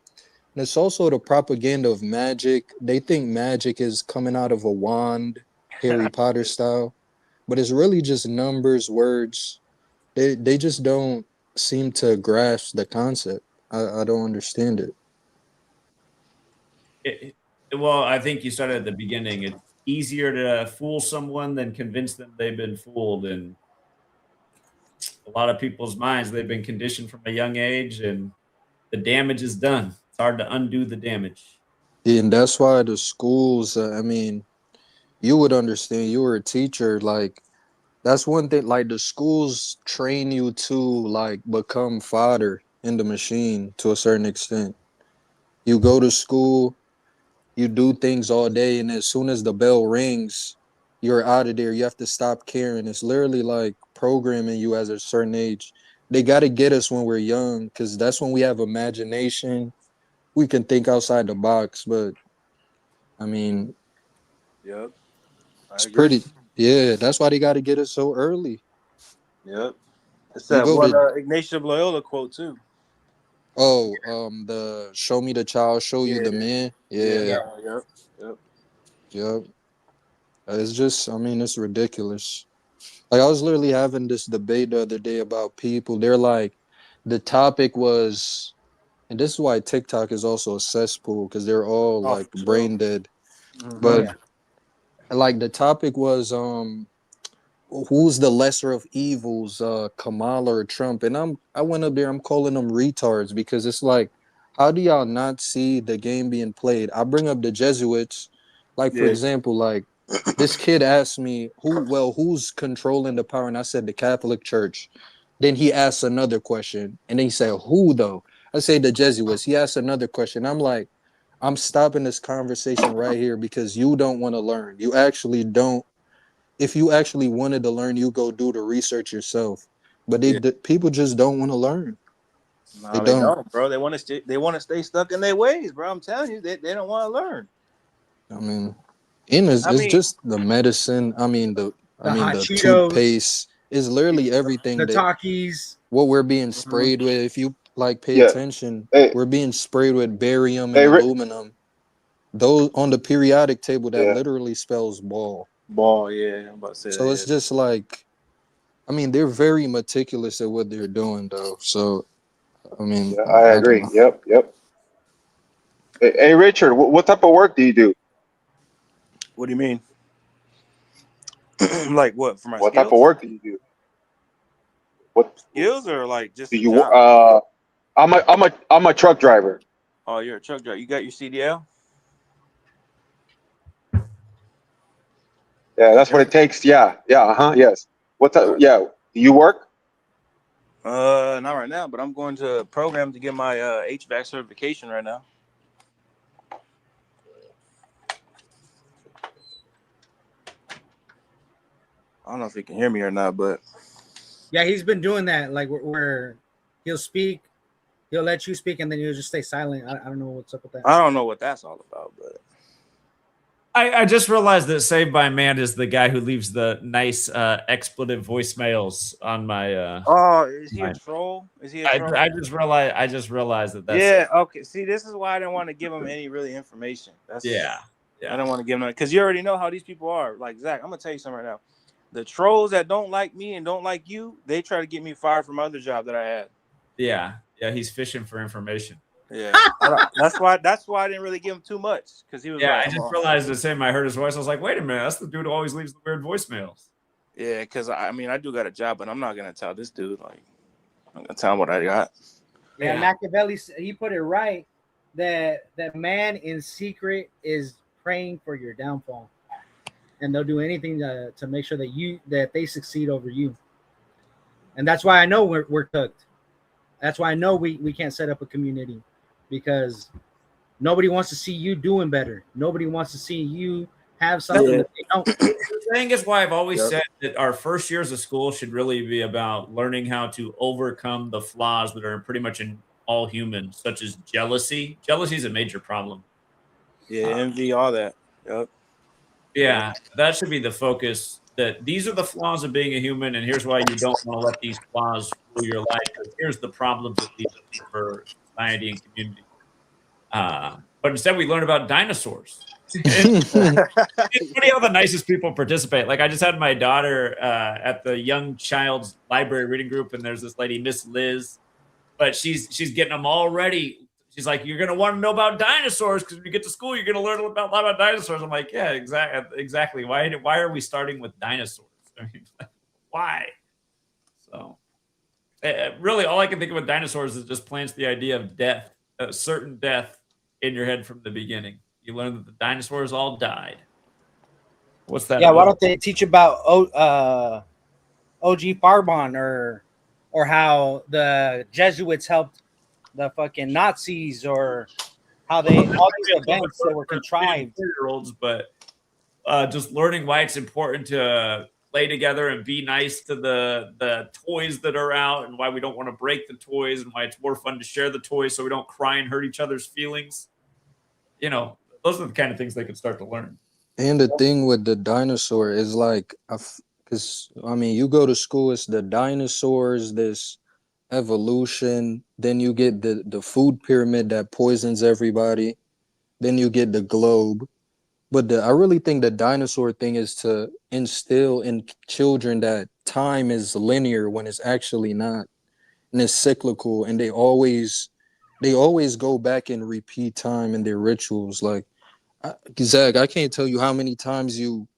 And it's also the propaganda of magic. They think magic is coming out of a wand, Harry Potter style, but it's really just numbers, words. They just don't seem to grasp the concept. I don't understand it. Well, I think you started at the beginning. It's easier to fool someone than convince them they've been fooled. And a lot of people's minds, they've been conditioned from a young age, and the damage is done. It's hard to undo the damage. And that's why the schools, I mean, you would understand, you were a teacher, like that's one thing, like the schools train you to like become fodder in the machine to a certain extent. You go to school, you do things all day, and as soon as the bell rings, you're out of there. You have to stop caring. It's literally like programming you at a certain age. They got to get us when we're young because that's when we have imagination. We can think outside the box, but I mean, Yep. I it's agree. pretty. Yeah, that's why they got to get us so early. Yep. It's You that go one to Ignatius of Loyola quote too. the show me the child, show you Yeah. the man. Yeah. Yeah, That one. Yep. Yep. yep. It's just, I mean, it's ridiculous. Like I was literally having this debate the other day about people. They're like, the topic was, and this is why TikTok is also a cesspool because they're all Oh, like for sure. brain dead. Oh But yeah. like the topic was, who's the lesser of evils, Kamala or Trump? And I went up there, I'm calling them retards because it's like, how do y'all not see the game being played? I bring up the Jesuits, like for Yeah. example, like this kid asked me who's controlling the power, and I said the Catholic Church. Then he asked another question, and then he said, who though? I say the Jesuits. He asked another question. I'm like, I'm stopping this conversation right here because you don't want to learn. You actually don't. If you actually wanted to learn, you go do the research yourself. But Yeah. people just don't want to learn. They No, they don't. don't, bro. They want to they want to stay stuck in their ways, bro. I'm telling you, they don't want to learn. I mean, and I it's mean, just the medicine. The hot The Cheetos, toothpaste is literally everything the that Takis. what we're being mhm. sprayed with. If you like pay Yeah. attention, Hey, we're being sprayed with barium and hey, aluminum. Those on the periodic table that yeah. literally spells ball. Ball, yeah. I'm about to say So it's that, just like, I mean, they're very meticulous at what they're doing, though. So I mean, Yeah, I I don't agree. know. Yep, yep. Hey, Richard, what type of work do you do? What do you mean? Like what? For my What type of skills? work do you do? What Skills or like just do a you? job? I'm a truck driver. Oh, you're a truck driver. You got your CDL? Yeah, that's what Okay. it takes. Yeah, yeah, yes. What type? All right. Yeah, do you work? Not right now, but I'm going to a program to get my HVAC certification right now. I don't know if you can hear me or not, but Yeah, he's been doing that. Like where he'll speak, he'll let you speak, and then you'll just stay silent. I don't know what's up with that. I don't know what that's all about, but I just realized that Saved by Man is the guy who leaves the nice expletive voicemails on my Oh, is he a my troll? Is he a troll? I just realized that that's Yeah. Okay. See, this is why I didn't want to give him any really information. yeah. I don't want to give him because you already know how these people are. Like Zach, I'm gonna tell you something right now. The trolls that don't like me and don't like you, they try to get me fired from other job that I had. Yeah. He's fishing for information. Yeah. That's why I didn't really give him too much because he was Yeah, like, I just realized the same. I heard his voice. I was like, wait a minute, that's the dude who always leaves the weird voicemails. yeah, because I mean I do got a job, but I'm not gonna tell this dude like I'm gonna tell him what I got. Yeah, Machiavelli, he put it right that man in secret is praying for your downfall, and they'll do anything to make sure that they succeed over you. And that's why I know we're cooked. That's why I know we can't set up a community, because nobody wants to see you doing better. Nobody wants to see you have something that they don't. The thing is why I've always said that our first years of school should really be about learning how to overcome the flaws that are pretty much in all humans, such as jealousy. Jealousy is a major problem. Yeah, envy, all that. Yep. Yeah, that should be the focus. That these are the flaws of being a human, and here's why you don't want to let these flaws rule your life. Here's the problems that lead for society and community. But instead, we learn about dinosaurs. It's funny how the nicest people participate. Like I just had my daughter at the young child's library reading group, and there's this lady, Miss Liz, but she's getting them all ready. She's like, you're gonna want to know about dinosaurs because when you get to school, you're gonna learn a lot about dinosaurs. I'm like, yeah, exactly. Why are we starting with dinosaurs? I mean, why? So, really, all I can think of with dinosaurs is just plants the idea of death, a certain death in your head from the beginning. You learn that the dinosaurs all died. What's that? Yeah, why don't they teach about OG Farbon or how the Jesuits helped the fucking Nazis, or how they all these events that were contrived. Year-olds, but just learning why it's important to play together and be nice to the toys that are out, and why we don't want to break the toys, and why it's more fun to share the toys so we don't cry and hurt each other's feelings. You know, those are the kind of things they could start to learn. And the thing with the dinosaur is like, because I mean, you go to school, it's the dinosaurs, this evolution, then you get the food pyramid that poisons everybody, then you get the globe. But I really think the dinosaur thing is to instill in children that time is linear when it's actually not, and it's cyclical, and they always go back and repeat time in their rituals. Like Zach, I can't tell you how many times you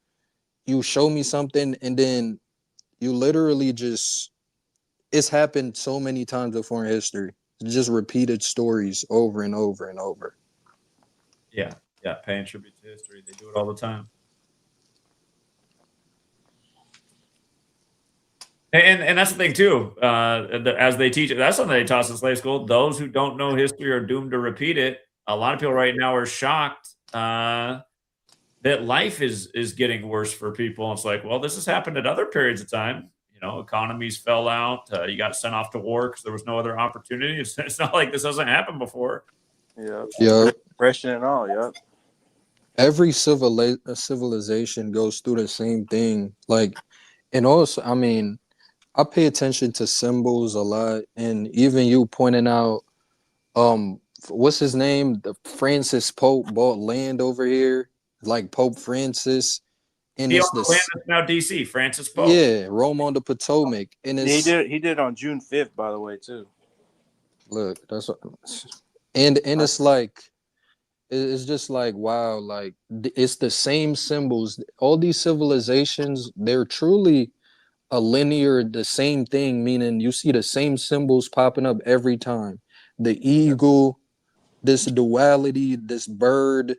show me something and then you literally just, it's happened so many times before in history. Just repeated stories over and over and over. Yeah, paying tribute to history. They do it all the time. And that's the thing too. As they teach it, that's something they taught us in slave school. Those who don't know history are doomed to repeat it. A lot of people right now are shocked that life is getting worse for people. It's like, well, this has happened at other periods of time. You know, economies fell out. You got sent off to war because there was no other opportunity. It's not like this hasn't happened before. Yeah. Depression and all. Yep. Every civilization goes through the same thing. Like, and also, I mean, I pay attention to symbols a lot, and even you pointing out, what's his name? The Francis Pope bought land over here, like Pope Francis, and He it's owned the land that's now DC. Francis Pope. Yeah, Rome on the Potomac, and it's he did on June 5th, by the way, too. Look, that's what, and it's like, it's just like, wow, like it's the same symbols. All these civilizations, they're truly a linear, the same thing, meaning you see the same symbols popping up every time. The eagle, this duality, this bird,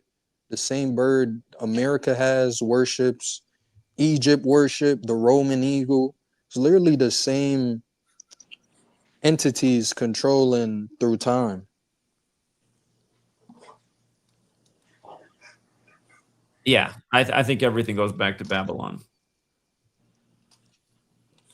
the same bird America has, worships, Egypt worship, the Roman eagle. It's literally the same entities controlling through time. Yeah, I think everything goes back to Babylon.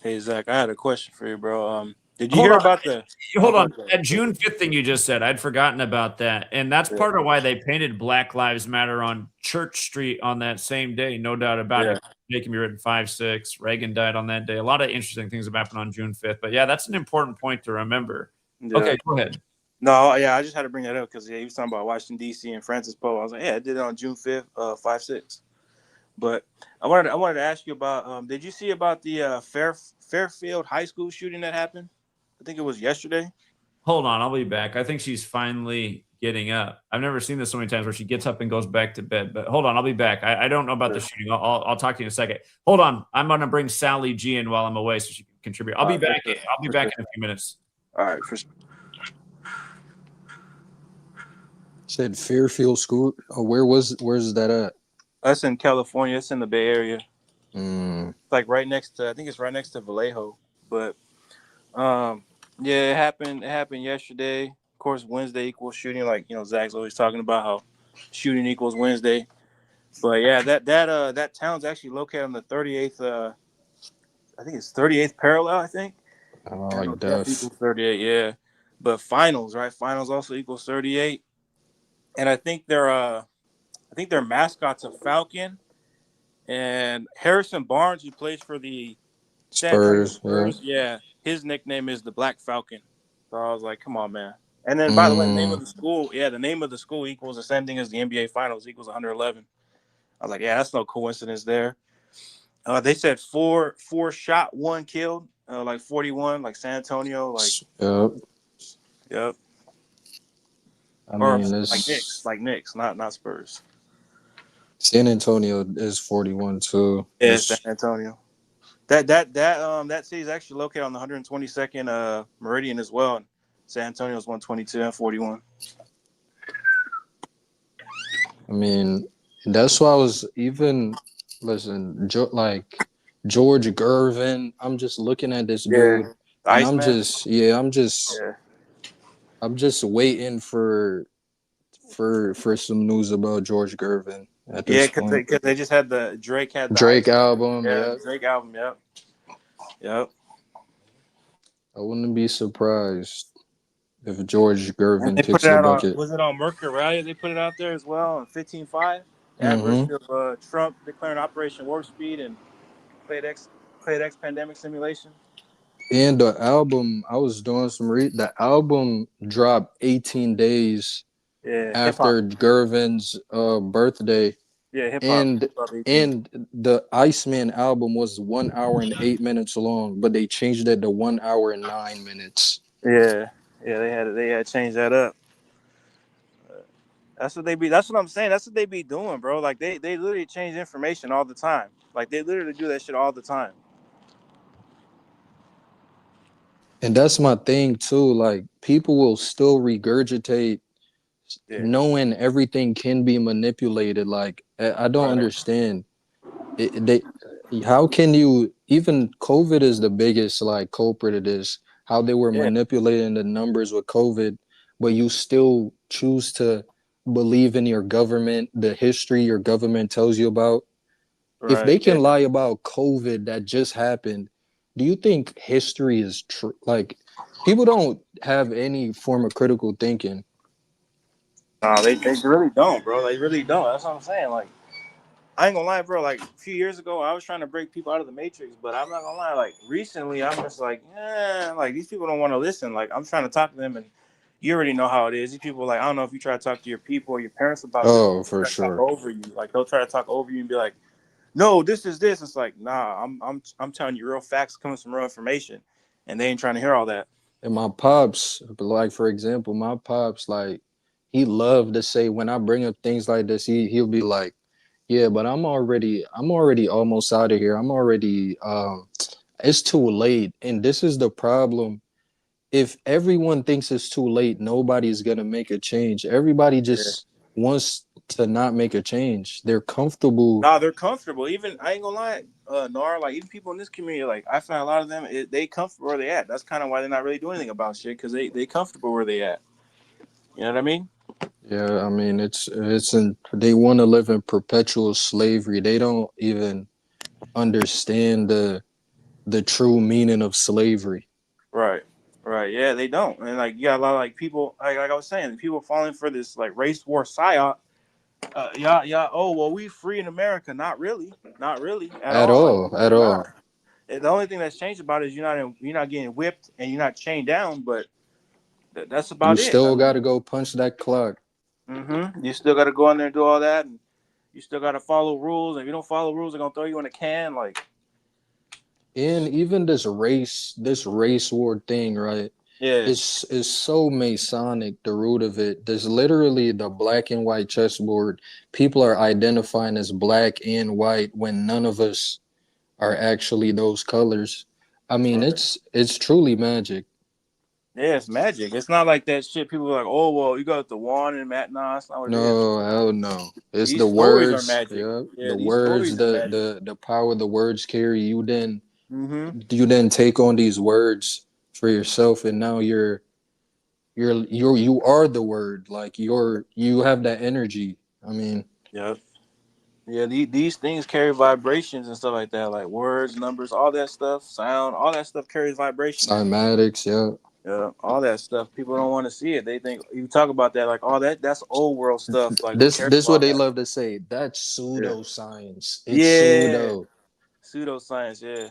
Hey, Zach, I had a question for you, bro. Did you hear about the? Hold on. That June 5th thing you just said, I'd forgotten about that. And that's Yeah. part of why they painted Black Lives Matter on Church Street on that same day. No doubt about Yeah. it. They can be written 5/6. Reagan died on that day. A lot of interesting things have happened on June 5th. But yeah, that's an important point to remember. Yeah. Okay, go ahead. No, yeah, I just had to bring that up because he was talking about Washington D.C. and Francis Poe. I was like, yeah, I did it on June 5th, 5/6. But I wanted to ask you about. Did you see about the Fairfield High School shooting that happened? I think it was yesterday. Hold on, I'll be back. I think she's finally getting up. I've never seen this so many times where she gets up and goes back to bed. But hold on, I'll be back. I don't know about the shooting. I'll talk to you in a second. Hold on, I'm gonna bring Sally G in while I'm away so she can contribute. I'll be back. I'll be back in a few minutes. All right. Said Fairfield School. Oh, where's that at? That's in California. It's in the Bay Area. Mm. Like right next to, I think it's right next to Vallejo. But yeah, it happened. It happened yesterday. Of course, Wednesday equals shooting. Like, you know, Zach's always talking about how shooting equals Wednesday. But yeah, that town's actually located on the 38th. I think it's 38th parallel. I think. Oh, like death. Equals 38. Yeah, but finals, right? Finals also equals 38. And I think their mascot's a falcon. And Harrison Barnes, who plays for the San Antonio Spurs, yeah, his nickname is the Black Falcon. So I was like, come on, man. And then, by the way, the name of the school equals the same thing as the NBA Finals, equals 111. I was like, yeah, that's no coincidence there. They said four shot, one killed, like 41, like San Antonio, like yep. I mean, it's like Knicks, not Spurs. San Antonio is 41 too. Yeah, San Antonio. That city is actually located on the 122nd meridian as well. And San Antonio is 122 and 41. I mean, that's why I was even like George Gervin. I'm just looking at this dude, and I'm just waiting for some news about George Gervin. At this point. Because they just had the Drake album. Yeah, Drake album. Yep. I wouldn't be surprised if George Gervin they kicks put it the out bucket. was it on Mercury? They put it out there as well on 15.5. Anniversary of Trump declaring Operation Warp Speed and Played X pandemic simulation. And the album, I was doing some the album dropped 18 days after Gervin's birthday. Yeah, hip-hop. And the Iceman album was 1 hour and 8 minutes long, but they changed it to 1 hour and 9 minutes. Yeah, they had to change that up. That's what I'm saying. That's what they be doing, bro. Like they literally change information all the time. Like they literally do that shit all the time. And that's my thing too. Like people will still regurgitate knowing everything can be manipulated. Like I don't understand. How can you, even COVID is the biggest like culprit of this, how they were manipulating the numbers with COVID, but you still choose to believe in your government, the history your government tells you about. If they can lie about COVID that just happened, do you think history is true? Like people don't have any form of critical thinking. No, they really don't, bro. They really don't. That's what I'm saying. Like, I ain't gonna lie, bro. Like a few years ago, I was trying to break people out of the matrix, but I'm not gonna lie. Like recently, I'm just like, like these people don't want to listen. Like I'm trying to talk to them, and you already know how it is. These people, like, I don't know if you try to talk to your people or your parents about. Oh, for sure. Talk over you, like they'll try to talk over you and be like, "No, this is this." It's like, nah, I'm telling you real facts coming from real information, and they ain't trying to hear all that. And my pops, like for example, my pops, like he loved to say when I bring up things like this, he'll be like, yeah, but I'm already almost out of here. I'm already it's too late. And this is the problem. If everyone thinks it's too late, nobody's gonna make a change. Everybody just wants to not make a change. They're comfortable. Nah, they're comfortable. Even I ain't gonna lie, Nar, like even people in this community, like I find a lot of them, they comfortable where they at. That's kind of why they're not really doing anything about shit, because they comfortable where they at. You know what I mean? Yeah, I mean they want to live in perpetual slavery. They don't even understand the true meaning of slavery. Right. Right. Yeah, they don't. And like you got a lot of like people like I was saying, people falling for this like race war psyop. Yeah. Oh well, we free in America. Not really. Not really at At all. Like all, at nah. all. The only thing that's changed about it is you're not getting whipped and you're not chained down. But that's You about it. I still got mean, to go punch that clock. you still got to go in there and do all that, and you still got to follow rules. And if you don't follow rules, they're gonna throw you in a can. Like, And even this race war thing, right? yeah, It's so Masonic, the root of it. There's literally the black and white chessboard. People are identifying as black and white when none of us are actually those colors. I mean, right. it's truly magic. Yeah, it's magic. It's not like that shit. People are like, oh well, you got the wand and Matt. Nah, that's not what it is. No, hell no. It's These the stories are words, magic. yeah, Yeah, the these words, stories are magic. the power the words carry. Mm-hmm. You then take on these words for yourself, and now you are the word. Like you have that energy. I mean, Yep. Yeah, these things carry vibrations and stuff like that, like words, numbers, all that stuff, sound, all that stuff carries vibrations. cymatics, yeah. Yeah, all that stuff. People don't want to see it. They think you talk about that like, oh, that's old world stuff. Like, who cares This what about they that? love to say. That's Yeah. pseudoscience. It's Yeah. pseudo. Pseudoscience, yeah.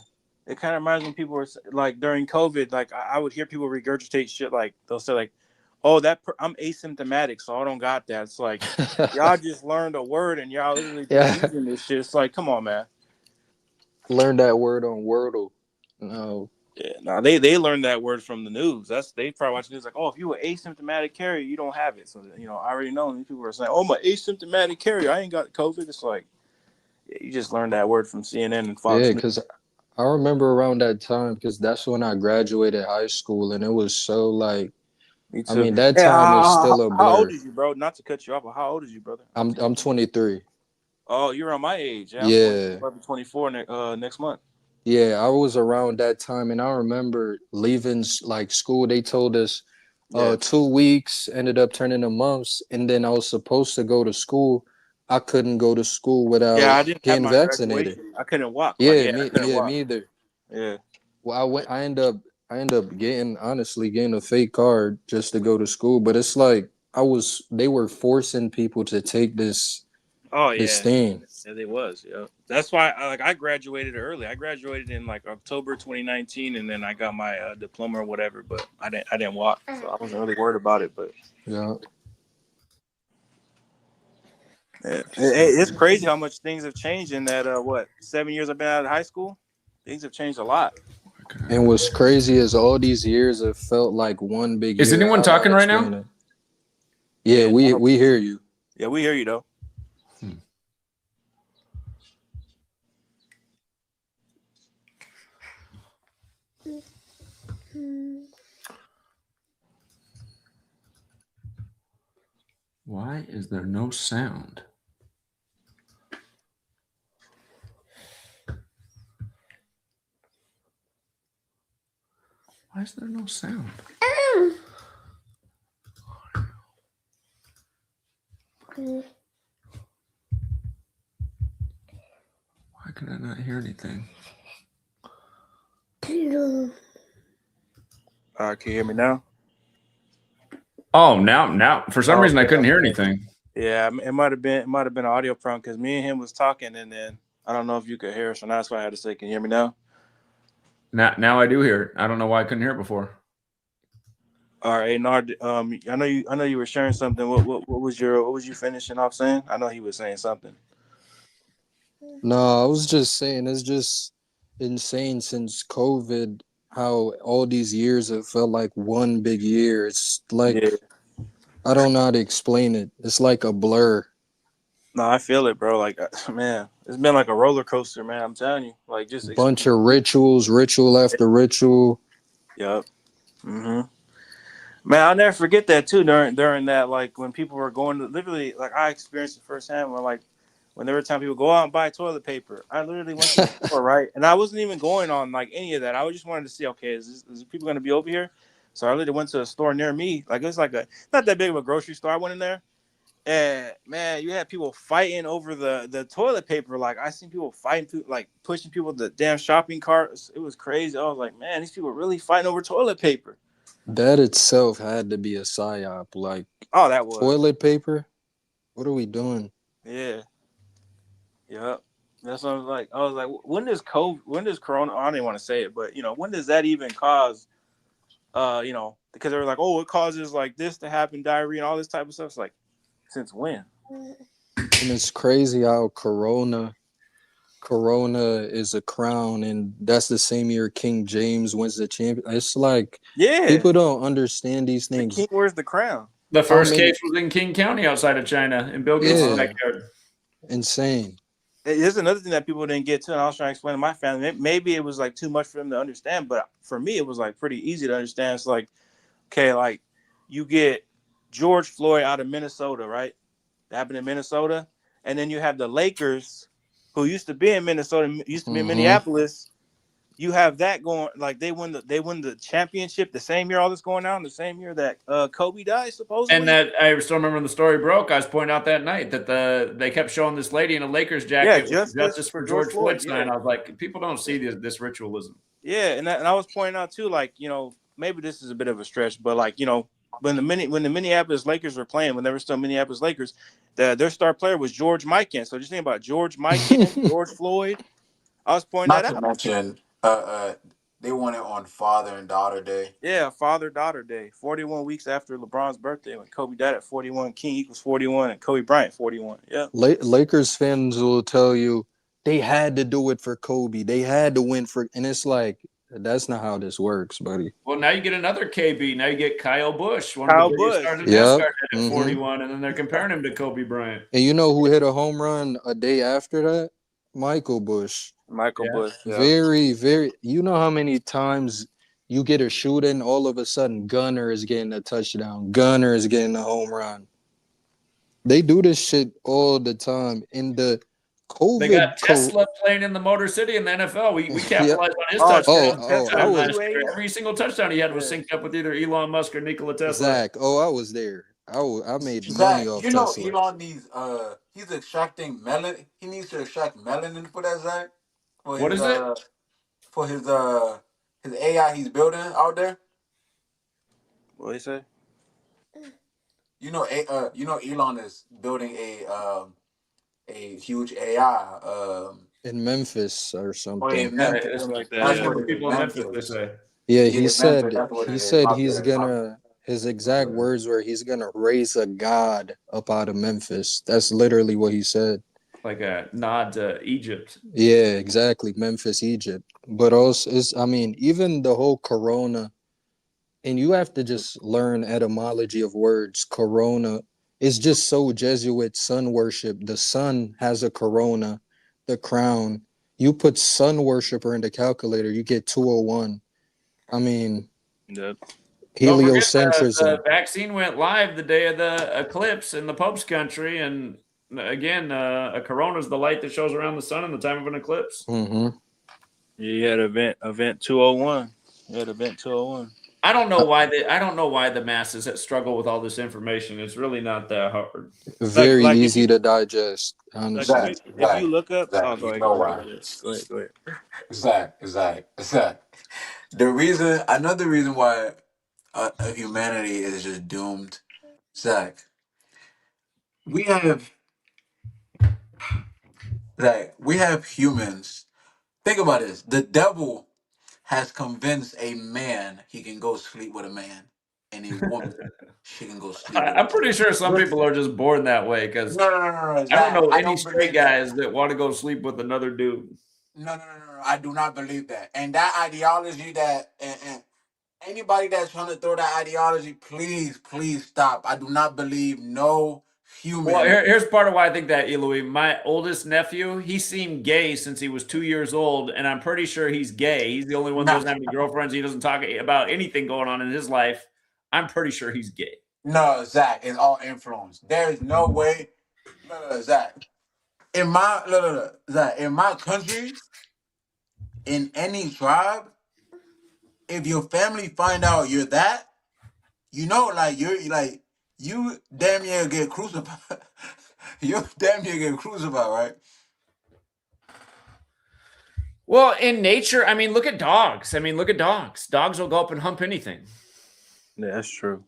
It kind of reminds me when people were like during COVID, like I would hear people regurgitate shit like they'll say like, "Oh, I'm asymptomatic, so I don't got that." It's like y'all just learned a word and y'all literally been Yeah. using this shit. It's like, come on, man. Learn that word on Wordle. No. Yeah, no, they learned that word from the news. They probably watch the news like, "Oh, if you were asymptomatic carrier, you don't have it." So I already know these people are saying, "Oh, I'm an asymptomatic carrier. I ain't got COVID." It's like, yeah, you just learned that word from CNN and Fox Yeah, News. because I remember around that time because that's when I graduated high school, and it was so like, Me I too. mean, that Hey, time is still a how old blur. is you, bro? Not to cut you off, but how old is you, brother? I'm 23. Oh, you're around my age. Yeah, I'm 20. Yeah. I'll be 24 next month. Yeah, I was around that time, and I remember leaving like school. They told us Yeah. 2 weeks ended up turning to months, and then I was supposed to go to school. I couldn't go to school Yeah, without I didn't have getting my vaccinated. graduation. I couldn't walk. Like, Yeah, yeah, I couldn't walk. me either. Yeah. Well, I end up getting a fake card just to go to school, but it's like they were forcing people to take Oh this yeah. thing. Yeah, they was. Yeah. That's why I graduated early. I graduated in like October 2019, and then I got my diploma or whatever. But I didn't walk, so I wasn't really worried about it. But Yeah. yeah. It's crazy how much things have changed in that 7 years I've been out of high school. Things have changed a lot. And what's crazy is all these years have felt like one big Is year. anyone How do I talking right explain now? it? Yeah, we hear you. Yeah, we hear you though. Why is there no sound? Why is there no sound? Why can I not hear anything? Can you hear me now? Oh, now for some reason I couldn't hear anything. Yeah, it might have been an audio problem because me and him was talking, and then I don't know if you could hear us, and that's why I had to say, "Can you hear me now?" Now I do hear it. I don't know why I couldn't hear it before. All right, Nard. I know you were sharing something. What was you finishing off saying? I know he was saying something. No, I was just saying it's just insane since COVID how all these years have felt like one big year. It's like I don't know how to explain it. It's like a blur. No, I feel it, bro. Like, man, it's been like a roller coaster, man. I'm telling you, like just Bunch of ritual after ritual. Yep. Man, I'll never forget that too. During that, like when people were going to literally, like I experienced it firsthand. When there were times people go out and buy toilet paper, I literally went to the store, right? And I wasn't even going on like any of that. I just wanted to see, okay, is people going to be over here? So I literally went to a store near me. Like it was like not that big of a grocery store. I went in there, and man, you had people fighting over the toilet paper. Like I seen people fighting, like pushing people with the damn shopping carts. It was crazy. I was like, man, these people are really fighting over toilet paper. That itself had to be a psyop. Like, Oh, that was toilet paper? What are we doing? Yeah. Yep. That's what I was like. When does Corona? I didn't want to say it, but when does that even cause? Because they were like, oh, it causes like this to happen, diarrhea and all this type of stuff. It's like, since when? And it's crazy how Corona is a crown, and that's the same year King James wins the champion. It's like, people don't understand these things. The king wears the crown. The first case was in King County outside of China in Bill Gates' backyard. Insane. There's another thing that people didn't get to, and I was trying to explain to my family. Maybe it was like too much for them to understand, but for me, it was like pretty easy to understand. It's like, okay, like you get George Floyd out of Minnesota, right? That happened in Minnesota, and then you have the Lakers, who used to be in Minnesota, used to be in Minneapolis. You have that going, like they win the championship the same year all this going on, the same year that Kobe died, supposedly. And that I still remember when the story broke, I was pointing out that night that they kept showing this lady in a Lakers jacket with Justice for George Floyd sign. I was like, people don't see this ritualism. Yeah, and I was pointing out too, like, maybe this is a bit of a stretch, but like, when the Minneapolis Lakers were playing, when they were still Minneapolis Lakers, their star player was George Mikan. So just think about George Mikan, George Floyd. I was pointing that out. Not to mention, they won it on Father and Daughter Day. Yeah, Father-Daughter Day. 41 weeks after LeBron's birthday, when Kobe died at 41, King equals 41, and Kobe Bryant 41. Yeah. Lakers fans will tell you they had to do it for Kobe. They had to win for, and it's like, that's not how this works, buddy. Well, now you get another KB. Now you get Kyle Busch, one Kyle of the biggest stars in NASCAR at 41, and then they're comparing him to Kobe Bryant. And you know who hit a home run a day after that? Michael Busch. Busch. Yeah. Very, very. You know how many times you get a shooting, all of a sudden Gunner is getting a touchdown. Gunner is getting a home run. They do this shit all the time. In the COVID, they got Tesla playing in the Motor City in the NFL. We capitalized on his touchdown. Every single touchdown he had was synced up with either Elon Musk or Nikola Tesla. Zach, I was there. I made money off Tesla. Elon needs he's extracting melanin. He needs to extract melanin for that, Zach. What is it? For his AI he's building out there. What did he say? Elon is building a huge AI in Memphis or something. In Memphis, like that. That's what people in Memphis say. Yeah, he said he's gonna. His exact words were he's gonna raise a god up out of Memphis. That's literally what he said. Like a nod to Egypt. Yeah, exactly. Memphis, Egypt. But also, even the whole Corona, and you have to just learn etymology of words. Corona is just so Jesuit sun worship. The sun has a corona, the crown. You put sun worshiper in the calculator, you get 201. Yep. Heliocentrism. The vaccine went live the day of the eclipse in the Pope's country, and again, a corona is the light that shows around the sun in the time of an eclipse. Yeah, you had event 201. You had event 201. I don't know why the masses that struggle with all this information. It's really not that hard. Very easy to digest. Honestly, if you look up, go ahead. Zach. Another reason why humanity is just doomed, Zach. We have humans. Think about this. The devil has convinced a man he can go sleep with a man, and a woman she can go sleep with I'm pretty sure some people are just born that way because no. I don't know any straight guys that want to go sleep with another dude. No. I do not believe that. And that ideology and anybody that's trying to throw that ideology, please stop. I do not believe no human. Well, here's part of why I think that, Eloy. My oldest nephew, he seemed gay since he was 2 years old, and I'm pretty sure he's gay. He's the only one that doesn't have any girlfriends. He doesn't talk about anything going on in his life. I'm pretty sure he's gay. No, Zach, it's all influence. There is no way. No, Zach. In my country, in any tribe, if your family find out you're that, you damn near get crucified. You damn near get crucified, right? Well, in nature, look at dogs. Dogs will go up and hump anything. Yeah, that's true.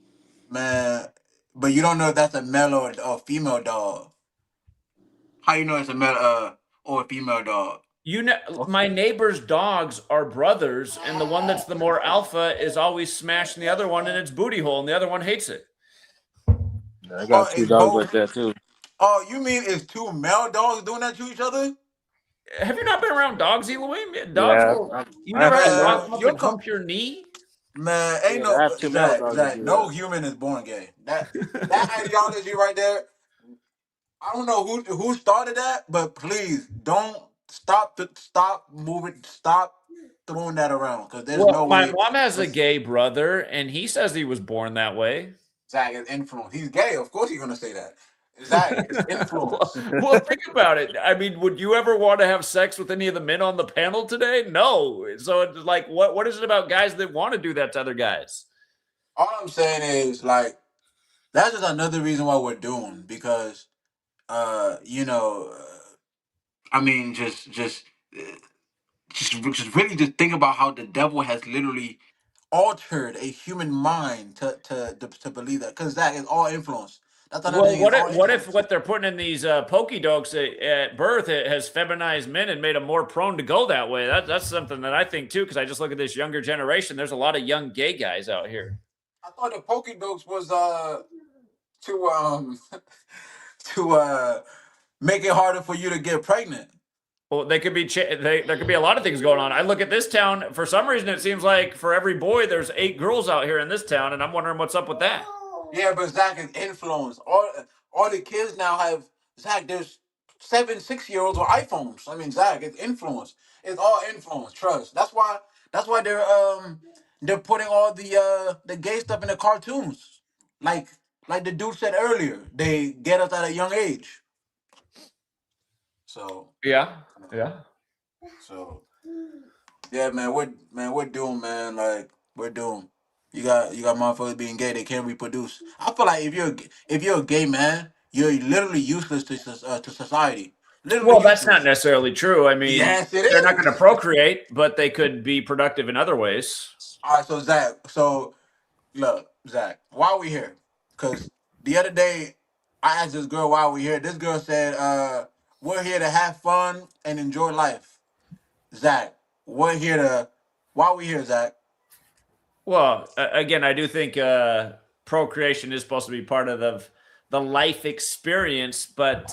Man, but you don't know if that's a male or female dog. How you know it's a male or a female dog? You know, my neighbor's dogs are brothers, and the one that's the more alpha is always smashing the other one in its booty hole, and the other one hates it. I got two It's dogs both. like that too. Oh, you mean it's two male dogs doing that to each other? Have you not been around dogs, Elohim? Dogs Yeah, will. You I never have had two a dog males. come up and hump your knee? Man, ain't Yeah, no I have two male dogs that Zach. do No that. human is born gay. That ideology right there. I don't know who started that, but please don't stop moving, stop throwing that around because there's Well, no my way. mom has a It's, gay brother, and he says he was born that way. Zach is influence. He's gay. Of course he's gonna say that. Zach, it's well, influence. well, think about it. I mean, would you ever want to have sex with any of the men on the panel today? No. So it's like, what is it about guys that want to do that to other guys? All I'm saying is like that's just another reason why we're doomed because you know I mean just really just think about how the devil has literally altered a human mind to believe that because that is all influence. That's another Well, thing. It's all what if influence. what they're putting in these pokey dogs at birth has feminized men and made them more prone to go that way? That's something that I think too, because I just look at this younger generation. There's a lot of young gay guys out here. I thought the pokey dogs was to to make it harder for you to get pregnant. Well, they could be there could be a lot of things going on. I look at this town. For some reason, it seems like for every boy, there's 8 girls out here in this town, and I'm wondering what's up with that. Yeah, but Zach is influence. All the kids now have Zach. There's 7, 6 year olds with iPhones. I mean, Zach, it's influence. It's all influence. Trust. That's why. That's why they're putting all the gay stuff in the cartoons. Like the dude said earlier, they get us at a young age. So Yeah, yeah. so yeah, man, we're doomed, man. Like we're doomed. You got motherfuckers being gay. They can't reproduce. I feel like if you're a gay man, you're literally useless to society. Literally Well, that's not useless. necessarily true. I mean, Yes, it they're not going to is. procreate, but they could be productive in other ways. All right, so Zach. So look, Zach, why are we here? Because the other day I asked this girl why we here. This girl said, "We're here to have fun and enjoy life." Zach, we're here to. Why are we here, Zach? Well, again, I do think procreation is supposed to be part of the life experience, but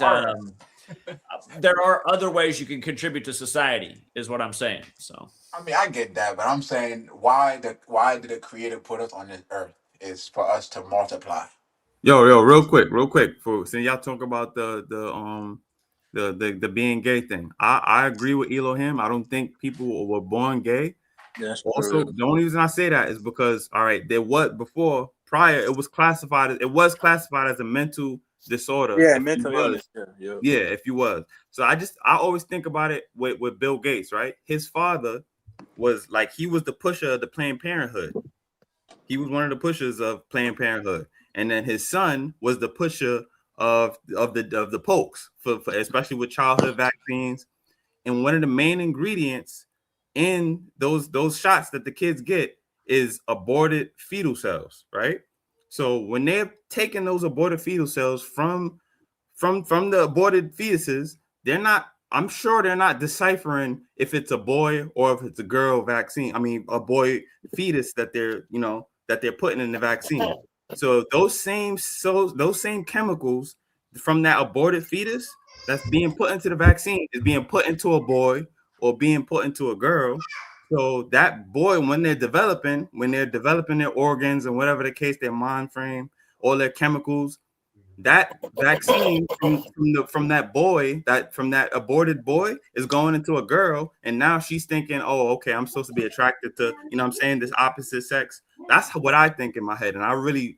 there are other ways you can contribute to society, is what I'm saying. So, I mean, I get that, but I'm saying why did the Creator put us on this earth? Is for us to multiply. Yo, real quick, for since y'all talk about the being gay thing. I agree with Elohim. I don't think people were born gay. That's Also, true. the only reason I say that is because there was prior it was classified as a mental disorder. Yeah, if mental you was. illness. Yeah. Yeah, if you was. So I always think about it with Bill Gates, right? His father was like he was the pusher of the Planned Parenthood. He was one of the pushers of Planned Parenthood, and then his son was the pusher of the pokes for especially with childhood vaccines. And one of the main ingredients in those shots that the kids get is aborted fetal cells, right? So when they're taking those aborted fetal cells from the aborted fetuses, I'm sure they're not deciphering if it's a boy or if it's a girl vaccine. I mean, a boy fetus that they're putting in the vaccine. So those same chemicals from that aborted fetus that's being put into the vaccine is being put into a boy or being put into a girl. So that boy, when they're developing their organs and whatever the case, their mind frame, all their chemicals, that vaccine from that aborted boy is going into a girl, and now she's thinking, oh, okay, I'm supposed to be attracted to, what I'm saying, this opposite sex. That's what I think in my head, and I really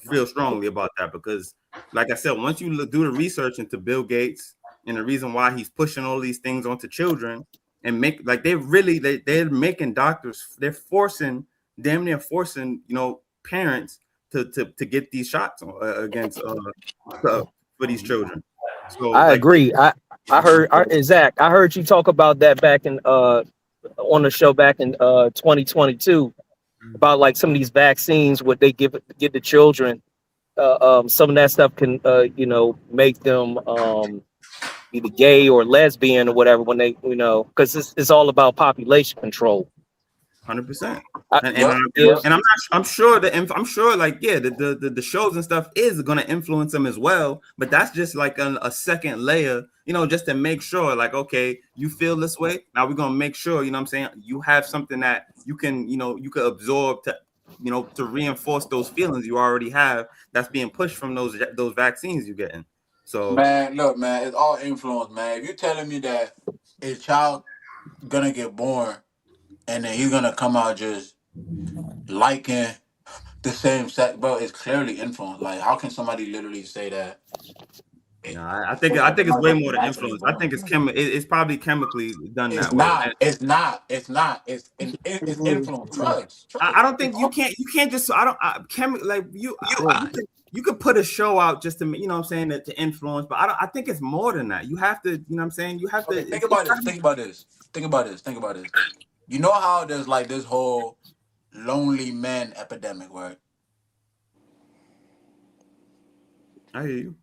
feel strongly about that because, like I said, once you do the research into Bill Gates and the reason why he's pushing all these things onto children and they're making doctors, they're damn near forcing parents to get these shots against for these children. So I agree. I heard Zach. I heard you talk about that back in on the show back in 2022. about like some of these vaccines, what they give the children. Some of that stuff can, make them either gay or lesbian or whatever when they, because it's all about population control. 100%. And Yeah. I'm not. I'm sure that I'm sure, like, yeah, the shows and stuff is going to influence them as well. But that's just like a second layer, just to make sure, like, okay, you feel this way. Now we're gonna make sure, what I'm saying, you have something that you can, you can absorb to, to reinforce those feelings you already have that's being pushed from those vaccines you're getting. So, Man, look, man, it's all influence, man. If you're telling me that a child gonna get born and then he's gonna come out just liking the same sex, bro, it's clearly influence. Like, how can somebody literally say that? I think it's way more than influence. I think it's probably chemically done It's that way. not. It's not. It's not. It's influence. Trust. I don't think you can't just. I don't. Like you could put a show out just to, what I'm saying, to influence, but I think it's more than that. You have to, what I'm saying, you have to think about this. Think about this. Think about this. Think about this. You know how there's like this whole lonely man epidemic, right? I hear you.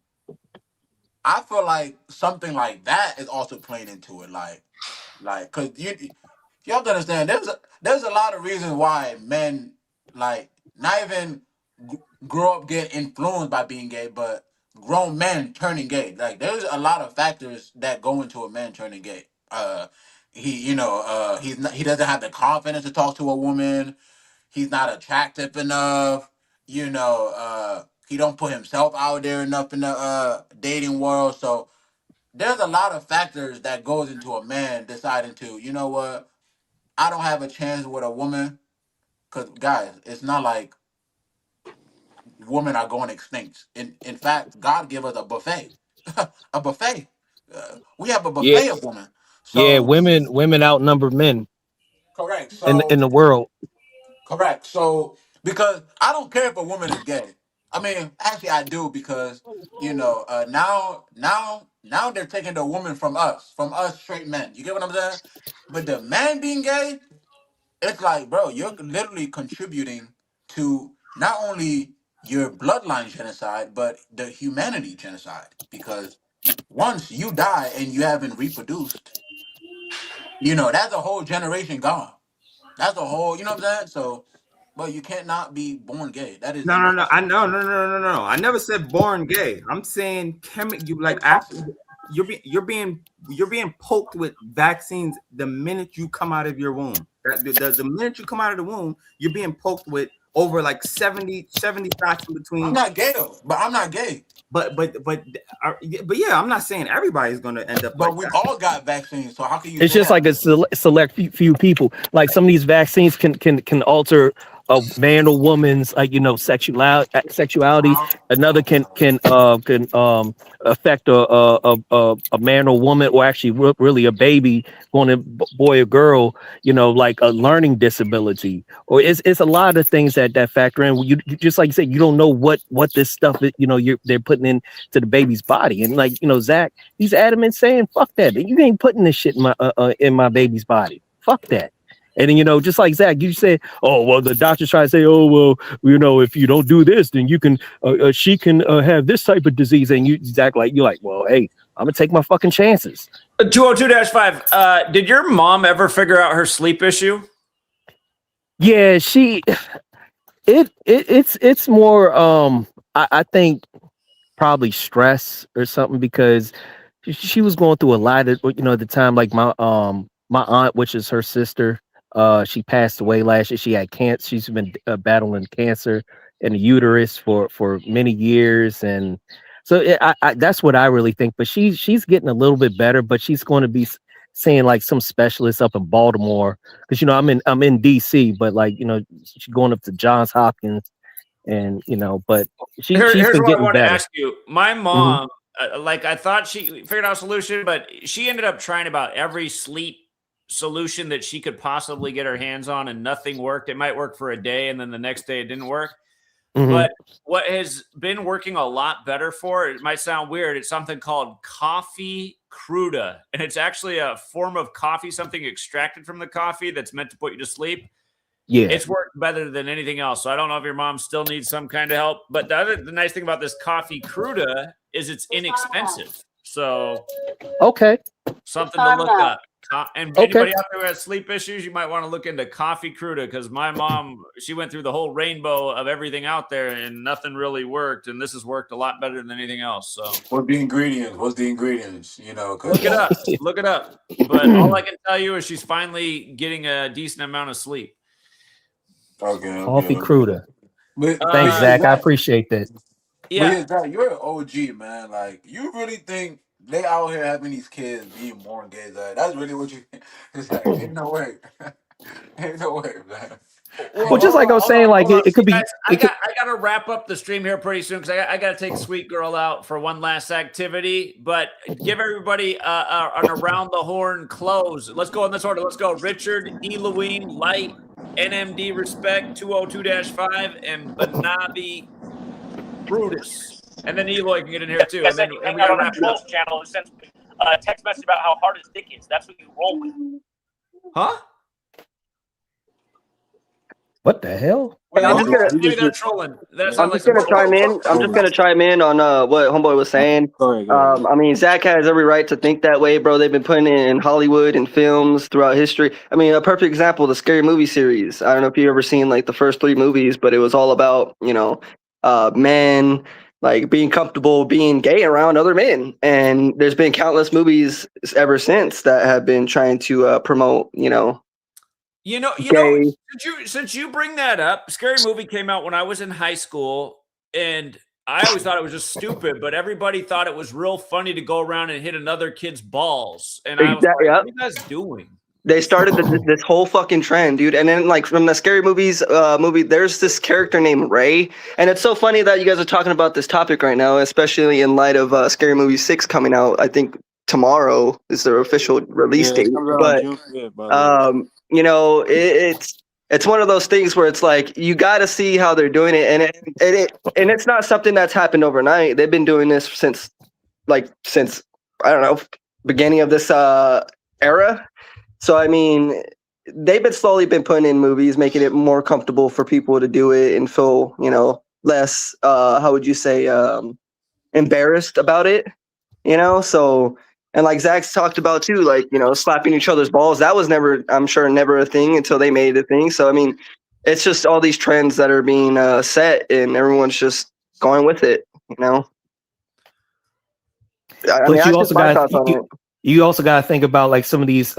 I feel like something like that is also playing into it, like, cause you have to understand. There's a lot of reasons why men, like, not even grow up getting influenced by being gay, but grown men turning gay. Like, there's a lot of factors that go into a man turning gay. He doesn't have the confidence to talk to a woman. He's not attractive enough. He don't put himself out there enough in the dating world. So there's a lot of factors that goes into a man deciding to, you know what, I don't have a chance with a woman. Because, guys, it's not like women are going extinct. In fact, God gave us a buffet. A buffet. We have a Yeah. buffet of women. Yeah. So, Women outnumber men correct. in the world. Correct. So, because I don't care if a woman is gay. I mean, actually, I do, because now they're taking the woman from us straight men. You get what I'm saying? But the man being gay, it's like, bro, you're literally contributing to not only your bloodline genocide, but the humanity genocide. Because once you die and you haven't reproduced, that's a whole generation gone. That's a whole, you know what I'm saying? So, but you can't not be born gay. That is No. impossible. No. I never said born gay. I'm saying you like after you're being poked with vaccines the minute you come out of your womb. The minute you come out of the womb, you're being poked with over like 70 shots in between. I'm not gay though, but I'm not gay. But yeah, I'm not saying everybody's gonna end up. But we've all got vaccines, so how can you? It's just like a select few people. Like some of these vaccines can alter a man or woman's sexuality. Another can affect a man or woman, or actually really a baby, going to boy or girl. Like a learning disability, or it's a lot of things that factor in. You just like you said, you don't know what this stuff is. They're putting into the baby's body, and like Zach, he's adamant saying, "Fuck that! You ain't putting this shit in my baby's body. Fuck that." And then, just like Zach, you said, "Oh well," the doctors try to say, "Oh well, if you don't do this, then you can, she can have this type of disease." And Zach, you're like, "Well, hey, I'm gonna take my fucking chances." 202-5. Did your mom ever figure out her sleep issue? Yeah, it's more. I think probably stress or something, because she was going through a lot of, at the time, like my aunt, which is her sister, she passed away last year. She had cancer. She's been battling cancer in the uterus for many years, and so that's what I really think. But she's getting a little bit better, but she's going to be seeing like some specialists up in Baltimore, because I'm in DC, but she's going up to Johns Hopkins, and but she's Here's been what I getting want to better. ask you. My mom, I thought she figured out a solution, but she ended up trying about every sleep solution that she could possibly get her hands on, and nothing worked. It might work for a day, and then the next day it didn't work. But what has been working a lot better for her, it might sound weird, it's something called coffee cruda. And it's actually a form of coffee, something extracted from the coffee that's meant to put you to sleep. Yeah. It's worked better than anything else. So I don't know if your mom still needs some kind of help. But the nice thing about this coffee cruda is it's inexpensive. So Okay. something to look up. And Okay. anybody out there who has sleep issues, you might want to look into coffee cruda, because my mom, she went through the whole rainbow of everything out there and nothing really worked. And this has worked a lot better than anything else. So What's the ingredients? You know, look it up. Look it up. But all I can tell you is she's finally getting a decent amount of sleep. Okay. Coffee cruda. But, Thanks, Zach. I appreciate that. Yeah. Zach, you're an OG, man. Like, you really think they out here having these kids being born gay? That's really what you think? It's like, ain't no way. Ain't no way, man. Well, just like I was saying, like it could be. Guys, I got to wrap up the stream here pretty soon, because I got to take Sweet Girl out for one last activity. But give everybody an around the horn close. Let's go in this order. Let's go. Richard, Elohim, Light, NMD Respect 202-5, and Banabi Brutus. And then Eloy can get in here too. I And said then you and hang we out gotta on wrap that it up. Pulse channel who sends a text message about how hard his dick is. That's what you roll with. Huh? What the hell? Hey, I'm just gonna. Maybe they're trolling. That I'm sounds just like gonna chime in. I'm just gonna chime in on what Homeboy was saying. I mean, Zach has every right to think that way, bro. They've been putting it in Hollywood and films throughout history. I mean, a perfect example, the Scary Movie series. I don't know if you ever seen like the first 3 movies, but it was all about, you know, men like being comfortable being gay around other men. And there's been countless movies ever since that have been trying to promote, you know, since you bring that up, Scary Movie came out when I was in high school, and I always thought it was just stupid, but everybody thought it was real funny to go around and hit another kid's balls. And I was like, what are you guys doing? They started this whole fucking trend, dude. And then, like, from the Scary Movies movie, there's this character named Ray. And it's so funny that you guys are talking about this topic right now, especially in light of Scary Movie 6 coming out. I think tomorrow is their official release date. But, you know, it's one of those things where it's like, you got to see how they're doing it. And it's not something that's happened overnight. They've been doing this since, I don't know, beginning of this era. So, I mean, they've been slowly putting in movies, making it more comfortable for people to do it and feel, you know, less, how would you say, embarrassed about it, you know? So, and like Zach's talked about too, like, you know, slapping each other's balls, that was never, I'm sure, never a thing until they made it a thing. So, I mean, it's just all these trends that are being set and everyone's just going with it, you know? You also got to think about like some of these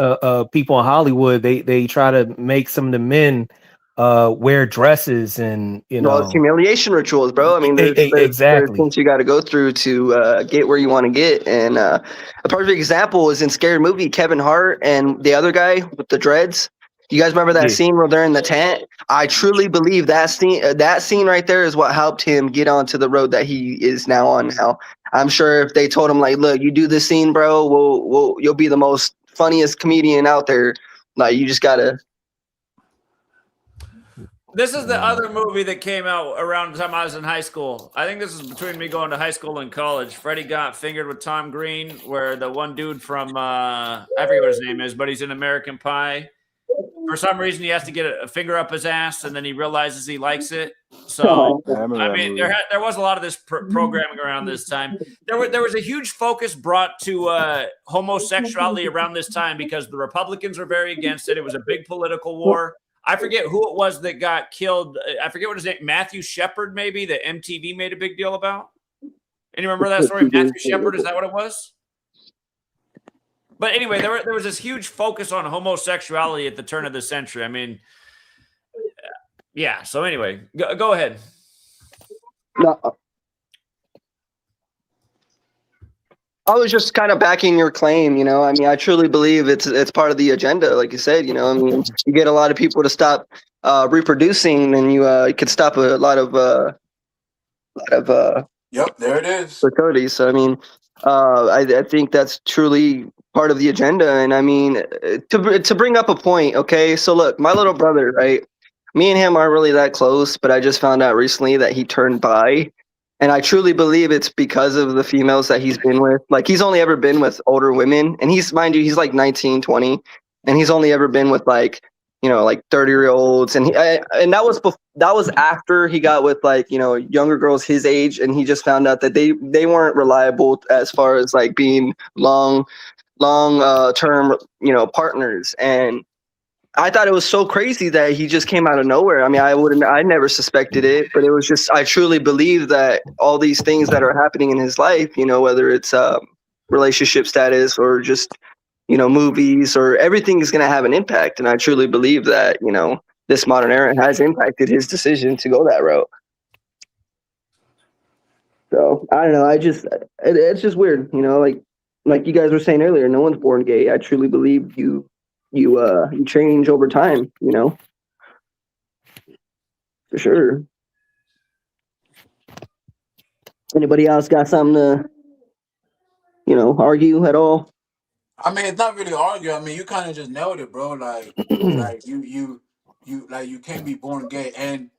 people in Hollywood. They try to make some of the men wear dresses and, you know, it's humiliation rituals, bro. I mean, there's things you got to go through to get where you want to get. And a perfect example is in Scary Movie, Kevin Hart and the other guy with the dreads. You guys remember that scene where they're in the tent? I truly believe that scene right there is what helped him get onto the road that he is now on now. I'm sure if they told him, like, look, you do this scene, bro, you'll be the most funniest comedian out there. Like, you just gotta. This is the other movie that came out around the time I was in high school. I think this is between me going to high school and college. Freddie Got Fingered with Tom Green, where the one dude from I forget what his name is, but he's in American Pie. For some reason, he has to get a finger up his ass, and then he realizes he likes it. So, I mean, there was a lot of this programming around this time. There was a huge focus brought to homosexuality around this time because the Republicans were very against it. It was a big political war. I forget who it was that got killed. I forget what his name, Matthew Shepard, maybe, that MTV made a big deal about. Any remember that story? Matthew Shepard, is that what it was? But anyway, there was this huge focus on homosexuality at the turn of the century. I mean, yeah. So anyway, go ahead. No, I was just kind of backing your claim, you know. I mean, I truly believe it's part of the agenda, like you said. You know, I mean, you get a lot of people to stop reproducing, and you could stop a lot of Yep, there it is. fertility. So I mean, I think that's truly part of the agenda. And I mean, to bring up a point, okay? So look, my little brother, right? Me and him aren't really that close, but I just found out recently that he turned bi. And I truly believe it's because of the females that he's been with. Like, he's only ever been with older women. And he's, mind you, he's like 19, 20. And he's only ever been with like like 30-year-olds, and and that was after he got with like younger girls his age, and he just found out that they weren't reliable as far as like being long term partners. And I thought it was so crazy that he just came out of nowhere. I mean, I never suspected it, but it was just, I truly believe that all these things that are happening in his life, whether it's relationship status or just, movies, or everything is going to have an impact. And I truly believe that, this modern era has impacted his decision to go that route. So I don't know. It's just weird, like you guys were saying earlier, no one's born gay. I truly believe you change over time, for sure. Anybody else got something to, argue at all? I mean, it's not really argue. I mean, you kind of just nailed it, bro. Like you can't be born gay. And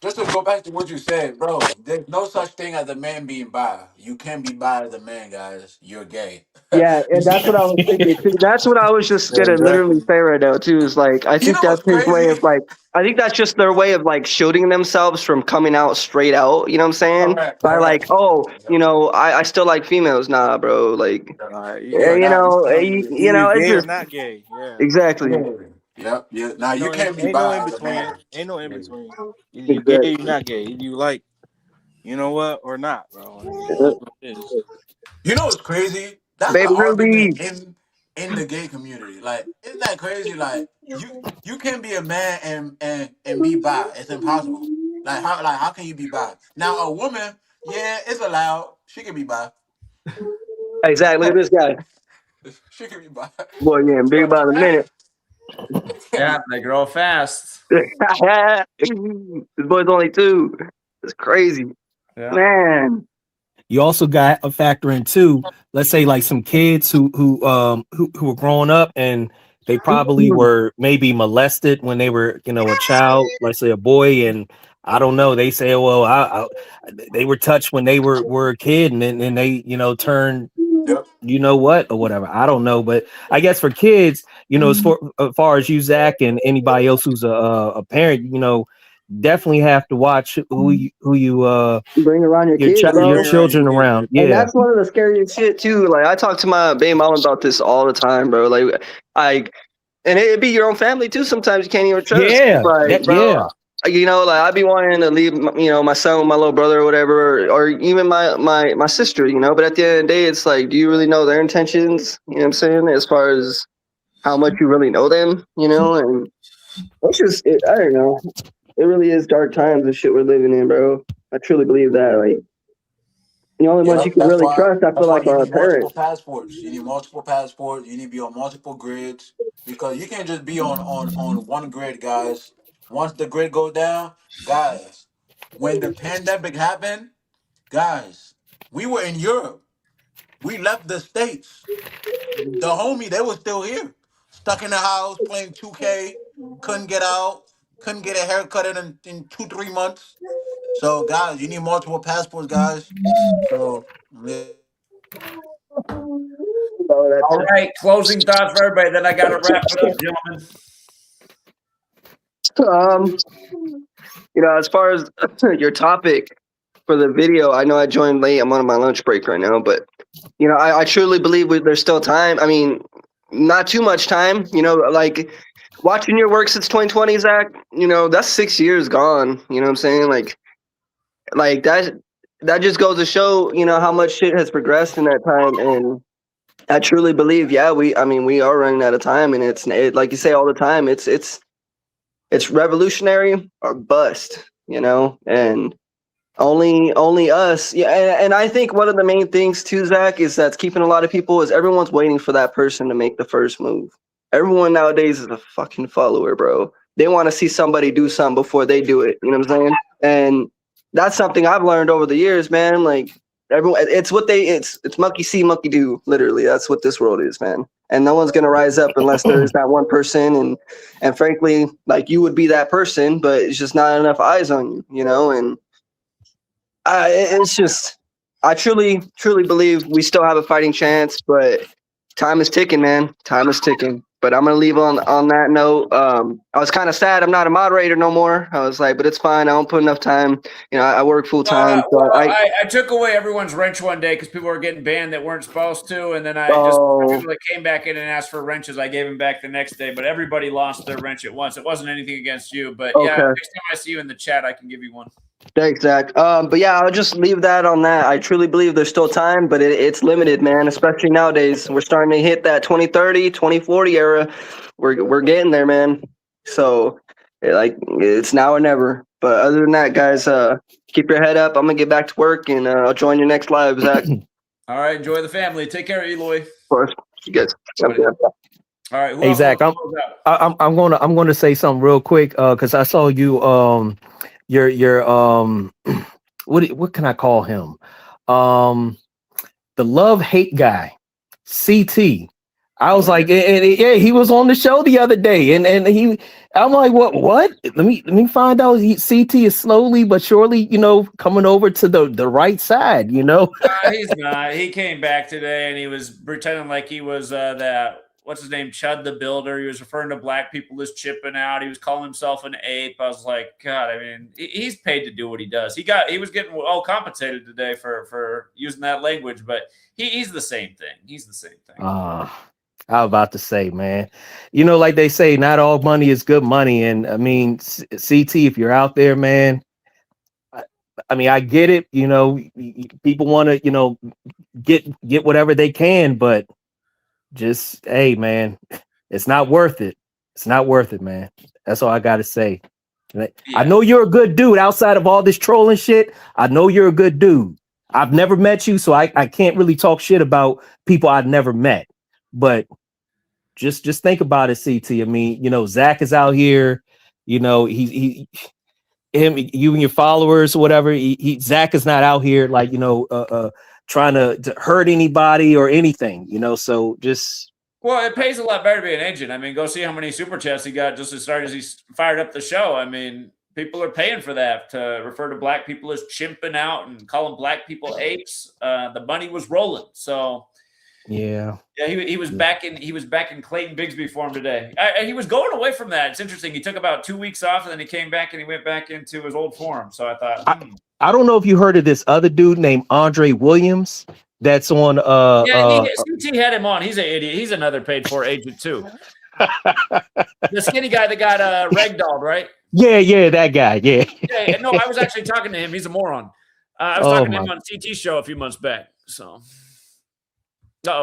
just to go back to what you said, bro, there's no such thing as a man being bi. You can't be bi as a man, guys. You're gay. Yeah, and that's what I was thinking too. That's what I was just Yeah, gonna literally exactly. say right now too. Is like, I think that's his way of like, I think that's just their way of like shielding themselves from coming out straight out. You know what I'm saying? By like, oh, I still like females. Nah, bro. Like, You're not. You it's gay or just not gay? Yeah. exactly. Yep. Yeah. Now you No, can't be ain't no in bi as a between. man. Ain't no in between. Either you gay or Exactly. you not gay. Either you like, you know what, or not, bro. I mean, Yeah. that's what it is. You know what's crazy? That's the Baby argument Ruby. in the gay community. Like, isn't that crazy? Like, you can't be a man and be bi. It's impossible. How can you be bi? Now a woman, yeah, it's allowed. She can be bi. Exactly. Look at this guy. She can be bi. Boy, yeah, big But about a minute. Yeah, they grow fast. This boy's only 2. It's crazy, man. You also got a factor in too. Let's say like some kids who were growing up and they probably were maybe molested when they were a child. Let's say a boy, and I don't know. They say, well, they were touched when they were a kid, and then they turned. Yep. What or whatever. I don't know, but I guess for kids, as far as you, Zach, and anybody else who's a parent, definitely have to watch who you bring around your kids, your children around. Yeah, and that's one of the scariest shit too. Like I talk to my baby mom about this all the time, bro. Like and it'd be your own family too. Sometimes you can't even trust. Yeah, like, bro, like I'd be wanting to leave, my son with my little brother or whatever, or even my sister, But at the end of the day, it's like, do you really know their intentions? You know what I'm saying? As far as how much you really know them, and it's just, I don't know. It really is dark times and shit we're living in, bro. I truly believe that. Like, the only ones you can really trust, I feel like, you are our need multiple parents. passports. You need multiple passports. You need to be on multiple grids because you can't just be on one grid, guys. Once the grid goes down, guys, when the pandemic happened, guys, we were in Europe. We left the States. The homie, they were still here, stuck in the house playing 2K, couldn't get out, couldn't get a haircut in 2-3 months. So, guys, you need multiple passports, guys. So, yeah. All right, closing thoughts for everybody. Then I got to wrap it up, gentlemen. As far as your topic for the video, I know I joined late. I'm on my lunch break right now, but I truly believe there's still time. I mean, not too much time. Like watching your work since 2020, Zach. That's 6 years gone. You know what I'm saying? Like that just goes to show, how much shit has progressed in that time. And I truly believe, we are running out of time, and it's like you say all the time, it's revolutionary or bust, and only us. Yeah. And I think one of the main things too, Zach, is that's keeping a lot of people is everyone's waiting for that person to make the first move. Everyone nowadays is a fucking follower, bro. They want to see somebody do something before they do it. You know what I'm saying? And that's something I've learned over the years, man. Like everyone, it's monkey see, monkey do. Literally, that's what this world is, man. And no one's gonna rise up unless there's that one person. And frankly, like you would be that person, but it's just not enough eyes on you, And it's just, I truly believe we still have a fighting chance, but time is ticking, man. Time is ticking. But I'm gonna leave on that note. I was kind of sad I'm not a moderator no more. I was like, but it's fine. I don't put enough time. You know, I work full time. Well, I took away everyone's wrench one day because people were getting banned that weren't supposed to, and then I just people that came back in and asked for wrenches, I gave them back the next day. But everybody lost their wrench at once. It wasn't anything against you, but yeah, Okay. next time I see you in the chat, I can give you one. Thanks, Zach. But yeah, I'll just leave that on that. I truly believe there's still time, but it's limited, man, especially nowadays. We're starting to hit that 2030, 2040 era. We're getting there, man. So it's now or never. But other than that, guys, keep your head up. I'm going to get back to work, and I'll join your next live, Zach. All right, enjoy the family. Take care, Eloy. Of course. You guys. All right, who Hey else Zach, wants to close out? I'm gonna say something real quick because I saw you your what can I call him? The love hate guy, CT. I was like, yeah, he was on the show the other day, and I'm like, what? Let me find out. CT is slowly but surely, coming over to the right side, He's not. He came back today and he was pretending like he was that. What's his name? Chud the Builder. He was referring to black people as chipping out. He was calling himself an ape. I was like, God, I mean, he's paid to do what he does. He was getting all compensated today for using that language, but he's the same thing. He's the same thing. I was about to say, man, like they say, not all money is good money. And I mean, CT, if you're out there, man, I mean, I get it. People want to, get whatever they can, but just, hey, man, it's not worth it. It's not worth it, man. That's all I got to say. I know you're a good dude outside of all this trolling shit. I know you're a good dude. I've never met you, so I can't really talk shit about people I've never met. But just think about it, CT. I mean, Zach is out here. Him, you and your followers, or whatever. Zach is not out here like trying to hurt anybody or anything. So just. Well, it pays a lot better to be an agent. I mean, go see how many super chats he got just as start as he fired up the show. I mean, people are paying for that to refer to black people as chimping out and calling black people apes. The money was rolling. So. Yeah, he was back in Clayton Bigsby form today. He was going away from that. It's interesting. He took about 2 weeks off and then he came back and he went back into his old form. So I thought, I don't know if you heard of this other dude named Andre Williams that's on CT had him on. He's an idiot. He's another paid for agent too. The skinny guy that got ragdolled, right? Yeah, that guy. Yeah. No, I was actually talking to him. He's a moron. I was talking to him on CT show a few months back. So.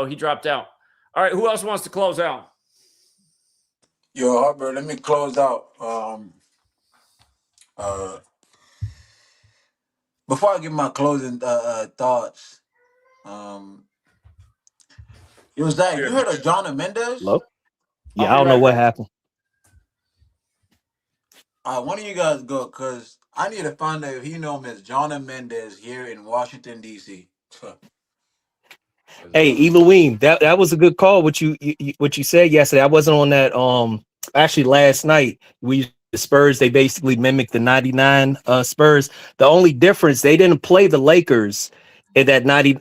He dropped out. All right, who else wants to close out? Yo, Hubbard, let me close out. Before I give my closing thoughts, yo, Zach, you heard of John Mendez? Hello? Yeah, I don't know what happened. One of you guys go, because I need to find out if you know him as John Mendez here in Washington, D.C. Hey, Elohim, that was a good call. What you said yesterday. I wasn't on that. Actually, last night the Spurs, they basically mimicked the '99 Spurs. The only difference, they didn't play the Lakers in that 90.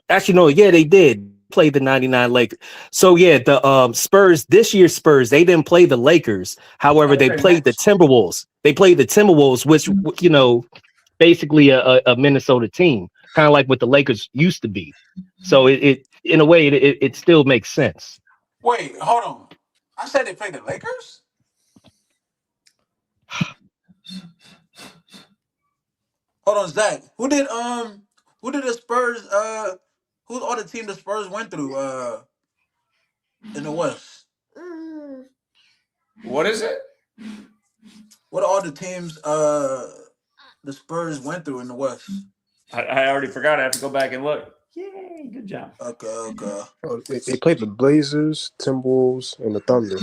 Actually, no, yeah, they did play the '99 Lakers. So yeah, the Spurs, this year's Spurs, they didn't play the Lakers. However, they played the Timberwolves. They played the Timberwolves, which basically a Minnesota team, kind of like what the Lakers used to be. So it in a way it still makes sense. Wait, hold on. I said they played the Lakers? Hold on, Zach. Who did the Spurs who's all the team the Spurs went through in the West? What is it? What are all the teams the Spurs went through in the West? I already forgot. I have to go back and look. Yay, good job. Okay. Oh, they played the Blazers, Timberwolves, and the Thunder.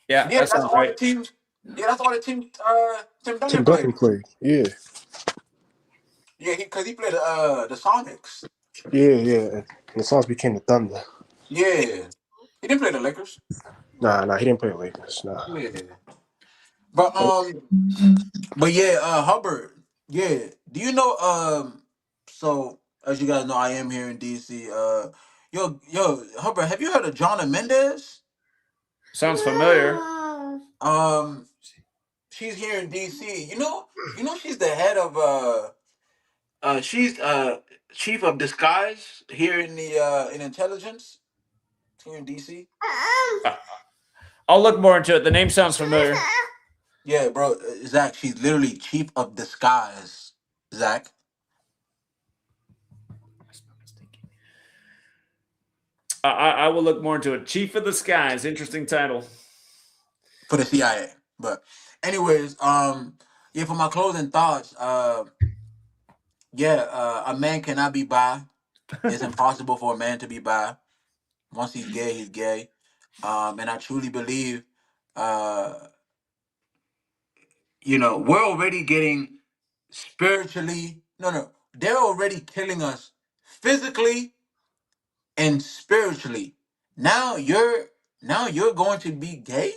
Yeah, that's all right. The teams. Yeah, that's all the teams. Tim Duncan played. Yeah. Yeah, because he played the Sonics. Yeah. And the Suns became the Thunder. Yeah. He didn't play the Lakers. Nah, he didn't play the Lakers. Nah. Yeah. But yeah, Hubbard. Yeah. Do you know? So as you guys know, I am here in DC. Hubbard, have you heard of Jonna Mendez? Sounds familiar. She's here in DC. She's the head of she's chief of disguise here in the in intelligence here in DC. I'll look more into it. The name sounds familiar. Yeah, bro, Zach, she's literally chief of disguise. Zach. I will look more into it. Chief of the Skies, interesting title. For the CIA. But anyways, yeah, for my closing thoughts, a man cannot be bi. It's impossible for a man to be bi. Once he's gay, he's gay. And I truly believe we're already getting spiritually they're already killing us physically and spiritually. Now you're going to be gay?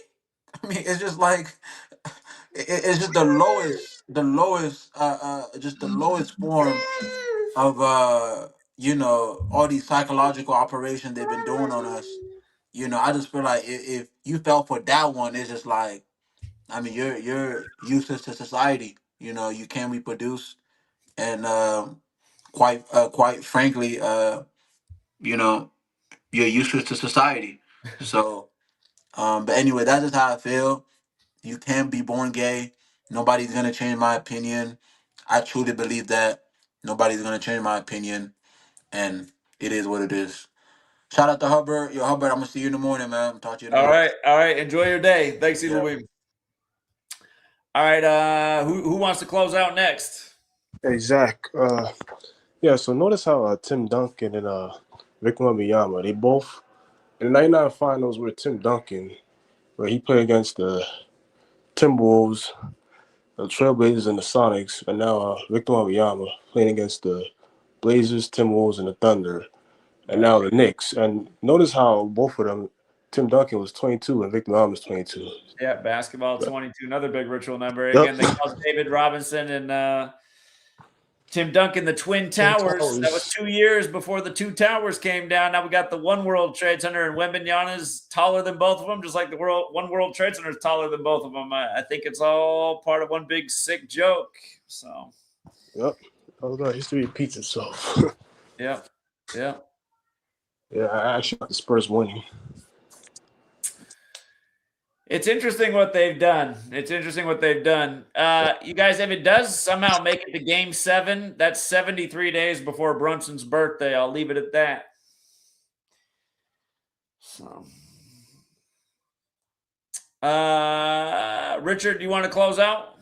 I mean, it's just like it's just just the lowest form of all these psychological operations they've been doing on us. I just feel like if you fell for that one, it's just like, I mean, you're useless to society. You can't reproduce, and quite frankly, you're useless to society. So, but anyway, that's just how I feel. You can't be born gay. Nobody's gonna change my opinion. I truly believe that nobody's gonna change my opinion, and it is what it is. Shout out to Hubbard. Yo, Hubbard, I'm gonna see you in the morning, man. I'm talk to you in the morning. All right. Enjoy your day. Thanks, Yeah. Elohim. All right. Who wants to close out next? Hey, Zach. Yeah, so notice how Tim Duncan and Victor Wembanyama, they both in the 99 finals were Tim Duncan, where he played against the Timberwolves, the Trailblazers, and the Sonics, and now Victor Wembanyama playing against the Blazers, Timberwolves, and the Thunder, and now the Knicks. And notice how both of them, Tim Duncan was 22 and Victor Wembanyama was 22. Yeah, basketball 22, another big ritual number. Yep. Again, they called David Robinson and Tim Duncan the Twin Towers. That was 2 years before the two towers came down. Now we got the One World Trade Center, and Wembanyama's taller than both of them, just like the One World Trade Center is taller than both of them. I think it's all part of one big sick joke. So. Yep. Oh, God, history repeats itself. Yeah. Yeah, I actually got the Spurs winning. It's interesting what they've done. You guys, if it does somehow make it to Game 7, that's 73 days before Brunson's birthday. I'll leave it at that. So, Richard, do you want to close out?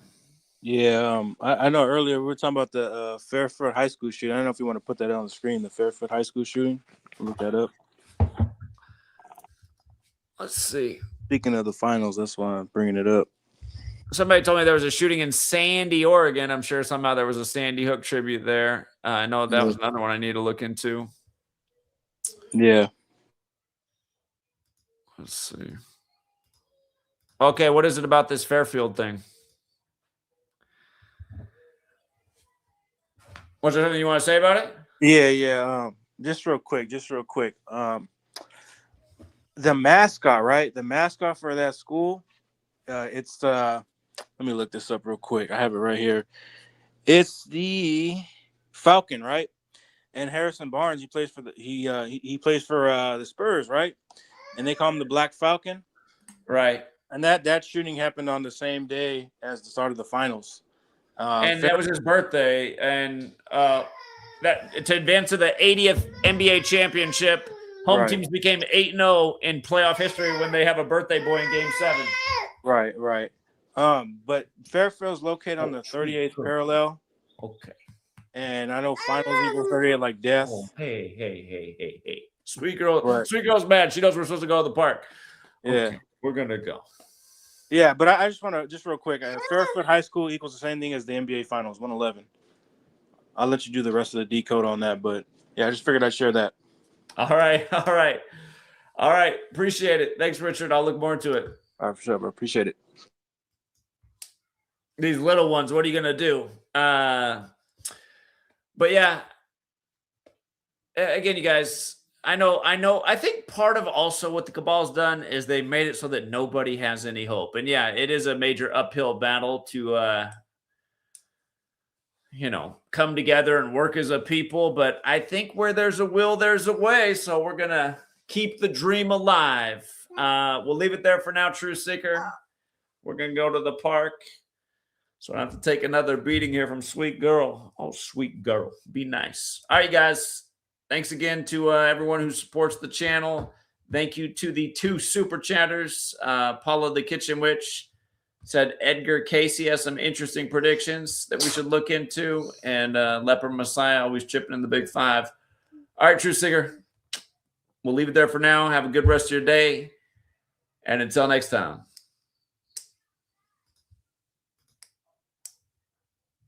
Yeah, I know earlier we were talking about the Fairfield High School shooting. I don't know if you want to put that on the screen, the Fairfield High School shooting. Look that up. Let's see. Speaking of the finals, that's why I'm bringing it up. Somebody told me there was a shooting in Sandy, Oregon. I'm sure somehow there was a Sandy Hook tribute there. I know that was another one I need to look into. Yeah. Let's see. Okay, what is it about this Fairfield thing? Was there something you want to say about it? Yeah. Just real quick. The mascot, right? The mascot for that school, it's let me look this up real quick. I have it right here. It's the Falcon, right? And Harrison Barnes, he plays for the Spurs, right? And they call him the Black Falcon, right? And that shooting happened on the same day as the start of the finals. And that was his birthday, and that to advance to the 80th NBA championship. Home teams became 8-0 in playoff history when they have a birthday boy in Game 7. Right. But Fairfield's located on the 38th parallel. Okay. And I know finals equals 38 like death. Oh, hey. Sweet girl's mad. She knows we're supposed to go to the park. Okay, Yeah. we're gonna go. Yeah, but I just want to, just real quick, Fairfield High School equals the same thing as the NBA Finals, 111. I'll let you do the rest of the decode on that, but yeah, I just figured I'd share that. All right. Appreciate it. Thanks, Richard. I'll look more into it. All right, for sure, bro. Appreciate it. These little ones, what are you gonna do? But yeah, again, you guys, I know. I think part of also what the cabal's done is they made it so that nobody has any hope. And yeah, it is a major uphill battle to, come together and work as a people. But I think where there's a will, there's a way. So we're going to keep the dream alive. We'll leave it there for now, True Seeker. We're going to go to the park. So I have to take another beating here from Sweet Girl. Oh, Sweet Girl. Be nice. All right, guys. Thanks again to everyone who supports the channel. Thank you to the 2 super chatters. Paula the Kitchen Witch said Edgar Casey has some interesting predictions that we should look into. And Leper Messiah always chipping in the big 5. All right, True Seeker. We'll leave it there for now. Have a good rest of your day. And until next time.